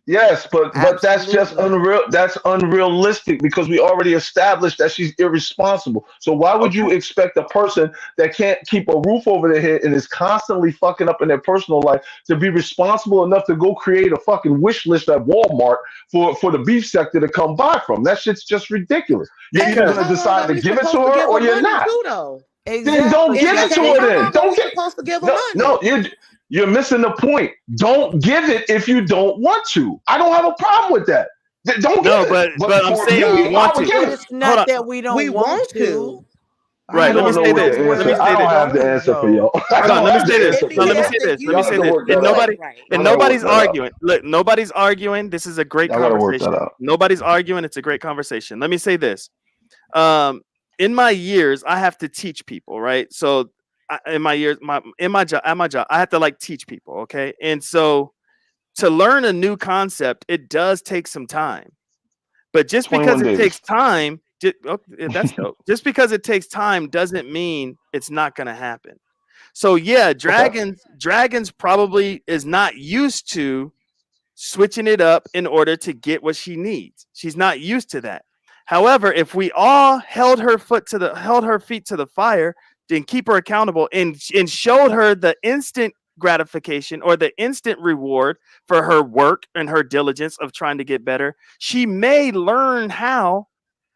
yes, but that's just Absolutely. unreal. That's unrealistic because we already established that she's irresponsible. So why would you Okay. expect a person that can't keep a roof over their head and is constantly fucking up in their personal life to be responsible enough to go create a fucking wish list at Walmart for the beef sector to come buy from? That shit's just ridiculous. You're Hey, either but Because gonna how long decide are to we give it to supposed to her give or her you're money not. too, though? Then don't Exactly. give it That's to MBK, her. it. how Then long are don't we get supposed to give her no, money? no, you're missing the point. Don't give it if you don't want to. I don't have a problem with that. Don't give no, it. but But I'm for saying we me, No, I want would to. give But it. it's Hold not on. that we we don't want want to. to. We I Right. Let me don't want know say to what this. know the where Let me answer. the I say don't this. have the funds answer for go. y'all. I Hold on. don't Let me have say the this. answer for No, let MBK, me I y'all. say think this. you Let me Y'all say have to need this. to work do that And out. that nobody right. and Y'all gotta work nobody's that out. arguing. Look, nobody's arguing. This is a great Y'all gotta work that conversation. out. Nobody's arguing. It's a great conversation. Let me say this. Um, in my years, I have to teach people, right? So in my years, at my job, I have to like teach people, okay? And so to learn a new concept, it does take some time. But just because 21 it takes days. time, that's dope. Just because it takes time doesn't mean it's not going to happen. So yeah, Okay. dragons probably is not used to switching it up in order to get what she needs. She's not used to that. However, if we all held her feet to the fire, then keep her accountable and showed her the instant gratification or the instant reward for her work and her diligence of trying to get better, she may learn how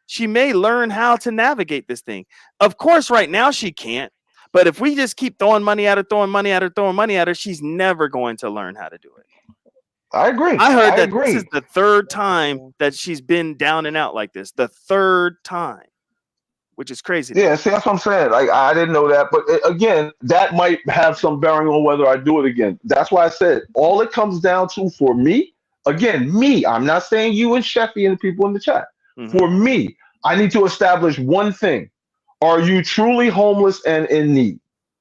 to navigate this thing. Of course, right now she can't. But if we just keep throwing money at her, throwing money at her, throwing money at her, she's never going to learn how to do it. I agree. I heard I that this is agree. the third time Yeah. that she's been down and out like this. The third time, which is crazy to Yeah, me. see, that's what I'm saying. Like, I didn't know that, but again, that might have some bearing on whether I do it again. That's why I said all it comes down to for me. Again, me. I'm not saying you and Sheffy and the people in the chat. Hmm. For me, I need to establish one thing: are you truly homeless and in need?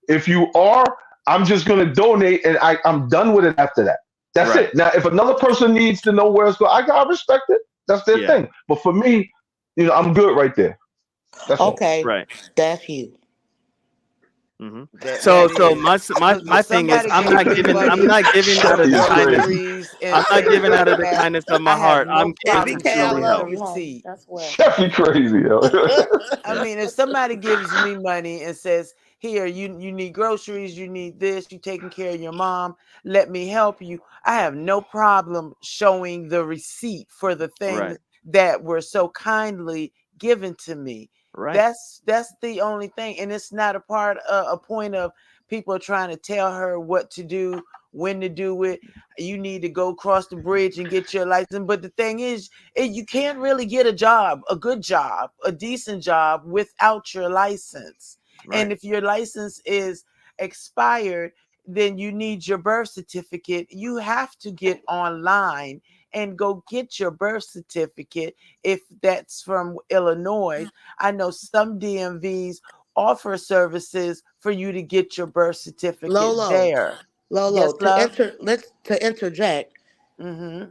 If you are, I'm just going to donate, and I'm done with it after that. That's Right. it. Now, if another person needs to know where it's going, I gotta respect it. That's their Yeah. thing. But for me, I'm good right there. That's all. Okay, Right. that's you. Hmm. So That so is my because if my thing is somebody gives me I'm money not giving out for of the Sheffy's kindness. crazy. groceries I'm and not things giving out like of the that, kindness of I my have heart. no I'm giving to problem MBK, I truly showing love the help. you, homie. receipt. I swear. Sheffy crazy, yo. I mean, if somebody gives me money and says, Here, you need groceries, you need this, you taking care of your mom, let me help you. I have no problem showing the receipt for the things Right. that were so kindly given to me. Right. That's the only thing, and it's not a point of people trying to tell her what to do, when to do it. You need to go across the bridge and get your license. But the thing is, you can't really get a job, a good job, a decent job without your license. And Right. if your license is expired, then you need your birth certificate. You have to get online and go get your birth certificate if that's from Illinois. I know some DMVs offer services for you to get your birth certificate Lolo, there. Yes, Lolo, love. to interject. Mm-hmm.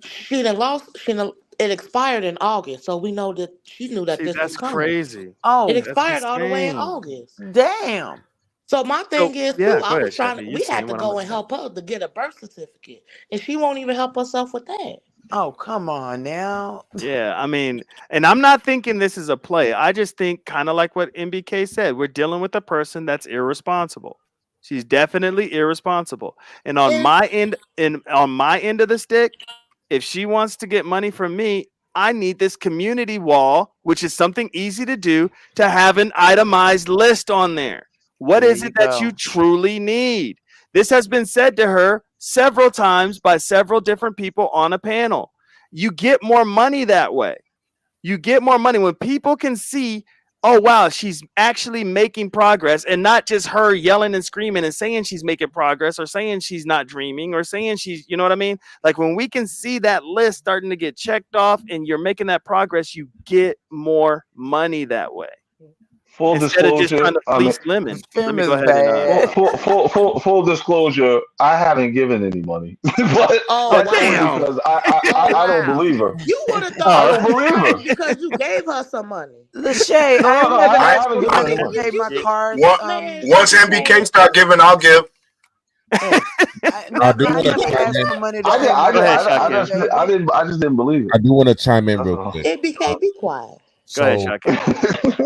It expired in August, so we know that she knew that See, this was that's coming. crazy. It Oh, That's expired all the way in insane. August. damn. So my thing So is too, yeah, go I was ahead, trying Shaka. to You we had saying to what I'm go gonna and say? help her to get a birth certificate. And she won't even help herself with that. Oh, come on now. Yeah, I mean, and I'm not thinking this is a play. I just think kind of like what MBK said. We're dealing with a person that's irresponsible. She's definitely irresponsible. And And on my end of the stick, if she wants to get money from me, I need this community wall, which is something easy to do, to have an itemized list on there. What There is you it that you go. truly need? This has been said to her several times by several different people on a panel. You get more money that way. You get more money when people can see, oh wow, she's actually making progress, and not just her yelling and screaming and saying she's making progress or saying she's not dreaming or saying she's, you know what I mean? Like when we can see that list starting to get checked off and you're making that progress, you get more money that way Full instead of just disclosure, trying to I mean, fleece lemon. Let Fem me go is ahead and full, bad. full, full, full, full disclosure, I haven't given any money, but oh oh that's only wow. damn. because Oh I don't wow. believe her. You would have thought I Oh she don't was believe lying her. because you gave her some money. Lachey, No, I no, ain't no, never I asked haven't for given money any to money. pay my yeah. cars. What? Man, Once stop MBK playing. start giving, I'll give. Hey, I do I want to never chime asked in. for money to I did, pay I my Go did, ahead, car I either, Shakim. just, I baby. didn't, I just didn't believe it. I do want to chime in That's real all. quick. ABK, be quiet. Go ahead, So, Shakim.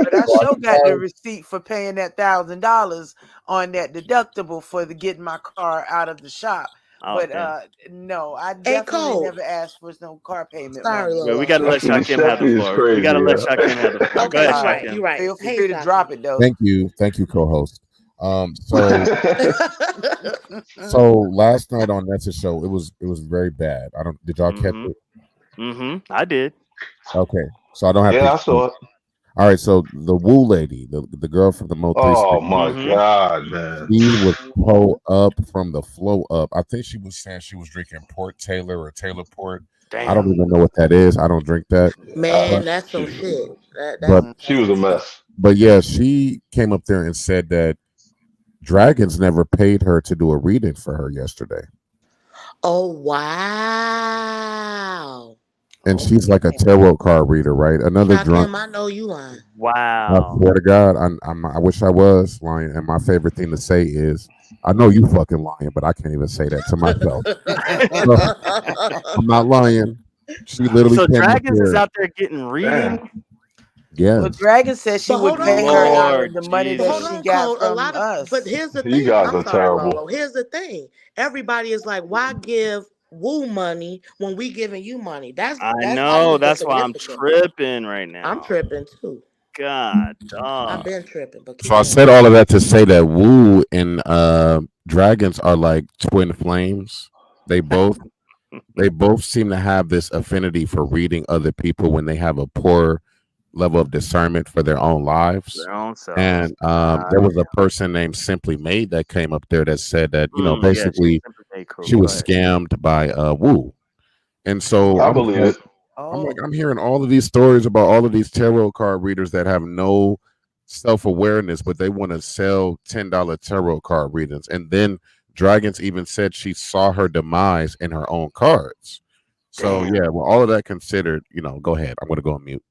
But I so I sure can got the tell. receipt for paying that $1,000 on that deductible for the getting my car out of the shop. Oh But damn. no, I Hey definitely Cole. never asked for no car payment Sorry, money. Well, we Lolo. got to let Shakim have the Sheffy is floor. We got crazy, to let yeah. Shakim have the floor. Go I'm Okay, ahead, you're right. sorry. Shakim. You're right. Feel Hey, free to Shaki. drop it though. Thank you, co-host. So last night on Nessa show, it was very bad. I don't. Did y'all catch Mm-hmm. it? Mm-hmm. I did. Okay, so I don't have to Yeah, I explain. saw it. All right, so the Woo lady, the girl from the Mo three Oh segment, my Mm-hmm. God, man. she was pulled up from the flow up. I think she was saying she was drinking Port Taylor or Taylor Port. I don't Damn. even know what that is. I don't drink that. Uh, Man, But that's some she, shit. but she That's was some a shit. mess. but yeah, she came up there and said that Dragons never paid her to do a reading for her yesterday. Oh wow. And Oh, she's like a tarot card reader, right? Another drunk. Shakim, I know you lying. I Wow. swear to God, I wish I was lying. And my favorite thing to say is, I know you fucking lying, but I can't even say that to myself. So I'm not lying. She literally So came up Dragons is there. out there getting readings. Damn. well, Yes. Dragon said she But would hold on, pay her Cole. out of Lord the money But that hold Jesus. she on, got Cole. from But us. here's the You thing. guys I'm are sorry, terrible. Lolo. Here's the thing. Everybody is like, why give Woo money when we giving you money? I That's got to know. be the That's why I'm significance. tripping right I'm now. tripping too. God, I've dog. been tripping, but So keep I going. said all of that to say that Woo and Dragons are like twin flames. They both they both seem to have this affinity for reading other people when they have a poor level of discernment for their own lives. Their own selves. And there was a person named Simply Made that came up there that said that, Yeah, she's basically Simply Made she Crew. Go was ahead. scammed by Woo. And so I believe it. Oh, I'm hearing all of these stories about all of these tarot card readers that have no self-awareness, but they want to sell $10 tarot card readings. And then Dragons even said she saw her demise in her own cards. So Damn. yeah, well, all of that considered, go ahead. I'm gonna go on mute.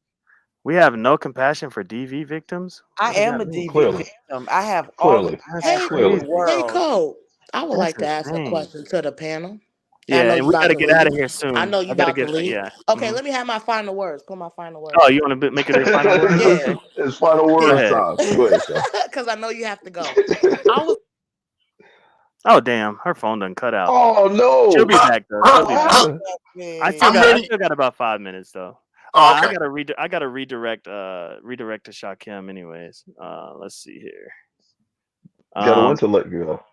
We have no compassion for DV victims? I What does am that a mean? DV Clearly. victim. I have all the Clearly. That's compassion in the Clearly. crazy. Hey, world. Cole. I would That's like to ask a insane. question to the panel. I Yeah, know and you we about gotta to get out of leave. here I soon. know you I gotta about to get leave. yeah. Okay, Mhm. let me have my final words. Put my final Oh, words. you want to make it a final word? Yeah, Okay, It's final go words ahead. time. Go ahead, Chef. because I know you have to go. I was Oh damn, her phone done cut out. Oh She'll no! be back though. She'll What be What back. happened? I I'm happened? still hearing. got about 5 minutes though. Oh, I okay. gotta redirect redirect to Shakim anyways. Let's see here. Ghetto Um intellect, girl.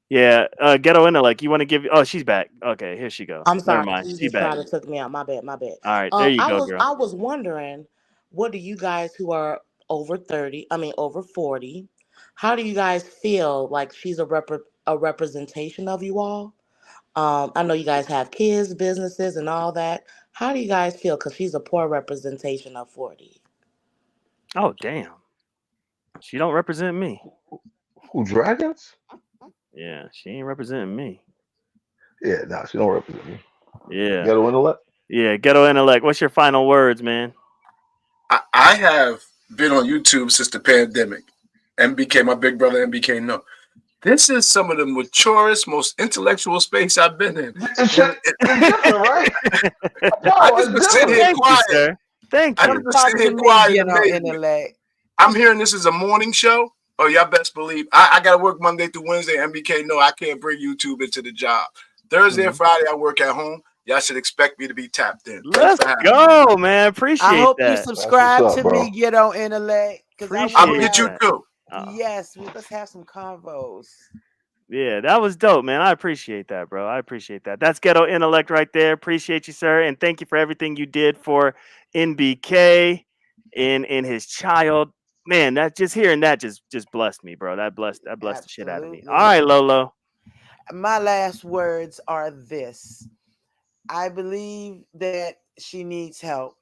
yeah, Ghetto Intellect, you want to give oh she's back. Okay, here she go. I'm Never sorry, mind. you She just back. kind of took me out. My bad, my bad. All right, there you I go, was girl. I was wondering, what do you guys who are over 30, I mean over 40, how do you guys feel like she's a representation of you all? I know you guys have kids, businesses, and all that. How do you guys feel? Because she's a poor representation of 40. Oh damn. She don't represent me. Who dragons? Yeah, she ain't representing me. Yeah, nah, she don't represent me. Yeah. Ghetto intellect. Yeah, Ghetto Intellect. What's your final words, man? I have been on YouTube since the pandemic. MBK, my big brother MBK, no. This is some of the maturest, most intellectual space I've been in. It's different, right? I No, just it's been sitting different. here Thank you, quiet. sir. Thank I you. just Come been talk sitting to here me, quiet in get on amazement. intellect. I'm hearing this is a morning show. Oh, y'all best believe. I got to work Monday through Wednesday. MBK, no, I can't bring YouTube into the job. Thursday and Mhm. Friday, I work at home. Y'all should expect me to be tapped in. Thanks Let's for having me. go, man. I Appreciate hope you that. That's what's subscribe up, to bro. me, get on intellect, because I I'm want to going to Appreciate get have. you that. too. Oh, Yes, let's have some convos. yeah, that was dope, man. I appreciate that, bro. I appreciate that. That's Ghetto Intellect right there. Appreciate you, sir, and thank you for everything you did for NBK in his child. Man, that just hearing that just blessed me, bro. That blessed the shit out of me. All Absolutely. right, Lolo. My last words are this: I believe that she needs help.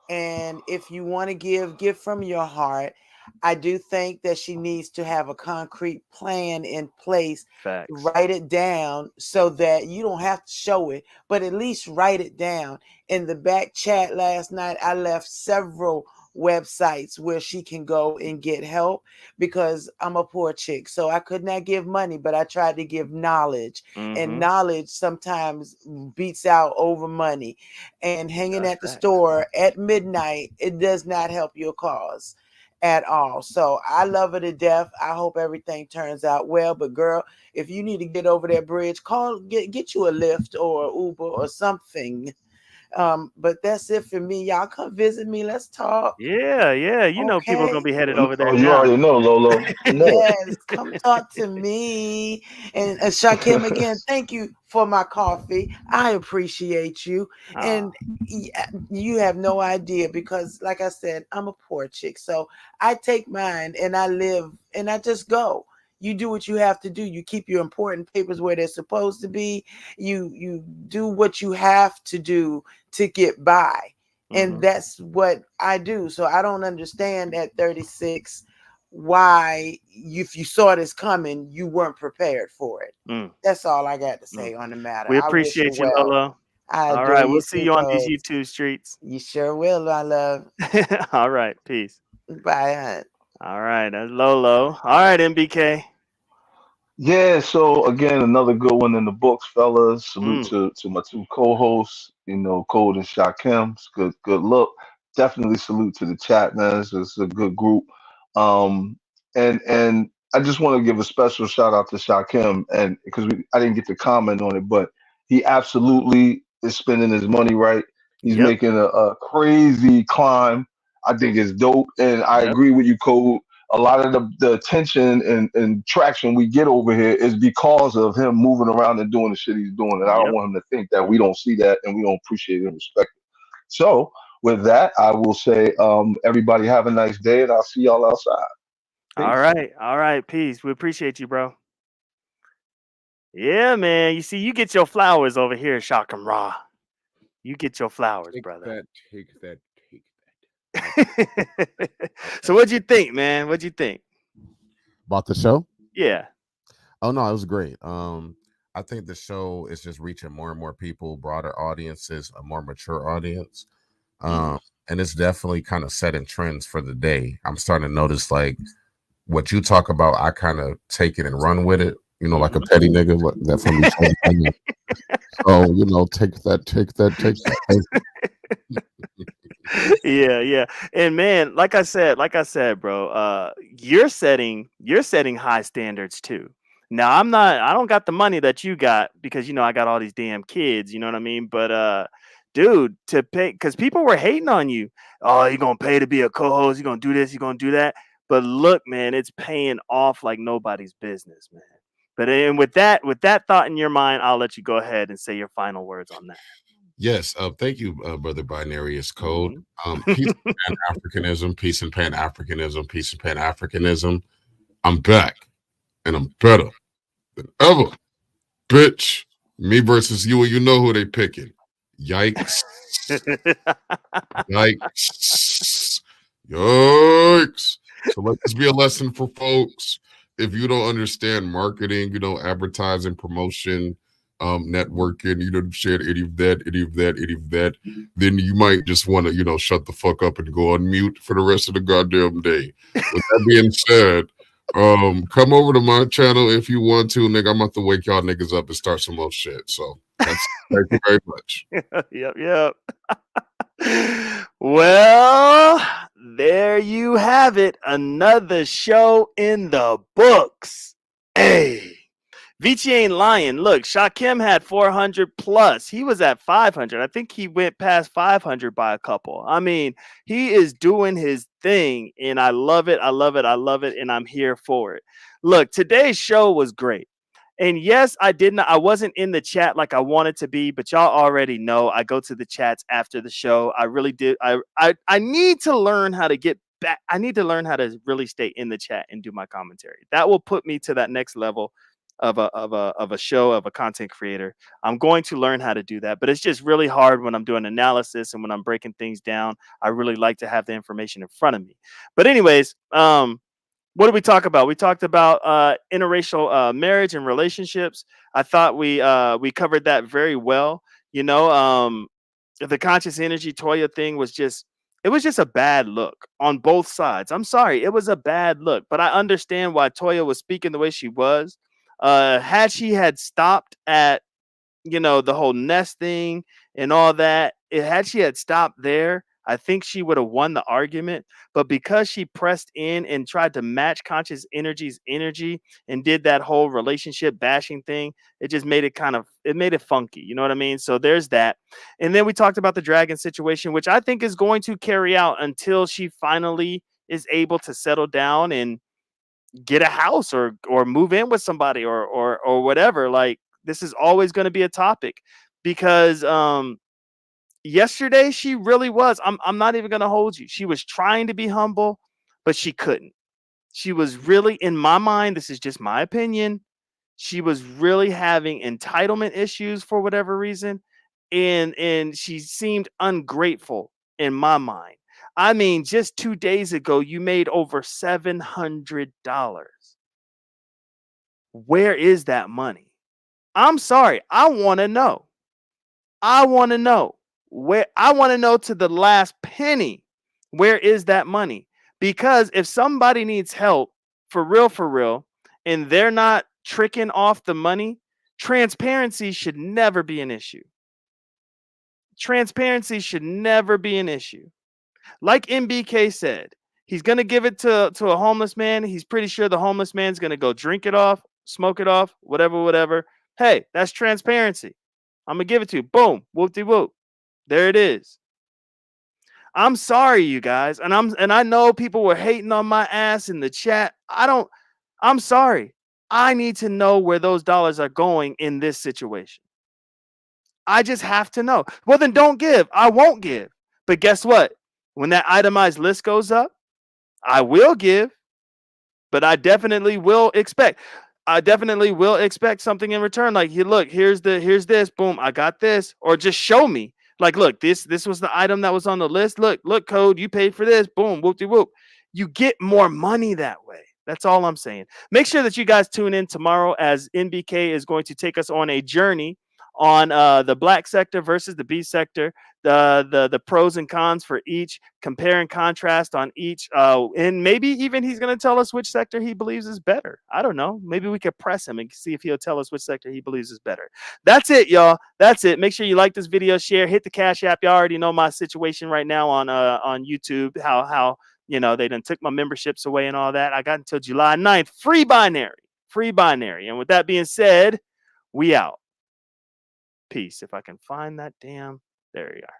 And if you want to give from your heart. I do think that she needs to have a concrete plan in place. Facts. Write it down so that you don't have to show it, but at least write it down. In the back chat last night, I left several websites where she can go and get help because I'm a poor chick. So I could not give money, but I tried to give knowledge, and Mm-hmm. knowledge sometimes beats out over money. And hanging That's at the facts. store at midnight, it does not help your cause at all. So I love her to death. I hope everything turns out well. But girl, if you need to get over that bridge, get you a Lyft or Uber or something. But that's it for me. Y'all come visit me. Let's talk. Yeah, yeah. You know people are Okay. gonna be headed over there Oh, you now. already know, Lolo. You know it. Yes, come talk to me. And Shakim, again, thank you for my coffee. I appreciate you. Oh, And you have no idea because, like I said, I'm a poor chick. So I take mine and I live and I just go. You do what you have to do. You keep your important papers where they're supposed to be. You do what you have to do to get by. And mm-hmm. that's what I do. So I don't understand at 36 why if you saw this coming, you weren't prepared for it. Mm, That's all I got to mm. say on the matter. We I wish her appreciate you, well. Lolo. I All adore right, you we'll see too, you on these Codes. YouTube streets. You sure will, my love. All right, peace. Bye, hon. All right, that's Lolo. All right, MBK. Yeah, so again, another good one in the books, fellas. Salute Mm, to my two co-hosts, Code and Shakim. It's good look. Definitely salute to the chat, man. It's a good group. And I just want to give a special shout out to Shakim, and because I didn't get to comment on it, but he absolutely is spending his money right. He's yep, making a crazy climb. I think it's dope, and I yep, agree with you, Code. A lot of the attention and traction we get over here is because of him moving around and doing the shit he's doing. And I don't yep. want him to think that we don't see that and we don't appreciate it and respect it. So with that, I will say, everybody have a nice day and I'll see y'all outside. Peace. All right, peace. We appreciate you, bro. Yeah, man. You see, you get your flowers over here, Shakam Ra. You get your flowers, Take brother. that, take that, take that. So what'd you think, man? What'd you think? About the show? Yeah. Oh no, it was great. I think the show is just reaching more and more people, broader audiences, a more mature audience. Mm-hmm. Um, and it's definitely kind of setting trends for the day. I'm starting to notice like what you talk about, I kind of take it and run with it. like a Mhm. petty nigga that from Detroit. So take that. Thank Yeah, yeah. And man, like I said, bro, you're setting high standards too. Now I don't got the money that you got because I got all these damn kids, you know what I mean? But dude, to pay cuz people were hating on you. Oh, you're going to pay to be a co-host, you're going to do this, you're going to do that. But look, man, it's paying off like nobody's business, man. But and with that thought in your mind, I'll let you go ahead and say your final words on that. Yes, thank you, brother Binary is Code. Mhm. Peace and Pan Africanism, peace and Pan Africanism, peace and Pan Africanism. I'm back and I'm better than ever. Bitch, me versus you, and you know who they picking. Yikes. Yikes. Yikes. So let this be a lesson for folks. If you don't understand marketing, advertising, promotion, networking, share any of that, then you might just want to, shut the fuck up and go on mute for the rest of the goddamn day. With that being said, come over to my channel if you want to, nigga. I'm about to wake y'all niggas up and start some more shit. So thank you very much. Yep, yep. Well, there you have it. Another show in the books. Hey. Vici ain't lying. Look, Shakim had 400 plus. He was at 500. I think he went past 500 by a couple. I mean, he is doing his thing, and I love it. I love it. I love it, and I'm here for it. Look, today's show was great. And yes, I wasn't in the chat like I wanted to be, but y'all already know I go to the chats after the show. I really did. I need to learn how to get back. I need to learn how to really stay in the chat and do my commentary. That will put me to that next level of a show, of a content creator. I'm going to learn how to do that, but it's just really hard when I'm doing analysis and when I'm breaking things down. I really like to have the information in front of me. But anyways, what did we talk about? We talked about interracial marriage and relationships. I thought we covered that very well. You know, the conscious energy Toya thing was just it was just a bad look on both sides. I'm sorry, it was a bad look, but I understand why Toya was speaking the way she was. Had she had stopped at the whole nest thing and all that, had she had stopped there, I think she would have won the argument. But because she pressed in and tried to match conscious energy's energy and did that whole relationship bashing thing, it just made it it made it funky. You know what I mean? So there's that. And then we talked about the dragon situation, which I think is going to carry out until she finally is able to settle down and get a house or move in with somebody or whatever. Like, this is always going to be a topic because yesterday she really was, I'm not even going to hold you, she was trying to be humble, but she couldn't. She was really, in my mind, this is just my opinion, she was really having entitlement issues for whatever reason, and she seemed ungrateful in my mind. I mean, just 2 days ago you made over $700. Where is that money? I'm sorry. I want to know. I want to know where, I want to know to the last penny. Where is that money? Because if somebody needs help for real, and they're not tricking off the money, transparency should never be an issue. Transparency should never be an issue. Like MBK said, he's gonna give it to a homeless man. He's pretty sure the homeless man's gonna go drink it off, smoke it off, whatever, whatever. Hey, that's transparency. I'm gonna give it to you. Boom, whoop de whoop. There it is. I'm sorry, you guys, and I know people were hating on my ass in the chat. I'm sorry. I need to know where those dollars are going in this situation. I just have to know. Well, then don't give. I won't give. But guess what? When that itemized list goes up, I will give, but I definitely will expect something in return. Like, here, look, here's this, boom, I got this, or just show me. Like, look, this was the item that was on the list. Look, code, you paid for this, boom, whoop de whoop. You get more money that way. That's all I'm saying. Make sure that you guys tune in tomorrow as NBK is going to take us on a journey on the black sector versus the B sector, the pros and cons for each, compare and contrast on each, and maybe even he's going to tell us which sector he believes is better. I don't know. Maybe we could press him and see if he'll tell us which sector he believes is better. That's it, y'all. That's it. Make sure you like this video, share, hit the Cash App. Y'all already know my situation right now on YouTube. How they done took my memberships away and all that. I got until July 9th. Free binary. And with that being said, we out. Peace. If I can find that damn. There you are.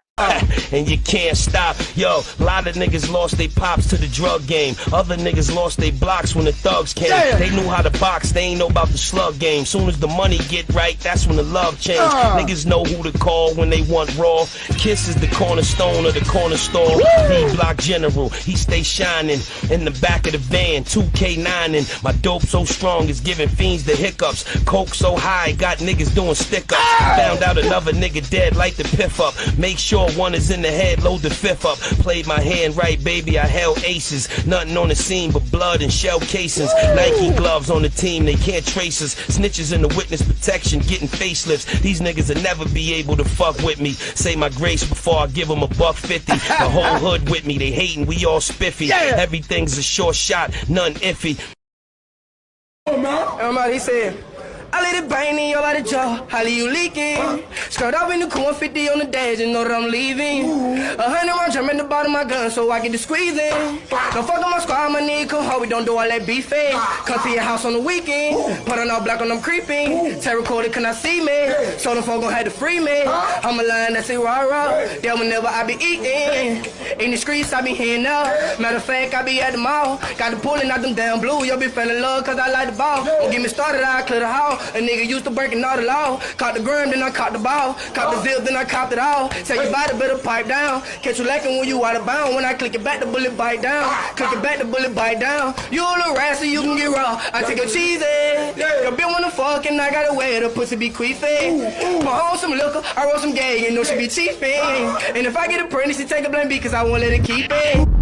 And you can't stop. Yo, a lot of niggas lost their pops to the drug game. Other niggas lost their blocks when the thugs came. They knew how to box, they ain't know about the slug game. Soon as the money get right, that's when the love change. Niggas know who to call when they want raw. Kiss is the cornerstone of the corner store. D-block general, he stay shining. In the back of the van, 2K9 and my dope so strong it's giving fiends the hiccups. Coke so high, got niggas doing stick-ups. Found out another nigga dead, light the piff up. Make sure one is in the head, load the fifth up. Played my hand right, baby, I held aces. Nothing on the scene but blood and shell casings. Nike gloves on the team, they can't trace us. Snitches in the witness protection, getting facelifts. These niggas will never be able to fuck with me. Say my grace before I give them $150. The whole hood with me, they hating, we all spiffy. Everything's a short shot, none iffy. He said, I let it bang in your body jaw, how you leaking? Skirt up in the corn, 50 on the dash, you know that I'm leaving. 100 round drum in the bottom of my gun, so I get the squeezing. Don't fuck on my squad, my nigga, come home, we don't do all that beefing. Come to your house on the weekend, put on all black on them creeping. Terror recorded, can I see me? So them folk gon' have to free me. I'm a lion that say rah-rah, that whenever I be eating. In the streets, I be hearing up. Matter of fact, I be at the mall. Got the pulling out them damn blue, yo be feeling love, cause I like the ball. Don't get me started, I clear the hall. A nigga used to breaking all the law. Caught the gram, then I caught the ball. Caught the zip, then I copped it all. Say you body better pipe down. Catch you lacking when you out of bound. When I click it back, the bullet bite down. Click it back, the bullet bite down. You a little rat, so you can get raw. I take a cheesy. Your bitch wanna fuck, and I got a way the pussy be queefy. My home some liquor, I roll some gay, you know she be cheaping. And if I get a pregnant, she take a blame because I won't let her keep it.